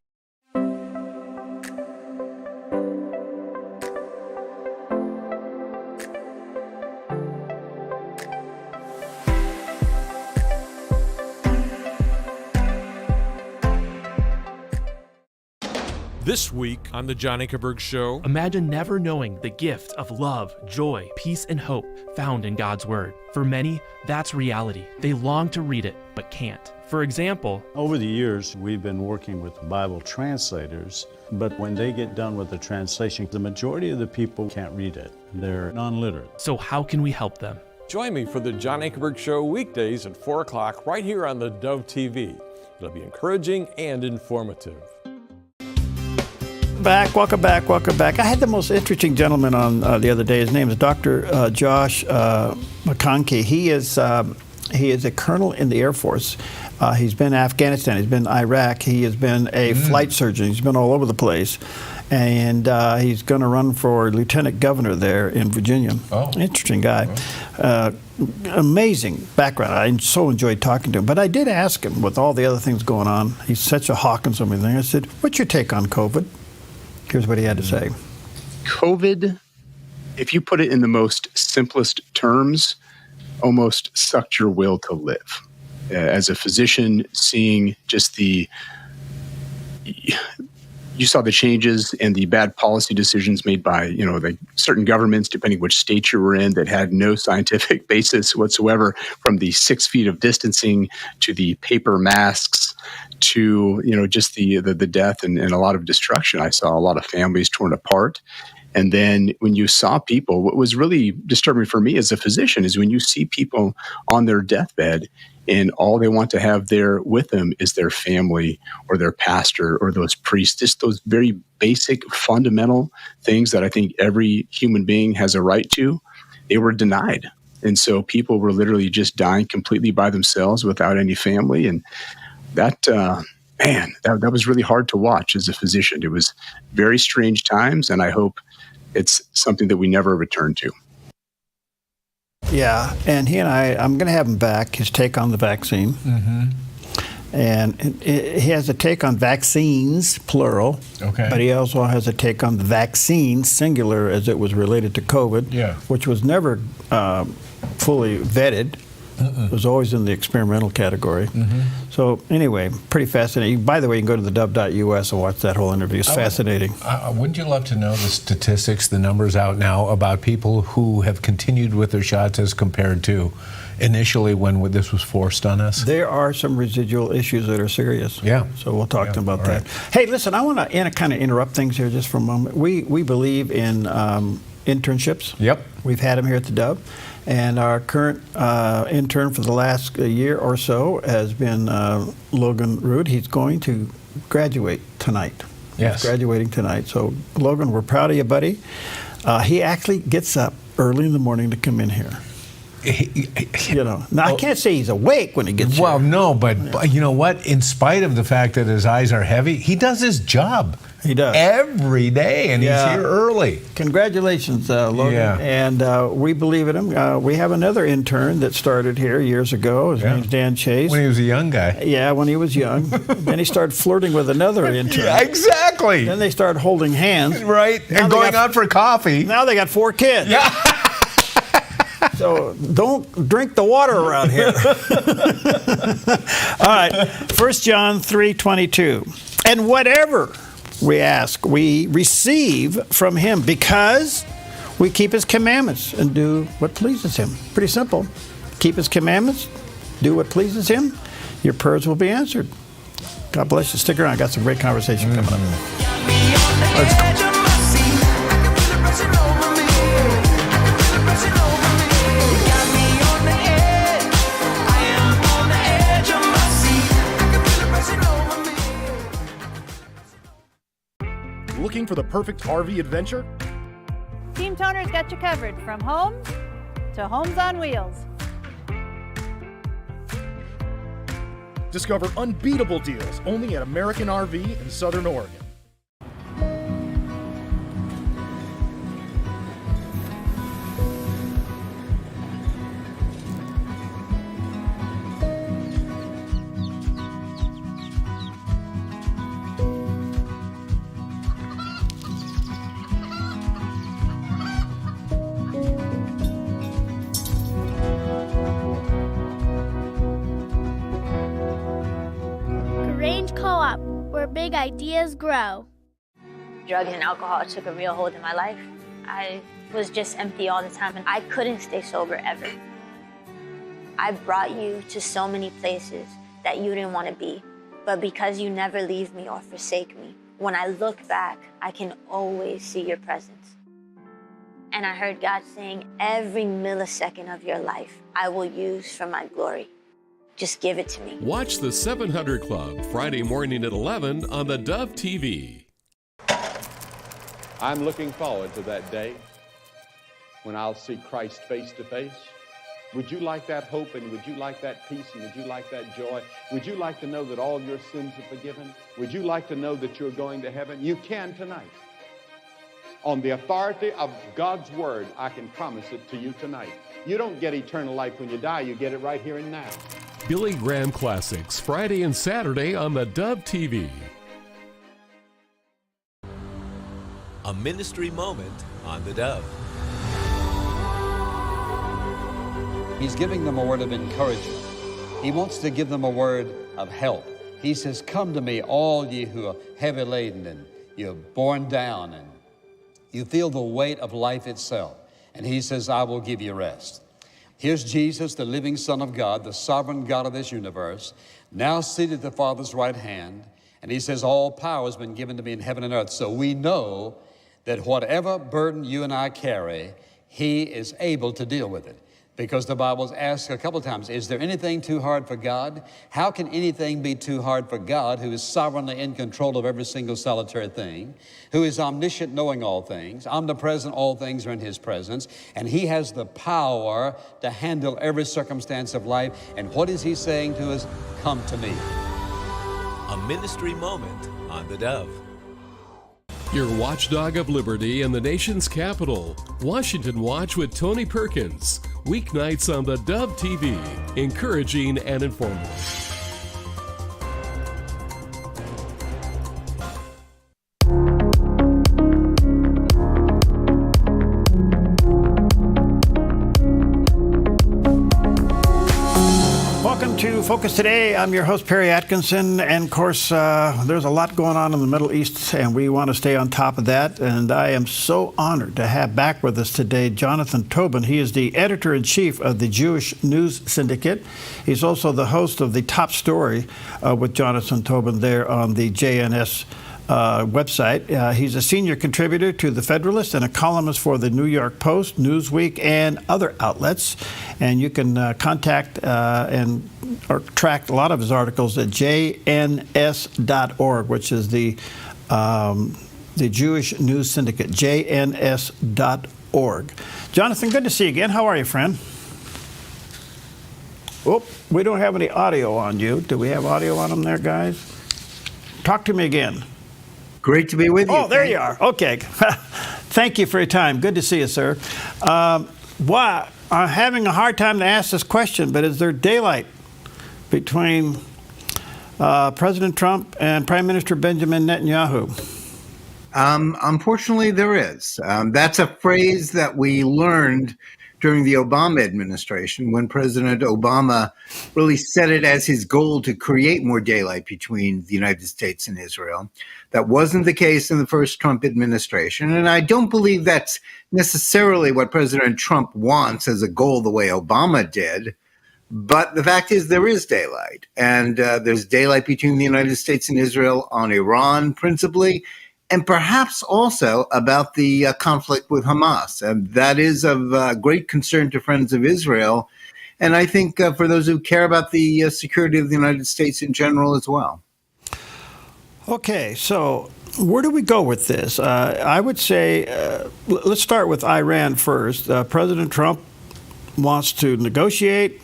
This week on The John Ankerberg Show, imagine never knowing the gift of love, joy, peace, and hope found in God's Word. For many, that's reality. They long to read it, but can't. For example, over the years, we've been working with Bible translators, but when they get done with the translation, the majority of the people can't read it. They're non-literate. So how can we help them? Join me for The John Ankerberg Show weekdays at 4 o'clock right here on the Dove TV. It'll be encouraging and informative. Welcome back. I had the most interesting gentleman on the other day. His name is Dr. Josh McConkey. He is a colonel in the Air Force. He's been in Afghanistan. He's been in Iraq. He has been a flight surgeon. He's been all over the place. And he's going to run for lieutenant governor there in Virginia. Oh. Interesting guy. Amazing background. I so enjoyed talking to him. But I did ask him, with all the other things going on, he's such a hawk and so many things. I said, what's your take on COVID? Here's what he had to say. COVID, if you put it in the most simplest terms, almost sucked your will to live. As a physician, seeing just you saw the changes and the bad policy decisions made by, the certain governments, depending which state you were in, that had no scientific basis whatsoever, from the 6 feet of distancing to the paper masks to, just the death and a lot of destruction. I saw a lot of families torn apart. And then when you saw people, what was really disturbing for me as a physician is when you see people on their deathbed and all they want to have there with them is their family or their pastor or those priests, just those very basic, fundamental things that I think every human being has a right to, they were denied. And so people were literally just dying completely by themselves without any family. And that was really hard to watch as a physician. It was very strange times, and I hope it's something that we never return to. Yeah, and I'm going to have him back, his take on the vaccine. Mm-hmm. And he has a take on vaccines, plural, but he also has a take on the vaccine, singular, as it was related to COVID, which was never fully vetted. It was always in the experimental category. Mm-hmm. So anyway, pretty fascinating. By the way, you can go to theDove.us and watch that whole interview. It's fascinating. Wouldn't you love to know the statistics, the numbers out now about people who have continued with their shots as compared to initially when this was forced on us? There are some residual issues that are serious. Yeah. So we'll talk to them about that. Hey, listen, I want to kind of interrupt things here just for a moment. We believe in internships. Yep. We've had him here at the Dove. And our current intern for the last year or so has been Logan Root. He's going to graduate tonight. Yes. He's graduating tonight. So, Logan, we're proud of you, buddy. He actually gets up early in the morning to come in here. You know, now I can't say he's awake when he gets here. Well, no, but you know what? In spite of the fact that his eyes are heavy, he does his job. He does. Every day, and he's here early. Congratulations, Logan. Yeah. And we believe in him. We have another intern that started here years ago. His name's Dan Chase. When he was a young guy. Yeah, when he was young. Then he started flirting with another intern. Yeah, exactly. Then they started holding hands. Right, and going out for coffee. Now they got 4 kids. Yeah. So don't drink the water around here. All right, 1 John 3:22. And whatever we ask, we receive from him because we keep his commandments and do what pleases him. Pretty simple. Keep his commandments, do what pleases him, your prayers will be answered. God bless you. Stick around. I got some great conversation coming up. Let's go. Looking for the perfect RV adventure? Team Toner's got you covered from homes to homes on wheels. Discover unbeatable deals only at American RV in Southern Oregon. Co-op, where big ideas grow. Drugs and alcohol took a real hold in my life. I was just empty all the time and I couldn't stay sober ever. I brought you to so many places that you didn't want to be, but because you never leave me or forsake me, when I look back, I can always see your presence. And I heard God saying, every millisecond of your life, I will use for my glory. Just give it to me. Watch the 700 Club Friday morning at 11 on the Dove TV. I'm looking forward to that day when I'll see Christ face to face. Would you like that hope, and would you like that peace, and would you like that joy? Would you like to know that all your sins are forgiven? Would you like to know that you're going to heaven? You can tonight. On the authority of God's word, I can promise it to you tonight. You don't get eternal life when you die. You get it right here and now. Billy Graham Classics, Friday and Saturday on the Dove TV. A ministry moment on the Dove. He's giving them a word of encouragement. He wants to give them a word of help. He says, come to me, all ye who are heavy laden and you're borne down and you feel the weight of life itself. And he says, I will give you rest. Here's Jesus, the living Son of God, the sovereign God of this universe, now seated at the Father's right hand. And he says, all power has been given to me in heaven and earth. So we know that whatever burden you and I carry, he is able to deal with it. Because the Bible's asked a couple of times, is there anything too hard for God? How can anything be too hard for God, who is sovereignly in control of every single solitary thing, who is omniscient, knowing all things, omnipresent, all things are in his presence, and he has the power to handle every circumstance of life. And what is he saying to us? Come to me. A ministry moment on the Dove. Your watchdog of liberty in the nation's capital. Washington Watch with Tony Perkins. Weeknights on the Dove TV. Encouraging and informative. Welcome to Focus Today. I'm your host, Perry Atkinson. And of course, there's a lot going on in the Middle East, and we want to stay on top of that. And I am so honored to have back with us today Jonathan Tobin. He is the editor-in-chief of the Jewish News Syndicate. He's also the host of the Top Story with Jonathan Tobin there on the JNS website. He's a senior contributor to The Federalist and a columnist for the New York Post, Newsweek, and other outlets. And you can contact or track a lot of his articles at jns.org, which is the Jewish News Syndicate, jns.org. Jonathan, good to see you again. How are you, friend? Oh, we don't have any audio on you. Do we have audio on them there, guys? Talk to me again. Great to be with you. Oh, there you are. Okay. Thank you for your time. Good to see you, sir. I'm having a hard time to ask this question, but is there daylight between President Trump and Prime Minister Benjamin Netanyahu? Unfortunately, there is. That's a phrase that we learned during the Obama administration, when President Obama really set it as his goal to create more daylight between the United States and Israel. That wasn't the case in the first Trump administration. And I don't believe that's necessarily what President Trump wants as a goal the way Obama did. But the fact is there is daylight. And there's daylight between the United States and Israel on Iran, principally, and perhaps also about the conflict with Hamas. And that is of great concern to friends of Israel. And I think for those who care about the security of the United States in general as well. Okay, so where do we go with this? I would say, let's start with Iran first. President Trump wants to negotiate.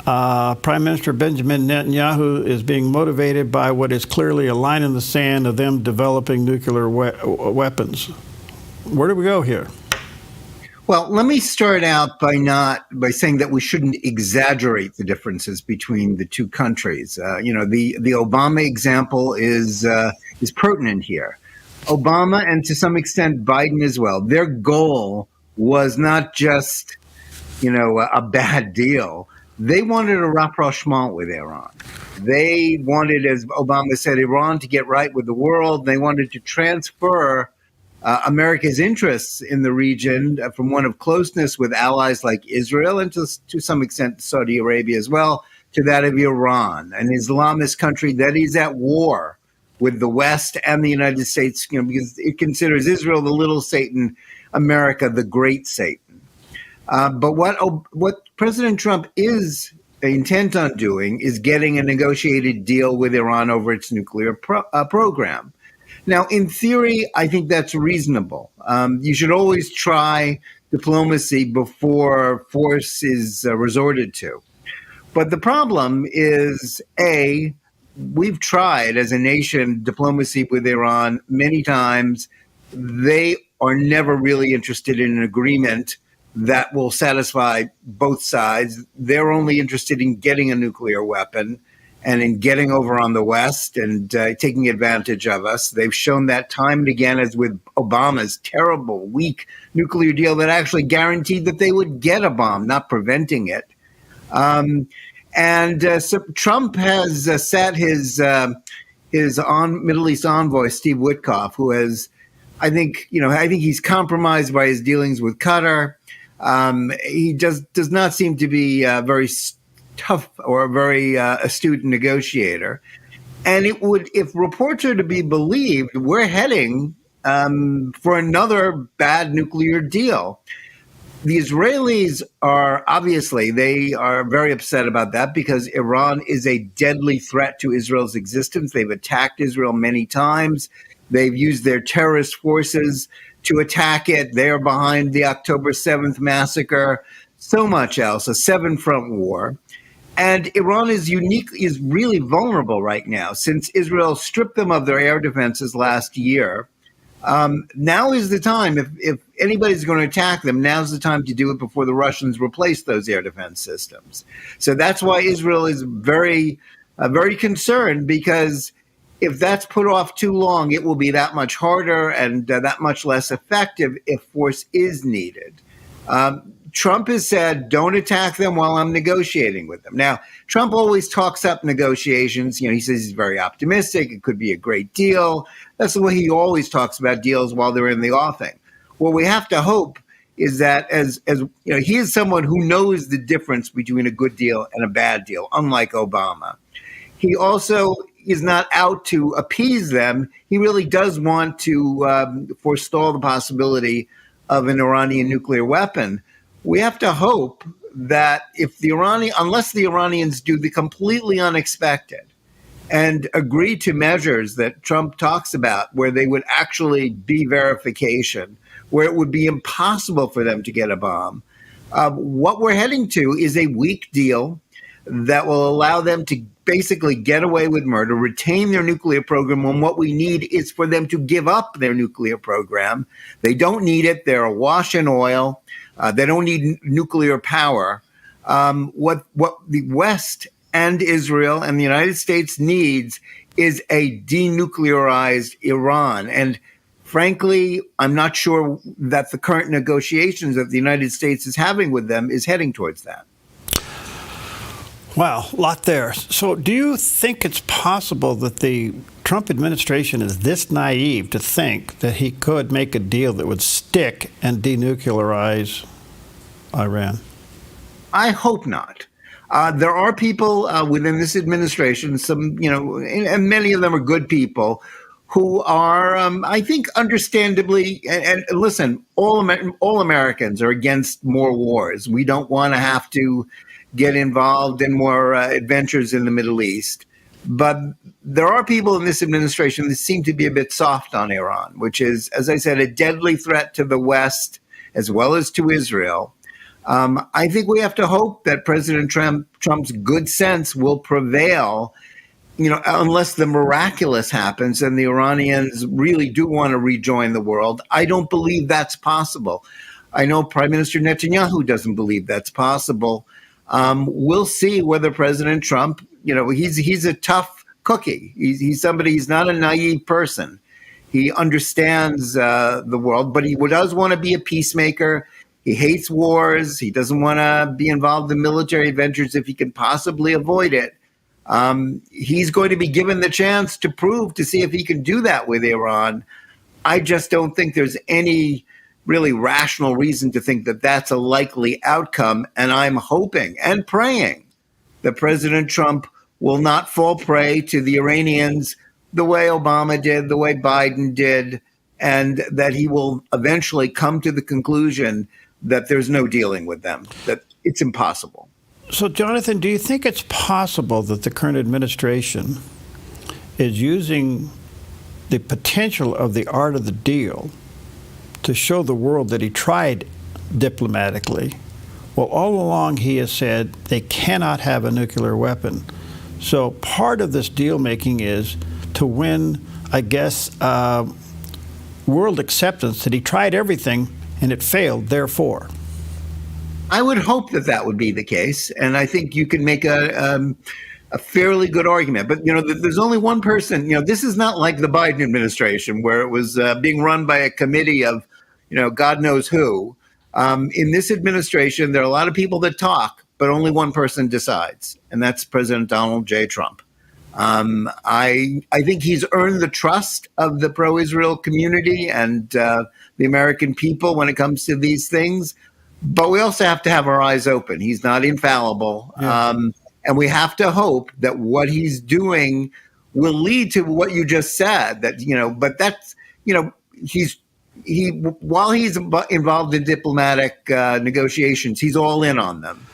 Prime Minister Benjamin Netanyahu is being motivated by what is clearly a line in the sand of them developing nuclear weapons. Where do we go here? Well, let me start out by saying that we shouldn't exaggerate the differences between the two countries. The Obama example is pertinent here. Obama, and to some extent Biden as well, their goal was not just, a bad deal. They wanted a rapprochement with Iran. They wanted, as Obama said, Iran to get right with the world. They wanted to transfer America's interests in the region from one of closeness with allies like Israel and to some extent Saudi Arabia as well, to that of Iran, an Islamist country that is at war with the West and the United States, because it considers Israel the little Satan, America the great Satan. But what President Trump is intent on doing is getting a negotiated deal with Iran over its nuclear program. Now, in theory, I think that's reasonable. You should always try diplomacy before force is resorted to. But the problem is, A, we've tried as a nation diplomacy with Iran many times. They are never really interested in an agreement that will satisfy both sides. They're only interested in getting a nuclear weapon and in getting over on the West and taking advantage of us. They've shown that time and again, as with Obama's terrible, weak nuclear deal that actually guaranteed that they would get a bomb, not preventing it. So Trump has sat his Middle East envoy, Steve Witkoff, who has, I think he's compromised by his dealings with Qatar. He does not seem to be very tough or a very astute negotiator. And it would, if reports are to be believed, we're heading for another bad nuclear deal. The Israelis are they are very upset about that because Iran is a deadly threat to Israel's existence. They've attacked Israel many times. They've used their terrorist forces to attack it. They are behind the October 7th massacre, so much else, a seven-front war. And Iran is really vulnerable right now since Israel stripped them of their air defenses last year. Now is the time, if anybody's going to attack them, now's the time to do it before the Russians replace those air defense systems. So that's why Israel is very, very concerned, because if that's put off too long, it will be that much harder and that much less effective if force is needed. Trump has said, don't attack them while I'm negotiating with them. Now, Trump always talks up negotiations. He says he's very optimistic. It could be a great deal. That's the way he always talks about deals while they're in the offing. What we have to hope is that as he is someone who knows the difference between a good deal and a bad deal, unlike Obama. He also, is not out to appease them. He really does want to forestall the possibility of an Iranian nuclear weapon. We have to hope that unless the Iranians do the completely unexpected and agree to measures that Trump talks about, where they would actually be verification, where it would be impossible for them to get a bomb, what we're heading to is a weak deal that will allow them to basically get away with murder, retain their nuclear program, when what we need is for them to give up their nuclear program. They don't need it. They're awash in oil. They don't need nuclear power. What the West and Israel and the United States needs is a denuclearized Iran. And frankly, I'm not sure that the current negotiations that the United States is having with them is heading towards that. Wow, a lot there. So do you think it's possible that the Trump administration is this naive to think that he could make a deal that would stick and denuclearize Iran? I hope not. There are people within this administration, and many of them are good people, who are, I think, understandably, and listen, all Americans are against more wars. We don't want to have to get involved in more adventures in the Middle East. But there are people in this administration that seem to be a bit soft on Iran, which is, as I said, a deadly threat to the West as well as to Israel. I think we have to hope that President Trump's good sense will prevail, unless the miraculous happens and the Iranians really do want to rejoin the world. I don't believe that's possible. I know Prime Minister Netanyahu doesn't believe that's possible. We'll see whether President Trump, he's a tough cookie. He's not a naive person. He understands the world, but he does want to be a peacemaker. He hates wars. He doesn't want to be involved in military adventures if he can possibly avoid it. He's going to be given the chance to see if he can do that with Iran. I just don't think there's any really rational reason to think that that's a likely outcome. And I'm hoping and praying that President Trump will not fall prey to the Iranians the way Obama did, the way Biden did, and that he will eventually come to the conclusion that there's no dealing with them, that it's impossible. So, Jonathan, do you think it's possible that the current administration is using the potential of the art of the deal to show the world that he tried diplomatically? Well, all along he has said they cannot have a nuclear weapon. So part of this deal making is to win, I guess, world acceptance that he tried everything and it failed, therefore. I would hope that would be the case, and I think you can make a fairly good argument. But, there's only one person. This is not like the Biden administration where it was being run by a committee of, God knows who. In this administration, there are a lot of people that talk, but only one person decides, and that's President Donald J. Trump. I think he's earned the trust of the pro-Israel community and the American people when it comes to these things. But we also have to have our eyes open. He's not infallible. Yeah. And we have to hope that what he's doing will lead to what you just said, but that's, while he's involved in diplomatic negotiations, he's all in on them.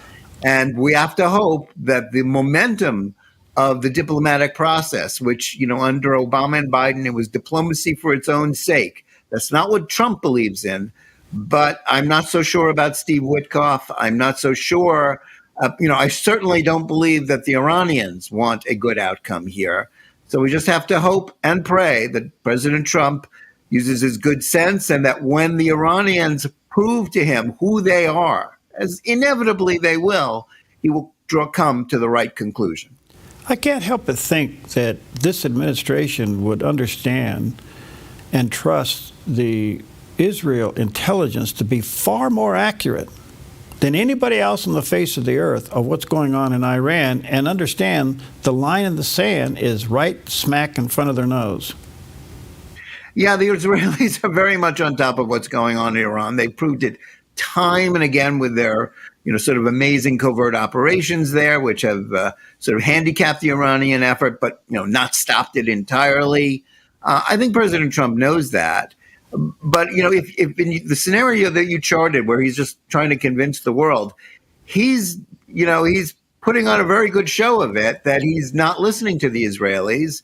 And we have to hope that the momentum of the diplomatic process, which, under Obama and Biden, it was diplomacy for its own sake. That's not what Trump believes in. But I'm not so sure about Steve Witkoff. I'm not so sure. I certainly don't believe that the Iranians want a good outcome here. So we just have to hope and pray that President Trump uses his good sense and that when the Iranians prove to him who they are, as inevitably they will, he will come to the right conclusion. I can't help but think that this administration would understand and trust the Israel intelligence to be far more accurate than anybody else on the face of the earth of what's going on in Iran, and understand the line in the sand is right smack in front of their nose. Yeah, the Israelis are very much on top of what's going on in Iran. They proved it time and again with their sort of amazing covert operations there, which have sort of handicapped the Iranian effort, but not stopped it entirely. I think President Trump knows that. But if in the scenario that you charted, where he's just trying to convince the world, he's putting on a very good show of it, that he's not listening to the Israelis.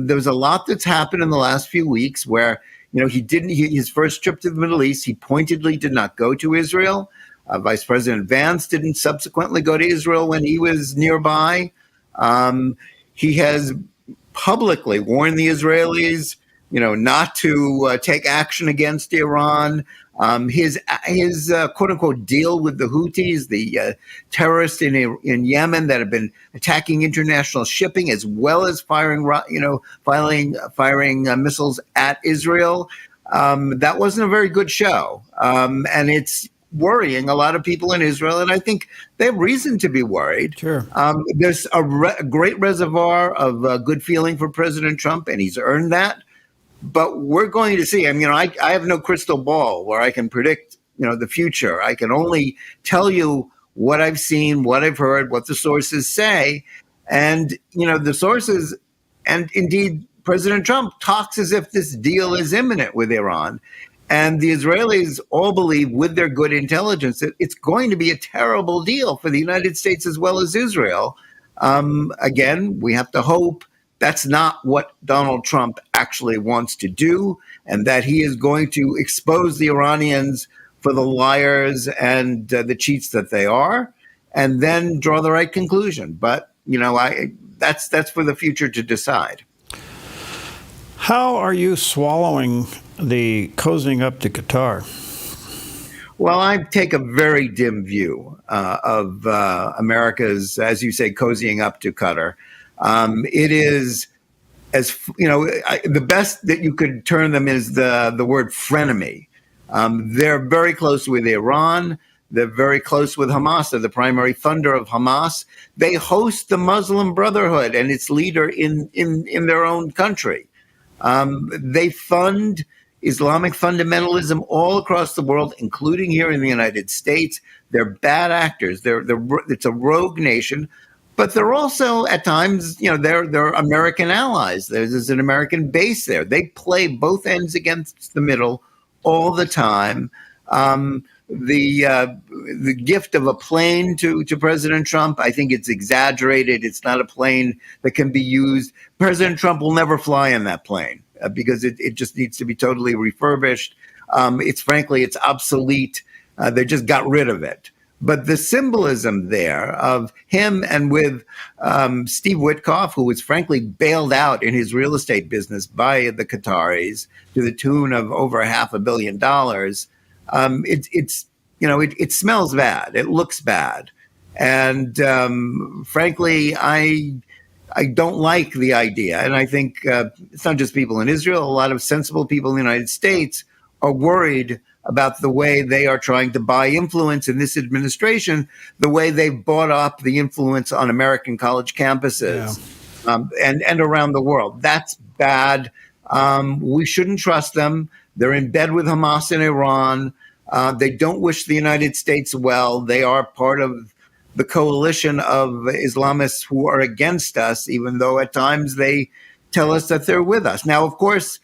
There's a lot that's happened in the last few weeks where his first trip to the Middle East, he pointedly did not go to Israel. Vice President Vance didn't subsequently go to Israel when he was nearby. He has publicly warned the Israelis, not to take action against Iran. His quote unquote deal with the Houthis, the terrorists in Yemen that have been attacking international shipping as well as firing missiles at Israel. That wasn't a very good show, and it's worrying a lot of people in Israel, and I think they have reason to be worried. Sure. There's a great reservoir of good feeling for President Trump, and he's earned that. But we're going to see. I have no crystal ball where I can predict, the future. I can only tell you what I've seen, what I've heard, what the sources say, and the sources, and indeed President Trump talks as if this deal is imminent with Iran. And the Israelis all believe, with their good intelligence, that it's going to be a terrible deal for the United States as well as Israel. Again, we have to hope that's not what Donald Trump actually wants to do, and that he is going to expose the Iranians for the liars and the cheats that they are, and then draw the right conclusion. But, that's for the future to decide. How are you swallowing the cozying up to Qatar? Well, I take a very dim view of America's, as you say, cozying up to Qatar. It is, as the best that you could term them is the word frenemy. They're very close with Iran. They're very close with Hamas. They're the primary funder of Hamas. They host the Muslim Brotherhood and its leader in their own country. They fund Islamic fundamentalism all across the world, including here in the United States. They're bad actors. It's a rogue nation, but they're also at times, they're American allies. There's an American base there. They play both ends against the middle all the time. The gift of a plane to President Trump, I think it's exaggerated. It's not a plane that can be used. President Trump will never fly in that plane because it just needs to be totally refurbished. It's obsolete. They just got rid of it. But the symbolism there of him and with Steve Witkoff, who was frankly bailed out in his real estate business by the Qataris to the tune of over $500 million. It smells bad. It looks bad. And frankly, I don't like the idea. And I think it's not just people in Israel. A lot of sensible people in the United States are worried about the way they are trying to buy influence in this administration, the way they've bought up the influence on American college campuses and around the world. That's bad. We shouldn't trust them. They're in bed with Hamas in Iran. They don't wish the United States well. They are part of the coalition of Islamists who are against us, even though at times they tell us that they're with us. Now, of course,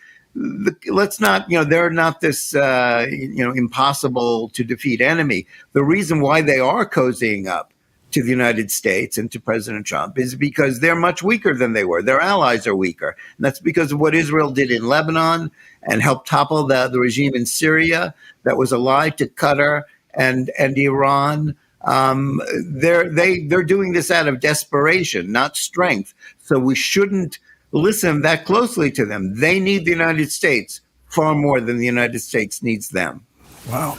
let's not, they're not this, impossible to defeat enemy. The reason why they are cozying up to the United States and to President Trump is because they're much weaker than they were. Their allies are weaker. And that's because of what Israel did in Lebanon and helped topple the regime in Syria that was allied to Qatar and Iran. They're doing this out of desperation, not strength. So we shouldn't listen that closely to them. They need the United States far more than the United States needs them. Wow.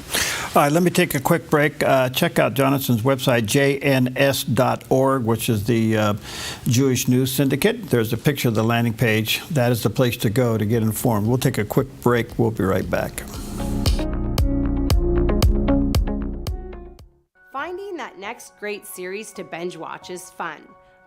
All right, let me take a quick break. Check out Jonathan's website, jns.org, which is the Jewish News Syndicate. There's a picture of the landing page. That is the place to go to get informed. We'll take a quick break. We'll be right back. Finding that next great series to binge watch is fun,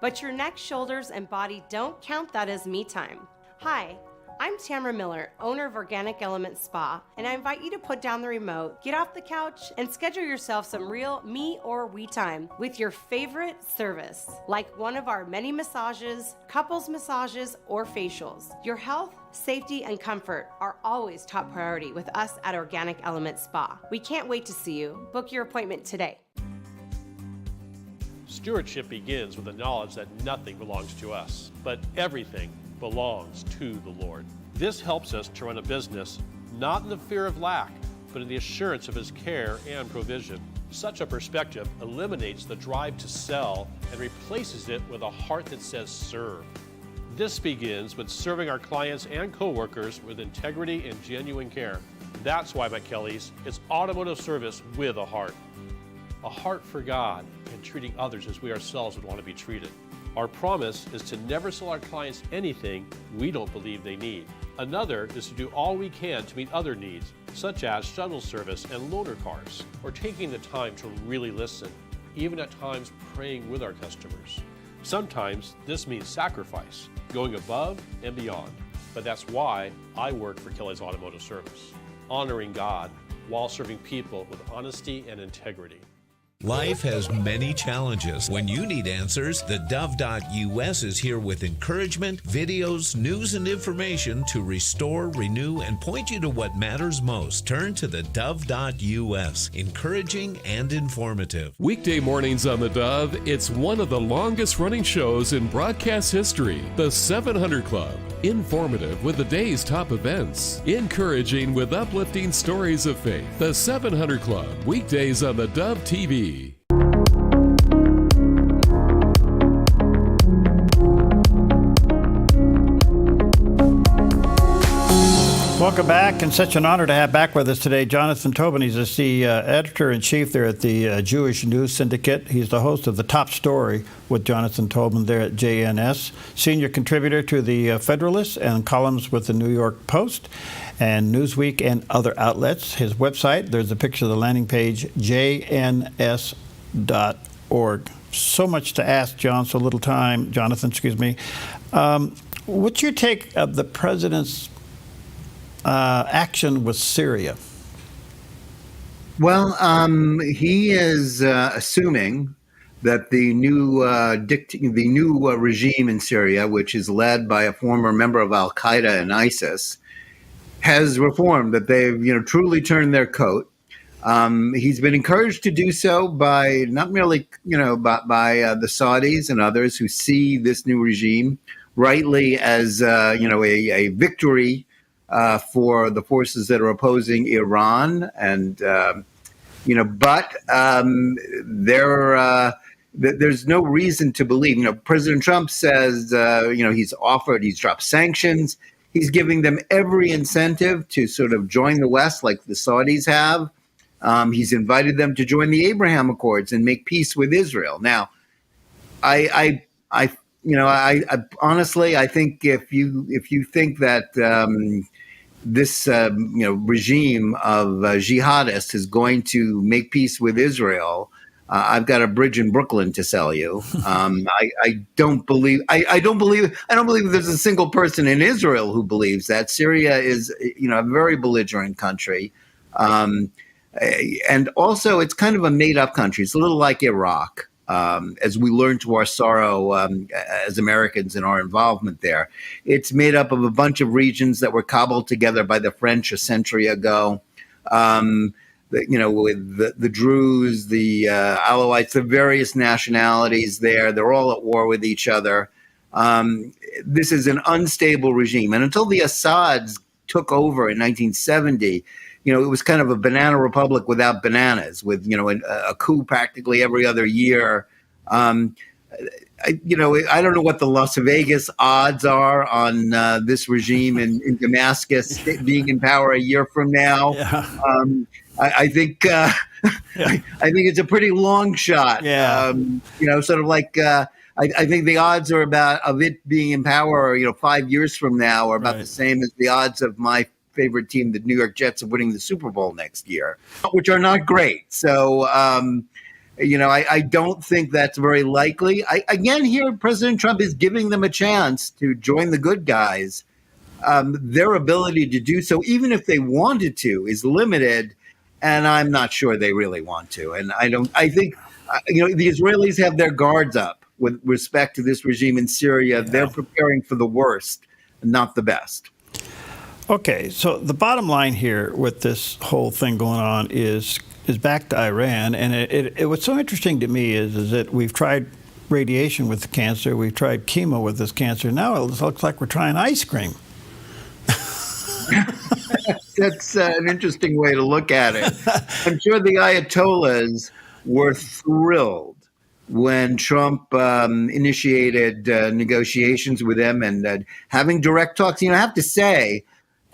but your neck, shoulders, and body don't count that as me time. Hi, I'm Tamara Miller, owner of Organic Element Spa, and I invite you to put down the remote, get off the couch, and schedule yourself some real me or we time with your favorite service, like one of our many massages, couples massages, or facials. Your health, safety, and comfort are always top priority with us at Organic Element Spa. We can't wait to see you. Book your appointment today. Stewardship begins with the knowledge that nothing belongs to us, but everything belongs to the Lord. This helps us to run a business not in the fear of lack, but in the assurance of His care and provision. Such a perspective eliminates the drive to sell and replaces it with a heart that says serve. This begins with serving our clients and coworkers with integrity and genuine care. That's why McKelly's is automotive service with a heart for God, and treating others as we ourselves would want to be treated. Our promise is to never sell our clients anything we don't believe they need. Another is to do all we can to meet other needs, such as shuttle service and loaner cars, or taking the time to really listen, even at times praying with our customers. Sometimes this means sacrifice, going above and beyond. But that's why I work for Kelly's Automotive Service, honoring God while serving people with honesty and integrity. Life has many challenges. When you need answers, theDove.us is here with encouragement, videos, news, and information to restore, renew, and point you to what matters most. Turn to theDove.us, encouraging and informative. Weekday mornings on the Dove, it's one of the longest running shows in broadcast history, the 700 Club. Informative with the day's top events. Encouraging with uplifting stories of faith. The 700 Club, weekdays on the Dove TV. Welcome back, and such an honor to have back with us today Jonathan Tobin. He's the editor-in-chief there at the Jewish News Syndicate. He's the host of The Top Story with Jonathan Tobin there at JNS, senior contributor to The Federalist and columns with the New York Post and Newsweek and other outlets. His website, there's a picture of the landing page, jns.org. So much to ask, John, so little time. Jonathan, excuse me. What's your take of the president's action with Syria? Well, he is assuming that the new regime in Syria, which is led by a former member of Al Qaeda and ISIS, has reformed. That they've truly turned their coat. He's been encouraged to do so by not merely by the Saudis and others who see this new regime rightly as a victory for the forces that are opposing Iran, and there's no reason to believe. President Trump says he's dropped sanctions. He's giving them every incentive to sort of join the West, like the Saudis have. He's invited them to join the Abraham Accords and make peace with Israel. Now, I honestly, I think if you think that this regime of jihadists is going to make peace with Israel, I've got a bridge in Brooklyn to sell you. I don't believe there's a single person in Israel who believes that. Syria is a very belligerent country, and also it's kind of a made-up country. It's a little like Iraq. As we learn to our sorrow as Americans in our involvement there. It's made up of a bunch of regions that were cobbled together by the French a century ago, with the Druze, the Alawites, the various nationalities there. They're all at war with each other. This is an unstable regime. And until the Assads took over in 1970, it was kind of a banana republic without bananas, with a coup practically every other year. I don't know what the Las Vegas odds are on this regime in Damascus being in power a year from now. Yeah. I think I think it's a pretty long shot. Yeah. Sort of like I think the odds are of it being in power, 5 years from now, are about the same as the odds of my favorite team, the New York Jets, of winning the Super Bowl next year, which are not great. So, I don't think that's very likely. Here, President Trump is giving them a chance to join the good guys. their ability to do so, even if they wanted to, is limited. And I'm not sure they really want to. And I think, the Israelis have their guards up with respect to this regime in Syria. Yeah. They're preparing for the worst, not the best. Okay, so the bottom line here with this whole thing going on is back to Iran. And what's so interesting to me is that we've tried radiation with the cancer, we've tried chemo with this cancer. Now it looks like we're trying ice cream. That's an interesting way to look at it. I'm sure the Ayatollahs were thrilled when Trump initiated negotiations with them and having direct talks. I have to say,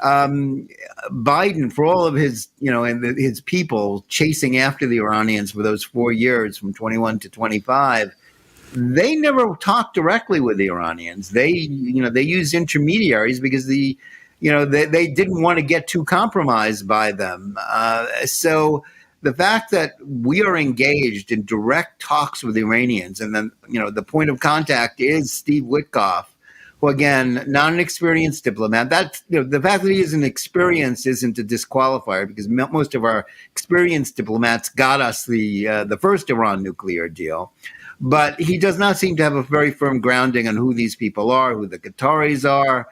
Biden, for all of his, and his people chasing after the Iranians for those 4 years from 21 to 25, they never talked directly with the Iranians. They used intermediaries because they didn't want to get too compromised by them. So the fact that we are engaged in direct talks with the Iranians, and then, the point of contact is Steve Witkoff, who, again, not an experienced diplomat. That, the fact that he isn't experienced isn't a disqualifier, because most of our experienced diplomats got us the first Iran nuclear deal. But he does not seem to have a very firm grounding on who these people are, who the Qataris are.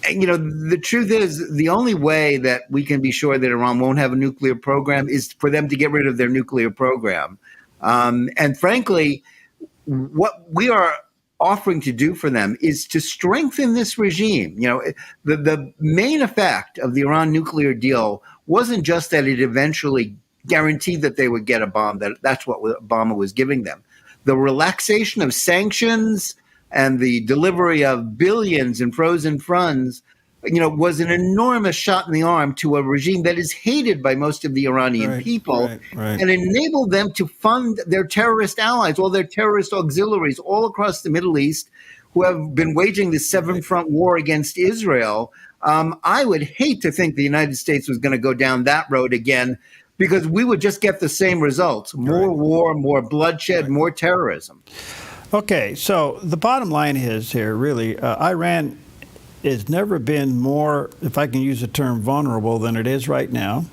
The truth is, the only way that we can be sure that Iran won't have a nuclear program is for them to get rid of their nuclear program. And frankly, what we are offering to do for them is to strengthen this regime. The main effect of the Iran nuclear deal wasn't just that it eventually guaranteed that they would get a bomb. That's what Obama was giving them. The relaxation of sanctions and the delivery of billions in frozen funds, was an enormous shot in the arm to a regime that is hated by most of the Iranian people, and enabled them to fund their terrorist allies, all their terrorist auxiliaries all across the Middle East, who have been waging this seven-front war against Israel. I would hate to think the United States was going to go down that road again, because we would just get the same results: more war, more bloodshed, more terrorism. Okay, so the bottom line is here, really, Iran has never been more, if I can use the term, vulnerable than it is right now.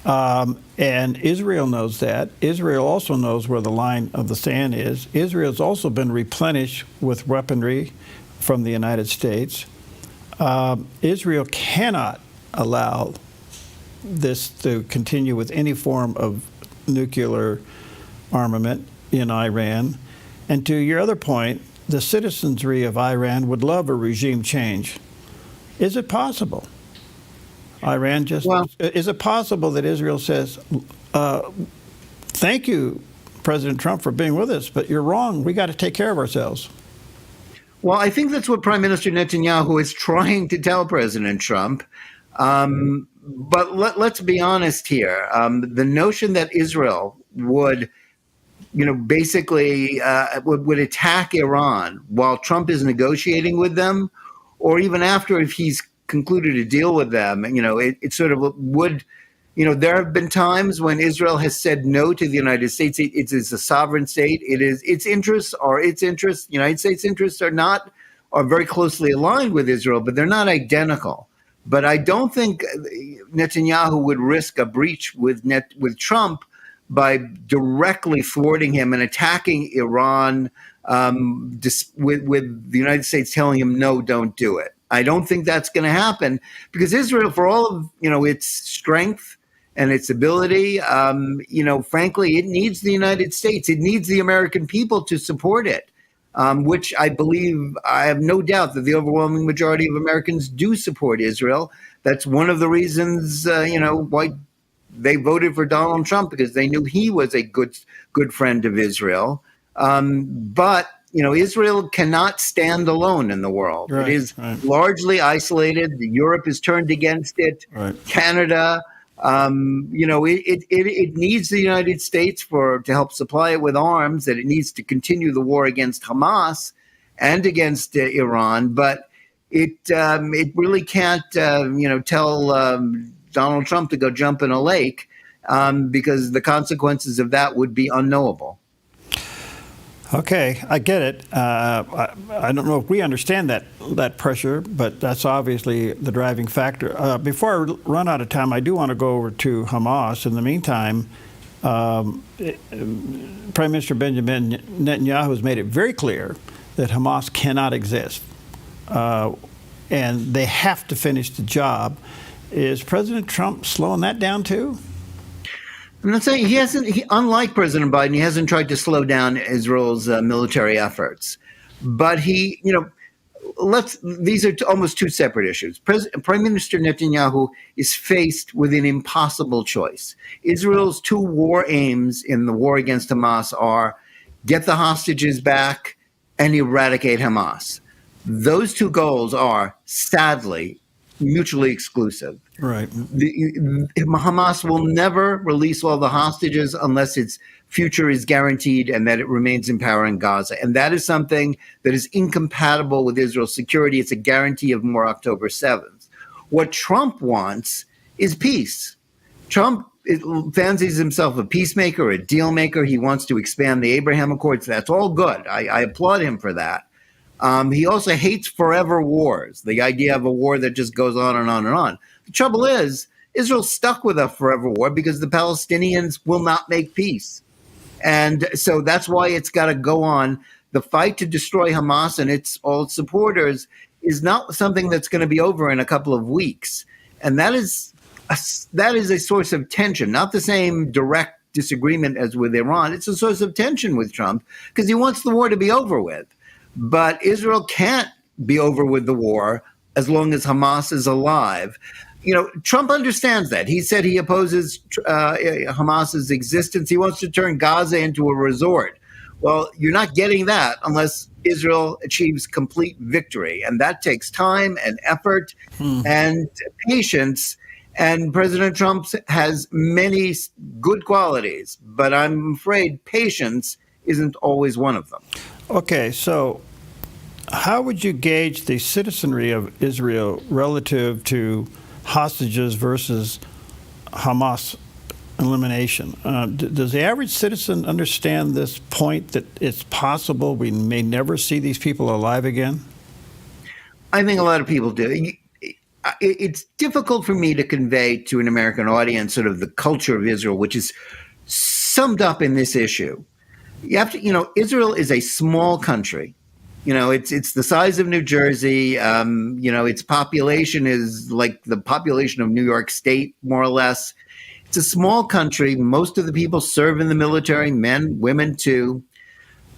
And Israel knows that. Israel also knows where the line of the sand is. Israel's also been replenished with weaponry from the United States. Israel cannot allow this to continue with any form of nuclear armament in Iran. And to your other point, the citizenry of Iran would love a regime change. Is it possible? Is it possible that Israel says, thank you, President Trump, for being with us, but you're wrong. We got to take care of ourselves? Well, I think that's what Prime Minister Netanyahu is trying to tell President Trump. But let's be honest here. The notion that Israel would basically would attack Iran while Trump is negotiating with them, or even after, if he's concluded a deal with them, it sort of would, there have been times when Israel has said no to the United States. It is a sovereign state. It is its interests, United States interests are very closely aligned with Israel, but they're not identical. But I don't think Netanyahu would risk a breach with Trump by directly thwarting him and attacking Iran, with the United States telling him, no, don't do it. I don't think that's going to happen, because Israel, for all of its strength and its ability, frankly, it needs the United States. It needs the American people to support it, which I have no doubt that the overwhelming majority of Americans do support Israel. That's one of the reasons, why they voted for Donald Trump, because they knew he was a good friend of Israel. But Israel cannot stand alone in the world. It is largely isolated. Europe is turned against it. Canada, it needs the United States to help supply it with arms. That it needs to continue the war against Hamas and against Iran. But it really can't, tell Donald Trump to go jump in a lake, because the consequences of that would be unknowable. Okay, I get it. I don't know if we understand that pressure, but that's obviously the driving factor. Before I run out of time, I do want to go over to Hamas. In the meantime, Prime Minister Benjamin Netanyahu has made it very clear that Hamas cannot exist, and they have to finish the job. Is President Trump slowing that down too? I'm not saying he hasn't. Unlike President Biden, he hasn't tried to slow down Israel's military efforts. But he, these are almost two separate issues. Prime Minister Netanyahu is faced with an impossible choice. Israel's two war aims in the war against Hamas are get the hostages back and eradicate Hamas. Those two goals are, sadly, mutually exclusive. Right. Hamas will never release all the hostages unless its future is guaranteed and that it remains in power in Gaza. And that is something that is incompatible with Israel's security. It's a guarantee of more October 7th. What Trump wants is peace. Trump fancies himself a peacemaker, a deal maker. He wants to expand the Abraham Accords. That's all good. I applaud him for that. He also hates forever wars, the idea of a war that just goes on and on and on. The trouble is, Israel's stuck with a forever war because the Palestinians will not make peace. And so that's why it's got to go on. The fight to destroy Hamas and all its supporters is not something that's going to be over in a couple of weeks. And that is a source of tension, not the same direct disagreement as with Iran. It's a source of tension with Trump because he wants the war to be over with. But Israel can't be over with the war as long as Hamas is alive. Trump understands that. He said he opposes Hamas's existence. He wants to turn Gaza into a resort. Well, you're not getting that unless Israel achieves complete victory. And that takes time and effort and patience. And President Trump has many good qualities, but I'm afraid patience isn't always one of them. Okay, so how would you gauge the citizenry of Israel relative to hostages versus Hamas elimination? Does the average citizen understand this point that it's possible we may never see these people alive again? I think a lot of people do. It's difficult for me to convey to an American audience sort of the culture of Israel, which is summed up in this issue. You have to, Israel is a small country. It's the size of New Jersey. Its population is like the population of New York State, more or less. It's a small country. Most of the people serve in the military, men, women too.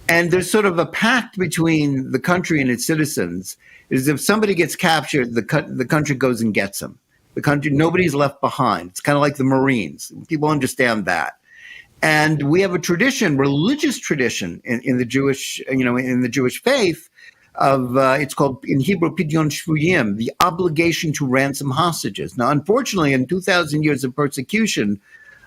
And there's sort of a pact between the country and its citizens. Is if somebody gets captured, the country goes and gets them. The country, nobody's left behind. It's kind of like the Marines. People understand that. And we have a tradition, religious tradition in the Jewish, in the Jewish faith of, it's called in Hebrew, Pidyon Shvuyim, the obligation to ransom hostages. Now, unfortunately, in 2,000 years of persecution,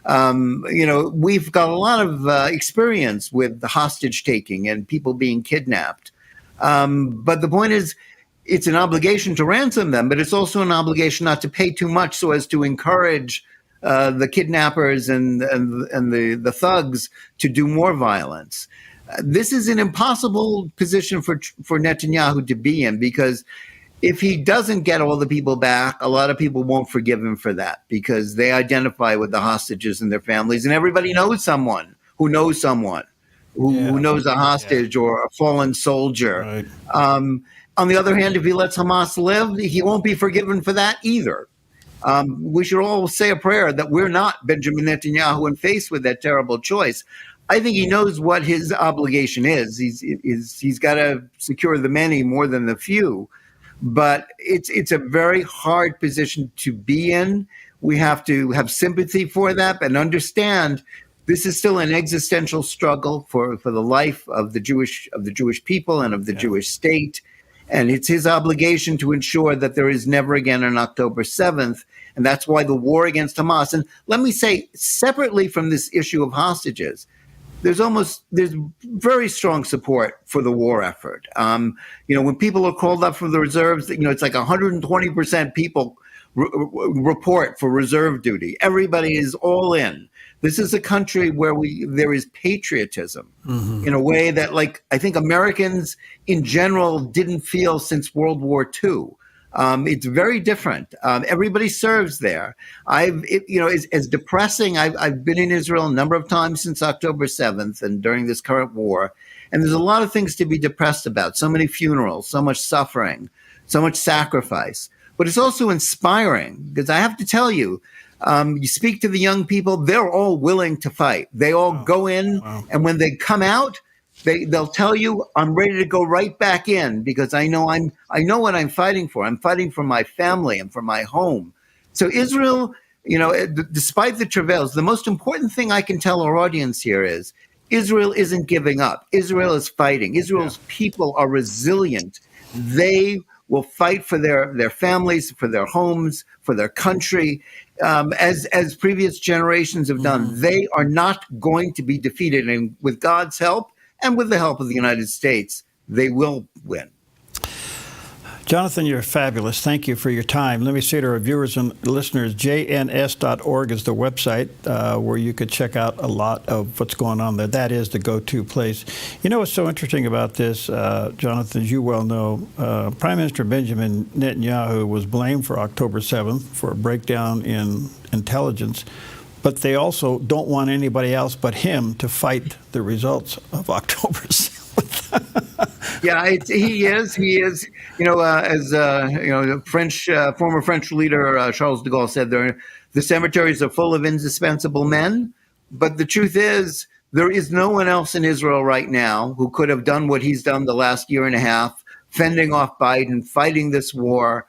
we've got a lot of experience with the hostage taking and people being kidnapped. But the point is, it's an obligation to ransom them, but it's also an obligation not to pay too much so as to encourage the kidnappers and the thugs to do more violence. This is an impossible position for Netanyahu to be in, because if he doesn't get all the people back, a lot of people won't forgive him for that because they identify with the hostages and their families, and everybody knows someone who knows someone who knows a hostage or a fallen soldier. Right. On the other hand, if he lets Hamas live, he won't be forgiven for that either. We should all say a prayer that we're not Benjamin Netanyahu and faced with that terrible choice. I think he knows what his obligation is. He's got to secure the many more than the few. But it's a very hard position to be in. We have to have sympathy for that and understand this is still an existential struggle for the life of the Jewish people and of the Jewish state. And it's his obligation to ensure that there is never again an October 7th. And that's why the war against Hamas. And let me say, separately from this issue of hostages, there's very strong support for the war effort. When people are called up from the reserves, it's like 120% people report for reserve duty. Everybody is all in. This is a country where there is patriotism in a way that, like, I think Americans in general didn't feel since World War II. It's very different. Everybody serves there. As depressing, I've been in Israel a number of times since October 7th and during this current war. And there's a lot of things to be depressed about. So many funerals, so much suffering, so much sacrifice. But it's also inspiring, because I have to tell you, you speak to the young people, they're all willing to fight. They all go in, and when they come out, they'll tell you, I'm ready to go right back in, because I know what I'm fighting for. I'm fighting for my family and for my home. So Israel, despite the travails, the most important thing I can tell our audience here is Israel isn't giving up. Israel is fighting. Israel's people are resilient. They will fight for their families, for their homes, for their country, as previous generations have done. They are not going to be defeated, and with God's help and with the help of the United States, they will win. Jonathan, you're fabulous. Thank you for your time. Let me say to our viewers and listeners, jns.org is the website where you could check out a lot of what's going on there. That is the go-to place. You know what's so interesting about this, Jonathan, as you well know, Prime Minister Benjamin Netanyahu was blamed for October 7th for a breakdown in intelligence, but they also don't want anybody else but him to fight the results of October 7th. Yeah, he is. French former French leader Charles de Gaulle said, the cemeteries are full of indispensable men. But the truth is, there is no one else in Israel right now who could have done what he's done the last year and a half, fending off Biden, fighting this war,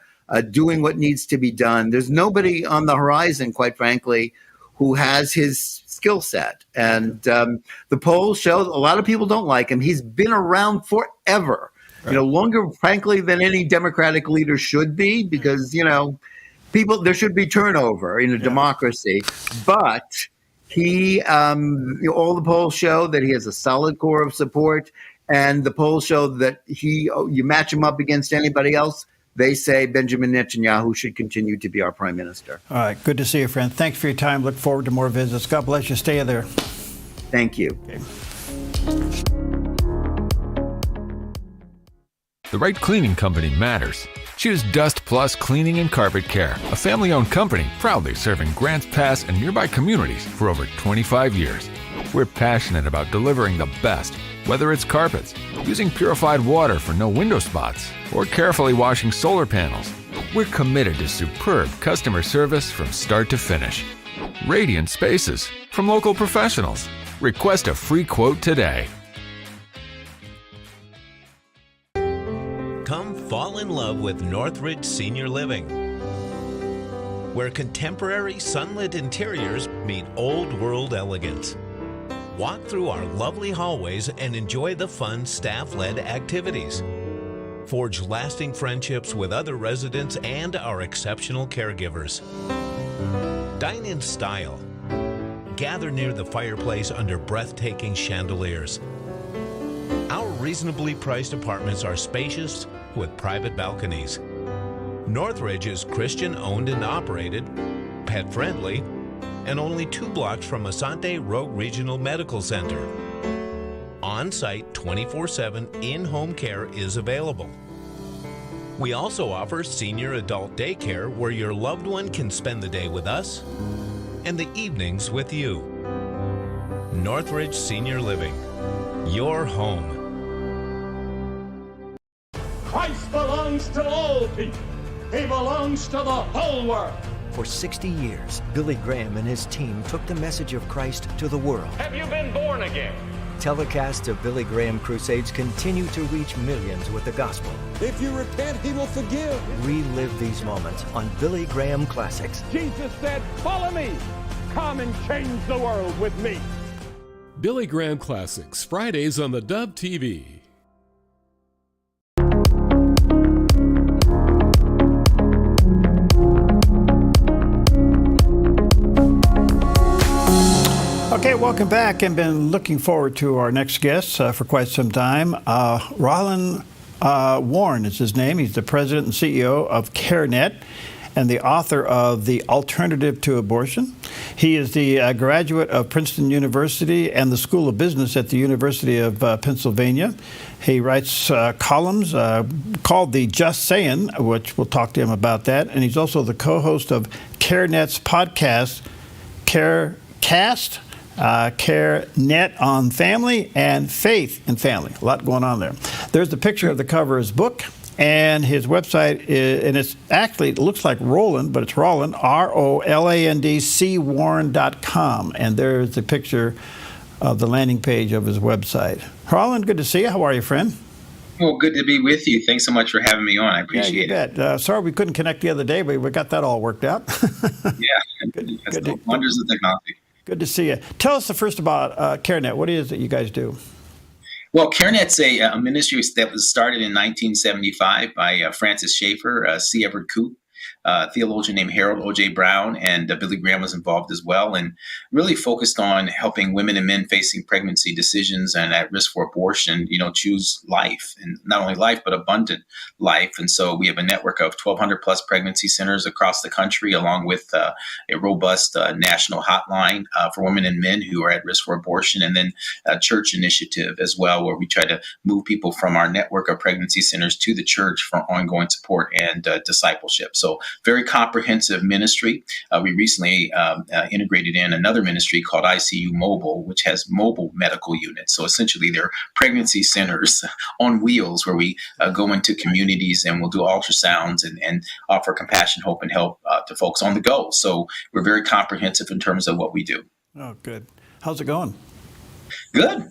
doing what needs to be done. There's nobody on the horizon, quite frankly, who has his skill set. And the polls show a lot of people don't like him. He's been around forever, longer, frankly, than any Democratic leader should be, because, there should be turnover in a democracy. But he, all the polls show that he has a solid core of support. And the polls show that you match him up against anybody else, they say Benjamin Netanyahu should continue to be our prime minister. All right. Good to see you, friend. Thanks for your time. Look forward to more visits. God bless you. Stay there. Thank you. Okay. The right cleaning company matters. Choose Dust Plus Cleaning and Carpet Care, a family-owned company proudly serving Grants Pass and nearby communities for over 25 years. We're passionate about delivering the best, whether it's carpets, using purified water for no window spots, or carefully washing solar panels. We're committed to superb customer service from start to finish. Radiant spaces from local professionals. Request a free quote today. Come fall in love with Northridge Senior Living, where contemporary sunlit interiors meet old world elegance. Walk through our lovely hallways and enjoy the fun staff-led activities. Forge lasting friendships with other residents and our exceptional caregivers. Dine in style. Gather near the fireplace under breathtaking chandeliers. Our reasonably priced apartments are spacious with private balconies. Northridge is Christian-owned and operated, pet-friendly, and only 2 blocks from Asante Rogue Regional Medical Center. On-site 24/7 in-home care is available. We also offer senior adult daycare where your loved one can spend the day with us and the evenings with you. Northridge Senior Living, your home. Christ belongs to all people. He belongs to the whole world. For 60 years, Billy Graham and his team took the message of Christ to the world. Have you been born again? Telecasts of Billy Graham crusades continue to reach millions with the gospel. If you repent, he will forgive. Relive these moments on Billy Graham Classics. Jesus said, follow me. Come and change the world with me. Billy Graham Classics, Fridays on theDove TV. Okay, welcome back. I've been looking forward to our next guest for quite some time. Roland Warren is his name. He's the president and CEO of CareNet. and the author of The Alternative to Abortion. He is the graduate of Princeton University and the School of Business at the University of Pennsylvania. He writes columns called The Just Saying, which we'll talk to him about that. And he's also the co-host of CareNet's podcast, CareCast, CareNet on family and faith in family. A lot going on there. There's the picture of the cover of his book. And his website is, and it's actually, it looks like Roland, but it's Roland, ROLAND, And there's the picture of the landing page of his website. Roland, good to see you. How are you, friend? Well, good to be with you. Thanks so much for having me on. I appreciate it. Sorry we couldn't connect the other day, but we got that all worked out. Good. Wonders of technology. Good to see you. Tell us first about CareNet. What is it you guys do? Well, CareNet's a ministry that was started in 1975 by Francis Schaeffer, C. Everett Koop, a theologian named Harold O.J. Brown, and Billy Graham was involved as well, and really focused on helping women and men facing pregnancy decisions and at risk for abortion, choose life, and not only life, but abundant life. And so we have a network of 1,200 plus pregnancy centers across the country, along with a robust national hotline for women and men who are at risk for abortion, and then a church initiative as well, where we try to move people from our network of pregnancy centers to the church for ongoing support and discipleship. So very comprehensive ministry. We recently integrated in another ministry called ICU Mobile, which has mobile medical units. So essentially they're pregnancy centers on wheels where we go into communities and we'll do ultrasounds and offer compassion, hope, and help to folks on the go. So we're very comprehensive in terms of what we do. Oh, good. How's it going? Good.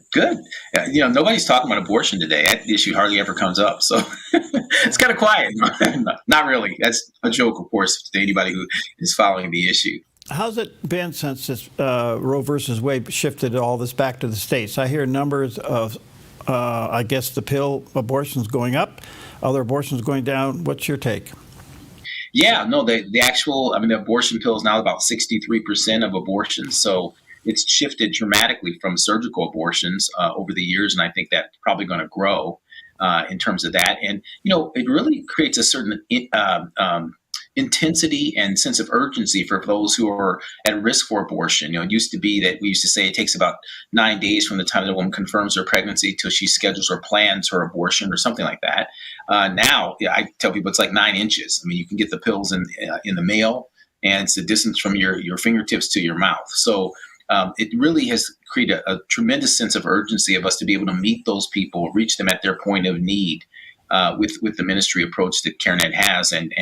Nobody's talking about abortion today. That issue hardly ever comes up. So it's kind of quiet. Not really. That's a joke, of course, to anybody who is following the issue. How's it been since this Roe versus Wade shifted all this back to the states? I hear numbers of, I guess, the pill abortions going up, other abortions going down. What's your take? Yeah, no, the abortion pill is now about 63% of abortions. So it's shifted dramatically from surgical abortions over the years, and I think that's probably going to grow in terms of that. And, it really creates a certain intensity and sense of urgency for those who are at risk for abortion. It used to be that we used to say it takes about 9 days from the time the woman confirms her pregnancy till she schedules or plans her abortion or something like that. Now, I tell people it's like 9 inches. I mean, you can get the pills in the mail, and it's the distance from your fingertips to your mouth. So it really has created a tremendous sense of urgency of us to be able to meet those people, reach them at their point of need with the ministry approach that CareNet has. And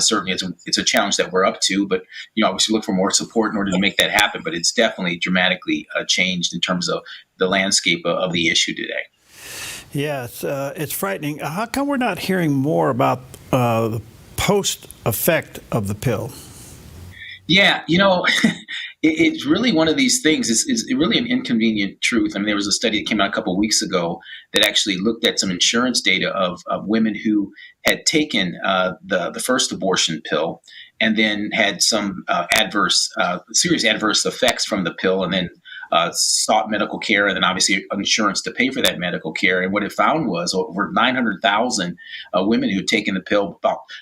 certainly it's a challenge that we're up to, but obviously look for more support in order to make that happen. But it's definitely dramatically changed in terms of the landscape of the issue today. Yeah, it's frightening. How come we're not hearing more about the post effect of the pill? Yeah, it's really one of these things. It's really an inconvenient truth. I mean, there was a study that came out a couple of weeks ago that actually looked at some insurance data of women who had taken the first abortion pill and then had some serious adverse effects from the pill, and then sought medical care, and then obviously insurance to pay for that medical care. And what it found was over 900,000 women who had taken the pill,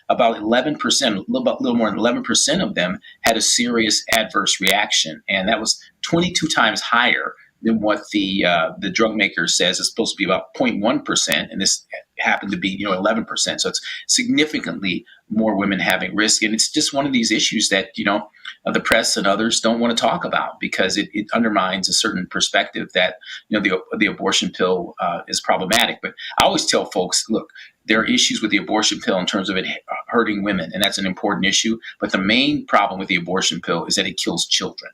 about 11%, a little more than 11% of them had a serious adverse reaction, and that was 22 times higher than what the drug maker says is supposed to be about 0.1%, and this happened to be 11%. So it's significantly more women having risk, and it's just one of these issues that the press and others don't want to talk about because it undermines a certain perspective that the abortion pill is problematic. But I always tell folks, look, there are issues with the abortion pill in terms of it hurting women, and that's an important issue. But the main problem with the abortion pill is that it kills children.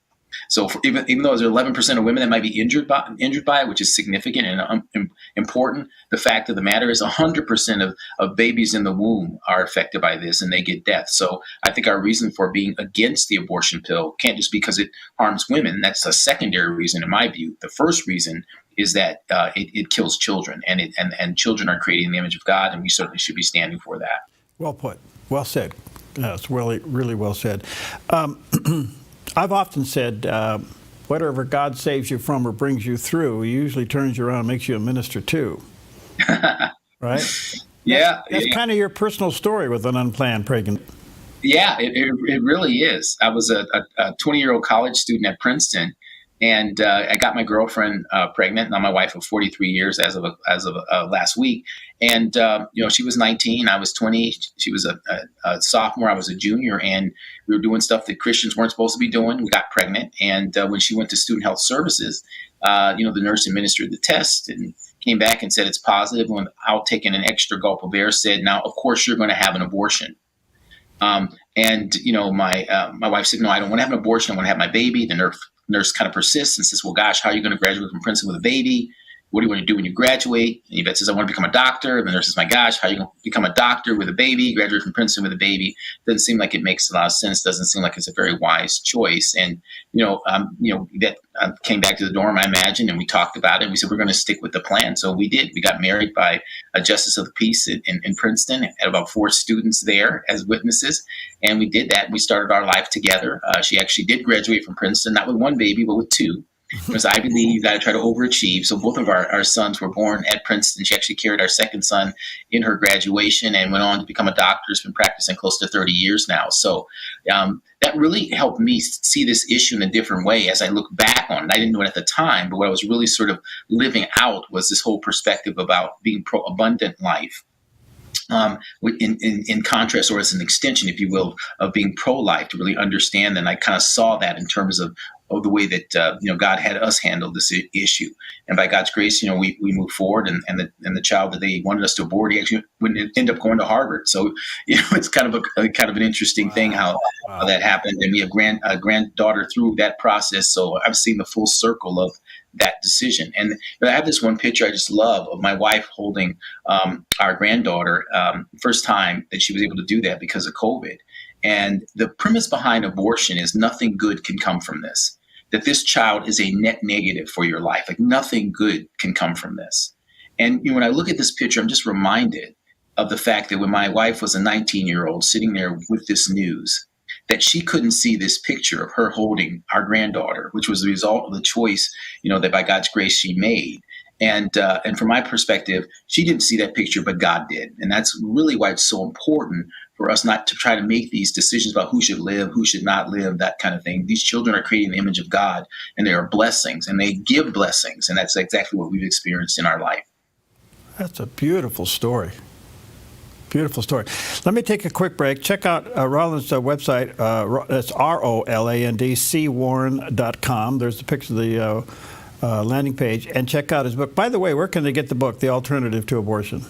So even though there's 11% of women that might be injured by it, which is significant and important, the fact of the matter is 100% of babies in the womb are affected by this and they get death. So I think our reason for being against the abortion pill can't just be because it harms women. That's a secondary reason in my view. The first reason is that it kills children, and children are created in the image of God, and we certainly should be standing for that. Well put. Well said. That's really, really well said. I've often said, whatever God saves you from or brings you through, he usually turns you around and makes you a minister too. Right? Yeah. That's kind of your personal story with an unplanned pregnancy. Yeah, it really is. I was a 20-year-old college student at Princeton, and I got my girlfriend pregnant. Now my wife of 43 years as of last week, and she was 19, I was 20. She was a sophomore, I was a junior, and we were doing stuff that Christians weren't supposed to be doing. We got pregnant, and when she went to Student Health Services, the nurse administered the test and came back and said it's positive. Without taking an extra gulp of air, said, "Now, of course, you're going to have an abortion." My wife said, "No, I don't want to have an abortion. I want to have my baby." The nurse kind of persists and says, "Well, gosh, how are you going to graduate from Princeton with a baby? What do you want to do when you graduate?" And Yvette says, "I want to become a doctor." And the nurse says, "My gosh, how are you going to become a doctor with a baby, graduate from Princeton with a baby?" Doesn't seem like it makes a lot of sense. Doesn't seem like it's a very wise choice. And, Yvette came back to the dorm, I imagine, and we talked about it. And we said, we're going to stick with the plan. So we did. We got married by a justice of the peace in Princeton, had about 4 students there as witnesses. And we did that. We started our life together. She actually did graduate from Princeton, not with 1 baby, but with 2. Because Ivy League, you got to try to overachieve. So both of our sons were born at Princeton. She actually carried our second son in her graduation and went on to become a doctor. Has been practicing close to 30 years now. So that really helped me see this issue in a different way as I look back on it. I didn't know it at the time, but what I was really sort of living out was this whole perspective about being pro-abundant life. In contrast, or as an extension, if you will, of being pro-life, to really understand. And I kind of saw that in terms of the way that God had us handle this issue. And by God's grace, we moved forward, and the child that they wanted us to abort, he actually wouldn't end up going to Harvard. So it's kind of an interesting thing how that happened. And we have a granddaughter through that process. So I've seen the full circle of that decision. And I have this one picture I just love of my wife holding our granddaughter, first time that she was able to do that because of COVID. And the premise behind abortion is nothing good can come from this, that this child is a net negative for your life. Like nothing good can come from this. And when I look at this picture, I'm just reminded of the fact that when my wife was a 19-year-old sitting there with this news, that she couldn't see this picture of her holding our granddaughter, which was the result of the choice, that by God's grace she made. And from my perspective, she didn't see that picture, but God did. And that's really why it's so important for us not to try to make these decisions about who should live, who should not live, that kind of thing. These children are creating the image of God, and they are blessings, and they give blessings. And that's exactly what we've experienced in our life. That's a beautiful story. Beautiful story. Let me take a quick break. Check out Roland's website. That's ROLAND, There's a picture of the landing page. And check out his book. By the way, where can they get the book, The Alternative to Abortion?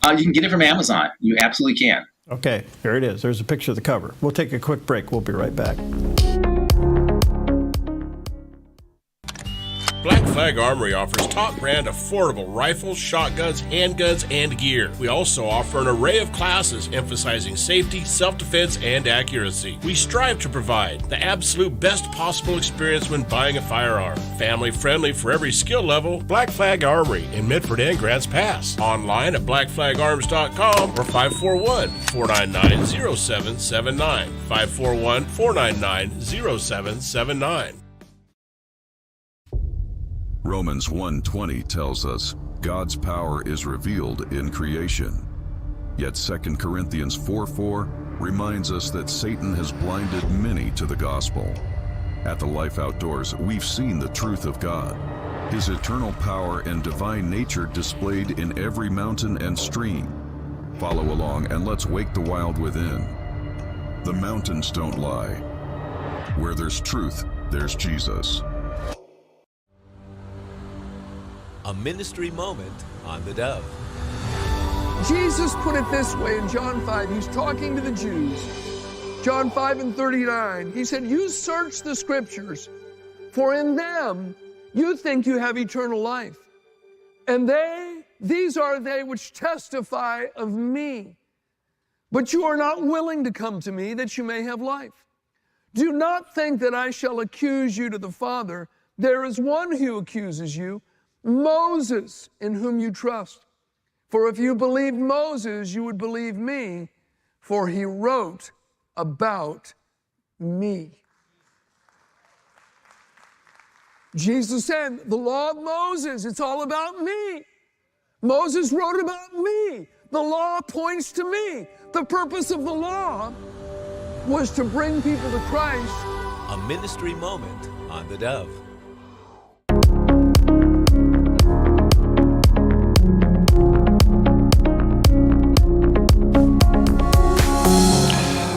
You can get it from Amazon. You absolutely can. Okay, here it is. There's a picture of the cover. We'll take a quick break. We'll be right back. Black Flag Armory offers top brand affordable rifles, shotguns, handguns, and gear. We also offer an array of classes emphasizing safety, self-defense, and accuracy. We strive to provide the absolute best possible experience when buying a firearm. Family friendly for every skill level. Black Flag Armory in Medford and Grants Pass. Online at blackflagarms.com or 541-499-0779. 541-499-0779. Romans 1:20 tells us God's power is revealed in creation. Yet 2 Corinthians 4:4 reminds us that Satan has blinded many to the gospel. At the Life Outdoors, we've seen the truth of God, His eternal power and divine nature displayed in every mountain and stream. Follow along and let's wake the wild within. The mountains don't lie. Where there's truth, there's Jesus. A ministry moment on the Dove. Jesus put it this way in John 5. He's talking to the Jews. John 5:39. He said, "You search the scriptures, for in them you think you have eternal life. And these are they which testify of me. But you are not willing to come to me that you may have life. Do not think that I shall accuse you to the Father. There is one who accuses you, Moses, in whom you trust. For if you believed Moses, you would believe me, for he wrote about me." Jesus said, the law of Moses, it's all about me. Moses wrote about me. The law points to me. The purpose of the law was to bring people to Christ. A ministry moment on the Dove.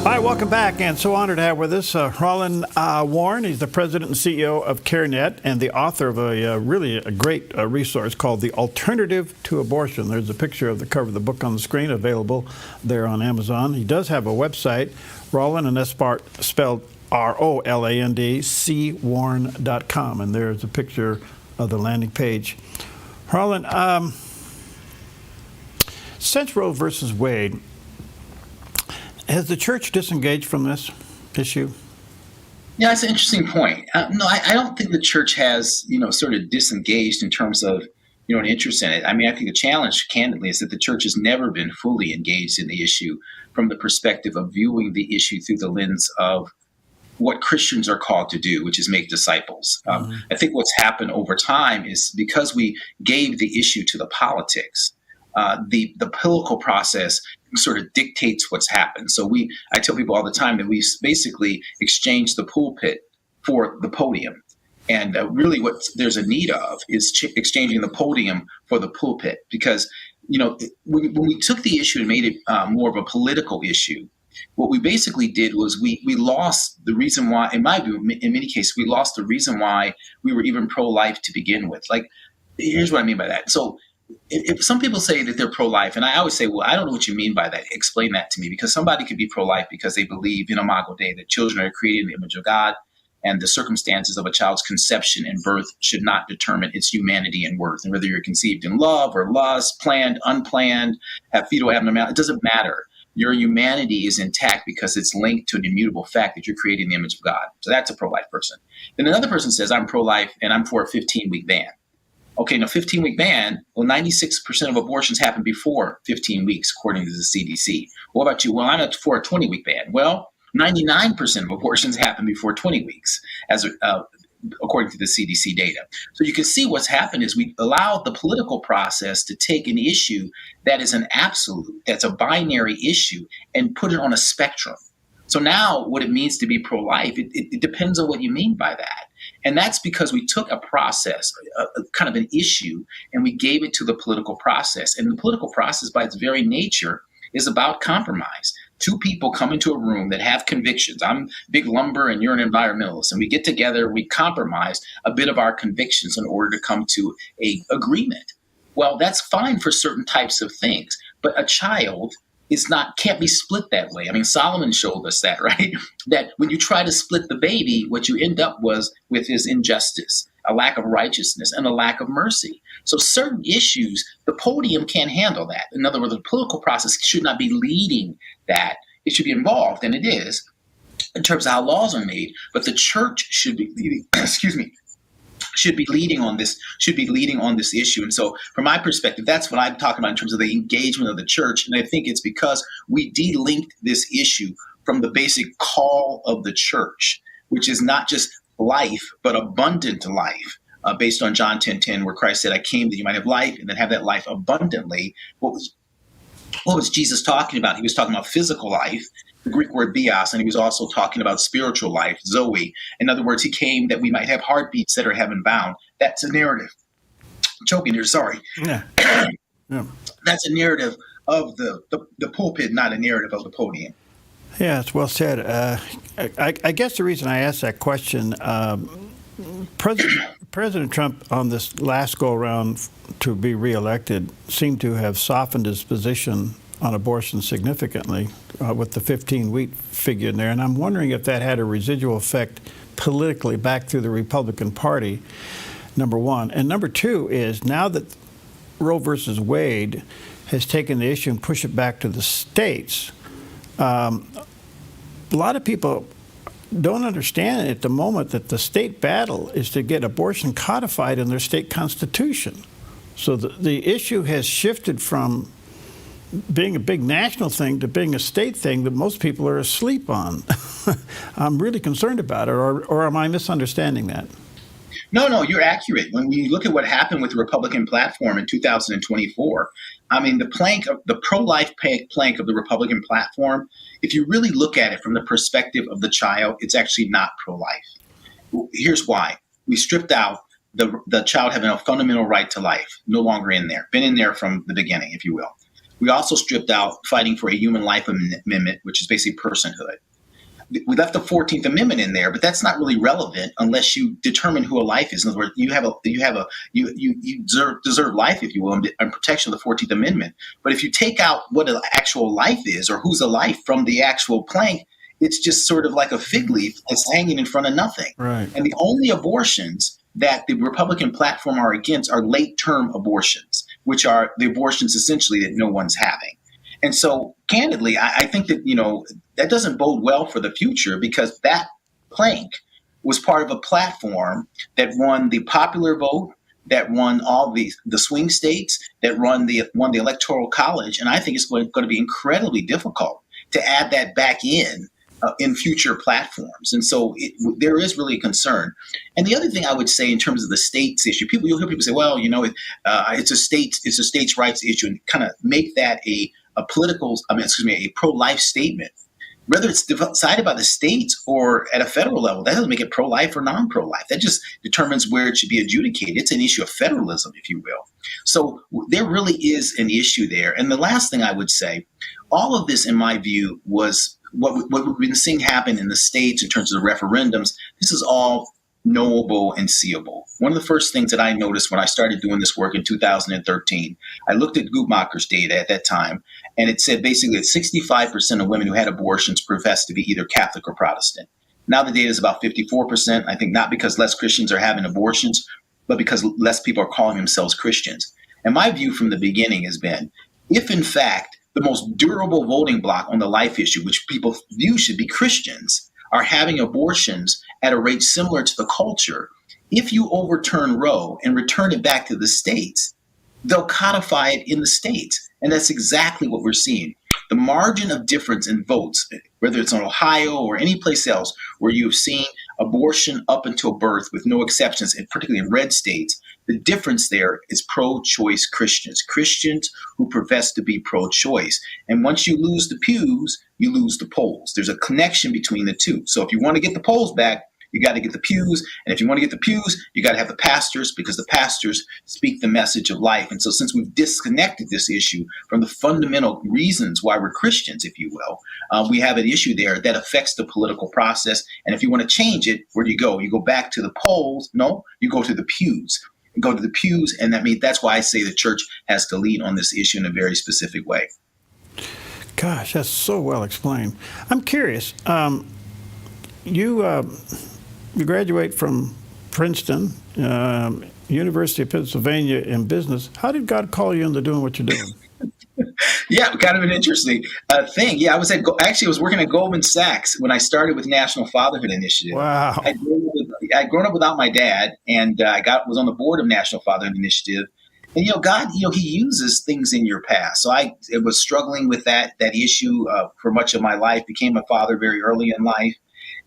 Hi, welcome back, and so honored to have with us Roland Warren. He's the president and CEO of CareNet and the author of a great resource called The Alternative to Abortion. There's a picture of the cover of the book on the screen, available there on Amazon. He does have a website, Roland, and that's spelled ROLAND, cwarren.com, and there's a picture of the landing page. Roland, since Roe versus Wade, has the church disengaged from this issue? Yeah, that's an interesting point. No, I don't think the church has, sort of disengaged in terms of, an interest in it. I mean, I think the challenge, candidly, is that the church has never been fully engaged in the issue from the perspective of viewing the issue through the lens of what Christians are called to do, which is make disciples. I think what's happened over time is because we gave the issue to the politics, the political process sort of dictates what's happened. So I tell people all the time that we basically exchange the pulpit for the podium. And really what there's a need of is exchanging the podium for the pulpit. Because, when we took the issue and made it more of a political issue, what we basically did was we lost the reason why, in my view, in many cases, we lost the reason why we were even pro-life to begin with. Like, here's what I mean by that. So if some people say that they're pro-life, and I always say, well, I don't know what you mean by that. Explain that to me, because somebody could be pro-life because they believe in Imago Dei, that children are created in the image of God, and the circumstances of a child's conception and birth should not determine its humanity and worth. And whether you're conceived in love or lust, planned, unplanned, have fetal abnormality, it doesn't matter. Your humanity is intact because it's linked to an immutable fact that you're created in the image of God. So that's a pro-life person. Then another person says, I'm pro-life and I'm for a 15-week ban. Okay, now 15-week ban, well, 96% of abortions happen before 15 weeks, according to the CDC. What about you? Well, I'm for a 20-week ban. Well, 99% of abortions happen before 20 weeks, according to the CDC data. So you can see what's happened is we allowed the political process to take an issue that is an absolute, that's a binary issue, and put it on a spectrum. So now what it means to be pro-life, it depends on what you mean by that. And that's because we took a process, a kind of an issue, and we gave it to the political process. And the political process, by its very nature, is about compromise. Two people come into a room that have convictions. I'm big lumber and you're an environmentalist. And we get together, we compromise a bit of our convictions in order to come to an agreement. Well, that's fine for certain types of things. But a child can't be split that way. I mean, Solomon showed us that, right? That when you try to split the baby, what you end up with is injustice, a lack of righteousness, and a lack of mercy. So certain issues, the podium can't handle that. In other words, the political process should not be leading that. It should be involved, and it is, in terms of how laws are made. But the church should be leading, should be leading on this issue. And so from my perspective, that's what I'm talking about in terms of the engagement of the church. And I think it's because we de-linked this issue from the basic call of the church, which is not just life, but abundant life, based on John 10:10, where Christ said, I came that you might have life and then have that life abundantly. What was Jesus talking about? He was talking about physical life, the Greek word bios, and he was also talking about spiritual life, zoe. In other words, he came that we might have heartbeats that are heaven bound. That's a narrative. I'm choking here, sorry. Yeah. Yeah. That's a narrative of the pulpit, not a narrative of the podium. Yeah, it's well said. I guess the reason I asked that question, President Trump on this last go-around to be reelected seemed to have softened his position on abortion significantly with the 15-week figure in there. And I'm wondering if that had a residual effect politically back through the Republican Party, number one. And number two is now that Roe versus Wade has taken the issue and pushed it back to the states, a lot of people don't understand at the moment that the state battle is to get abortion codified in their state constitution. So the issue has shifted from being a big national thing to being a state thing that most people are asleep on. I'm really concerned about it, or am I misunderstanding that? No, you're accurate. When you look at what happened with the Republican platform in 2024, I mean, the pro-life plank of the Republican platform, if you really look at it from the perspective of the child, it's actually not pro-life. Here's why. We stripped out the child having a fundamental right to life, no longer in there, been in there from the beginning, if you will. We also stripped out fighting for a human life amendment, which is basically personhood. We left the 14th Amendment in there, but that's not really relevant unless you determine who a life is. In other words, you deserve life, if you will, and protection of the 14th Amendment. But if you take out what an actual life is or who's a life from the actual plank, it's just sort of like a fig leaf that's hanging in front of nothing. Right. And the only abortions that the Republican platform are against are late-term abortions, which are the abortions essentially that no one's having. And so, candidly, I think that, that doesn't bode well for the future, because that plank was part of a platform that won the popular vote, that won all the swing states, that won the Electoral College. And I think it's going to be incredibly difficult to add that back in future platforms. And so there is really a concern. And the other thing I would say in terms of the states issue, you'll hear people say, well, it's a states' rights issue, and kind of make that a pro-life statement. Whether it's decided by the states or at a federal level, that doesn't make it pro-life or non-pro-life. That just determines where it should be adjudicated. It's an issue of federalism, if you will. So there really is an issue there. And the last thing I would say, all of this, in my view, was what we've been seeing happen in the states in terms of the referendums. This is all knowable and seeable. One of the first things that I noticed when I started doing this work in 2013, I looked at Guttmacher's data at that time, and it said basically that 65% of women who had abortions professed to be either Catholic or Protestant. Now the data is about 54%, I think, not because less Christians are having abortions, but because less people are calling themselves Christians. And my view from the beginning has been, if in fact the most durable voting bloc on the life issue, which people view should be Christians, are having abortions at a rate similar to the culture, if you overturn Roe and return it back to the states, they'll codify it in the states. And that's exactly what we're seeing. The margin of difference in votes, whether it's in Ohio or any place else where you've seen abortion up until birth with no exceptions, and particularly in red states, the difference there is pro-choice Christians who profess to be pro-choice. And once you lose the pews, you lose the polls. There's a connection between the two. So if you want to get the polls back, you got to get the pews. And if you want to get the pews, you got to have the pastors, because the pastors speak the message of life. And so since we've disconnected this issue from the fundamental reasons why we're Christians, if you will, we have an issue there that affects the political process. And if you want to change it, where do you go? You go back to the polls? No, you go to the pews. You go to the pews, and that's why I say the church has to lead on this issue in a very specific way. Gosh, that's so well explained. I'm curious. You graduate from Princeton, University of Pennsylvania in business. How did God call you into doing what you're doing? Yeah, kind of an interesting thing. Yeah, I was working at Goldman Sachs when I started with National Fatherhood Initiative. Wow. I'd grown up without my dad, and I was on the board of National Fatherhood Initiative. And God, He uses things in your past. So I was struggling with that issue for much of my life. Became a father very early in life.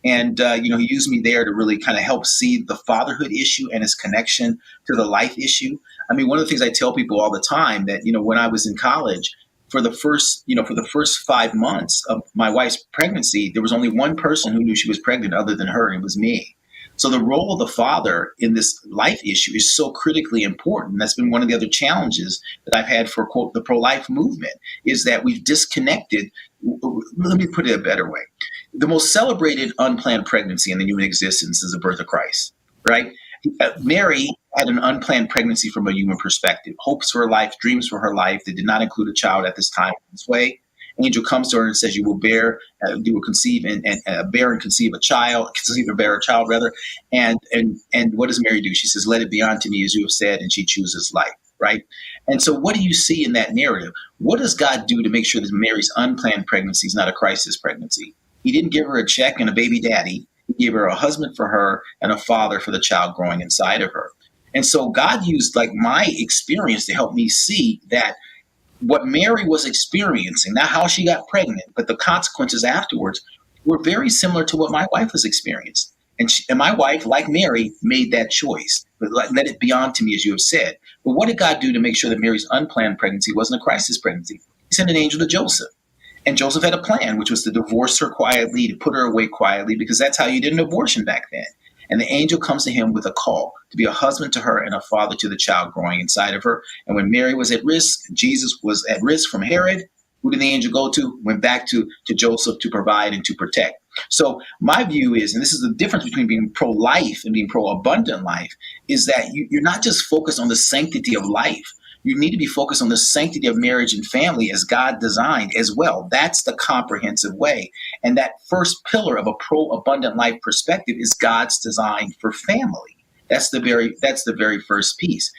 And, He used me there to really kind of help see the fatherhood issue and its connection to the life issue. I mean, one of the things I tell people all the time that, when I was in college, for the first 5 months of my wife's pregnancy, there was only one person who knew she was pregnant other than her, and it was me. So the role of the father in this life issue is so critically important. That's been one of the other challenges that I've had for, quote, the pro-life movement, is that we've disconnected. Let me put it a better way. The most celebrated unplanned pregnancy in the human existence is the birth of Christ, right? Mary had an unplanned pregnancy from a human perspective, hopes for her life, dreams for her life that did not include a child at this time this way. Angel comes to her and says, you will conceive and bear and conceive a child, bear a child rather. And what does Mary do? She says, let it be unto me as you have said, and she chooses life, right? And so what do you see in that narrative? What does God do to make sure that Mary's unplanned pregnancy is not a crisis pregnancy? He didn't give her a check and a baby daddy. He gave her a husband for her and a father for the child growing inside of her. And so God used my experience to help me see that what Mary was experiencing, not how she got pregnant, but the consequences afterwards, were very similar to what my wife has experienced. And my wife, like Mary, made that choice. But let it be on to me, as you have said. But what did God do to make sure that Mary's unplanned pregnancy wasn't a crisis pregnancy? He sent an angel to Joseph. And Joseph had a plan, which was to divorce her quietly, to put her away quietly, because that's how you did an abortion back then. And the angel comes to him with a call to be a husband to her and a father to the child growing inside of her. And when Mary was at risk, Jesus was at risk from Herod, who did the angel go to? Went back to Joseph to provide and to protect. So my view is, and this is the difference between being pro-life and being pro-abundant life, is that you're not just focused on the sanctity of life. You need to be focused on the sanctity of marriage and family as God designed as well. That's the comprehensive way. And that first pillar of a pro-abundant life perspective is God's design for family. That's the very first piece.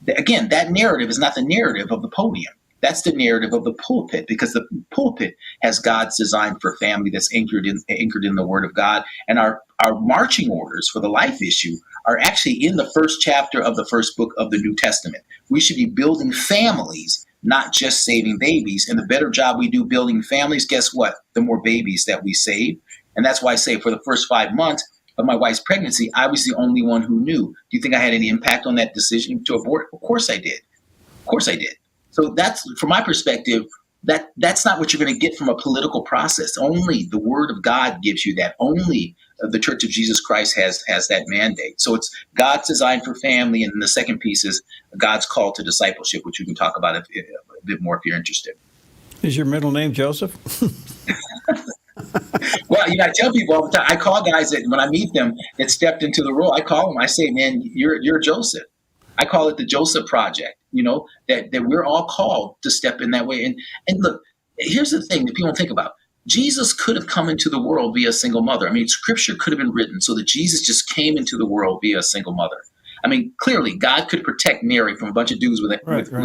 Again, that narrative is not the narrative of the podium. That's the narrative of the pulpit, because the pulpit has God's design for family that's anchored in the Word of God. And our marching orders for the life issue are actually in the first chapter of the first book of the New Testament. We should be building families, not just saving babies. And the better job we do building families, guess what? The more babies that we save. And that's why I say for the first 5 months of my wife's pregnancy, I was the only one who knew. Do you think I had any impact on that decision to abort? Of course I did. Of course I did. So that's, from my perspective, that's not what you're going to get from a political process. Only the Word of God gives you that. Only the Church of Jesus Christ has that mandate. So it's God's design for family, and the second piece is God's call to discipleship, which we can talk about a bit more if you're interested. Is your middle name Joseph? Well, I tell people all the time, I call guys that when I meet them that stepped into the role, I call them, I say, man, you're Joseph. I call it the Joseph Project, that we're all called to step in that way. And look, here's the thing that people don't think about. Jesus could have come into the world via a single mother. I mean, scripture could have been written so that Jesus just came into the world via a single mother. I mean, clearly, God could protect Mary from a bunch of dudes with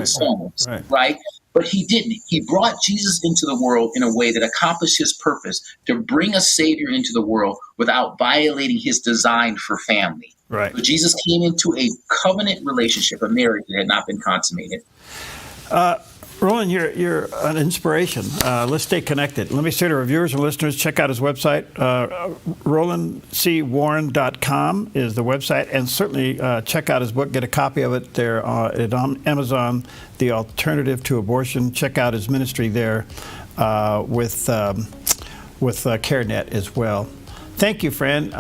stones, right? But he didn't. He brought Jesus into the world in a way that accomplished his purpose to bring a Savior into the world without violating his design for family. Right. So Jesus came into a covenant relationship, a marriage that had not been consummated. Roland, you're an inspiration. Let's stay connected. Let me say to our viewers and listeners, check out his website. RolandCWarren.com is the website. And certainly check out his book. Get a copy of it there on Amazon, The Alternative to Abortion. Check out his ministry there with CareNet as well. Thank you, friend.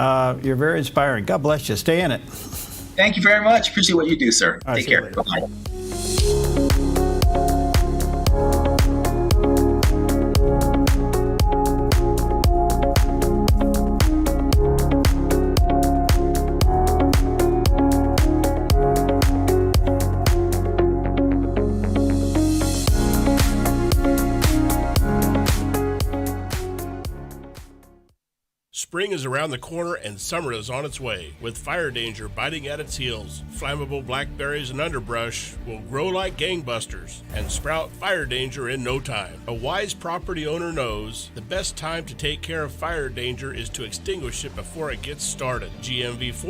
You're very inspiring. God bless you. Stay in it. Thank you very much. Appreciate what you do, sir. Take care. Bye-bye. Spring is around the corner and summer is on its way. With fire danger biting at its heels, flammable blackberries and underbrush will grow like gangbusters and sprout fire danger in no time. A wise property owner knows the best time to take care of fire danger is to extinguish it before it gets started. GMV4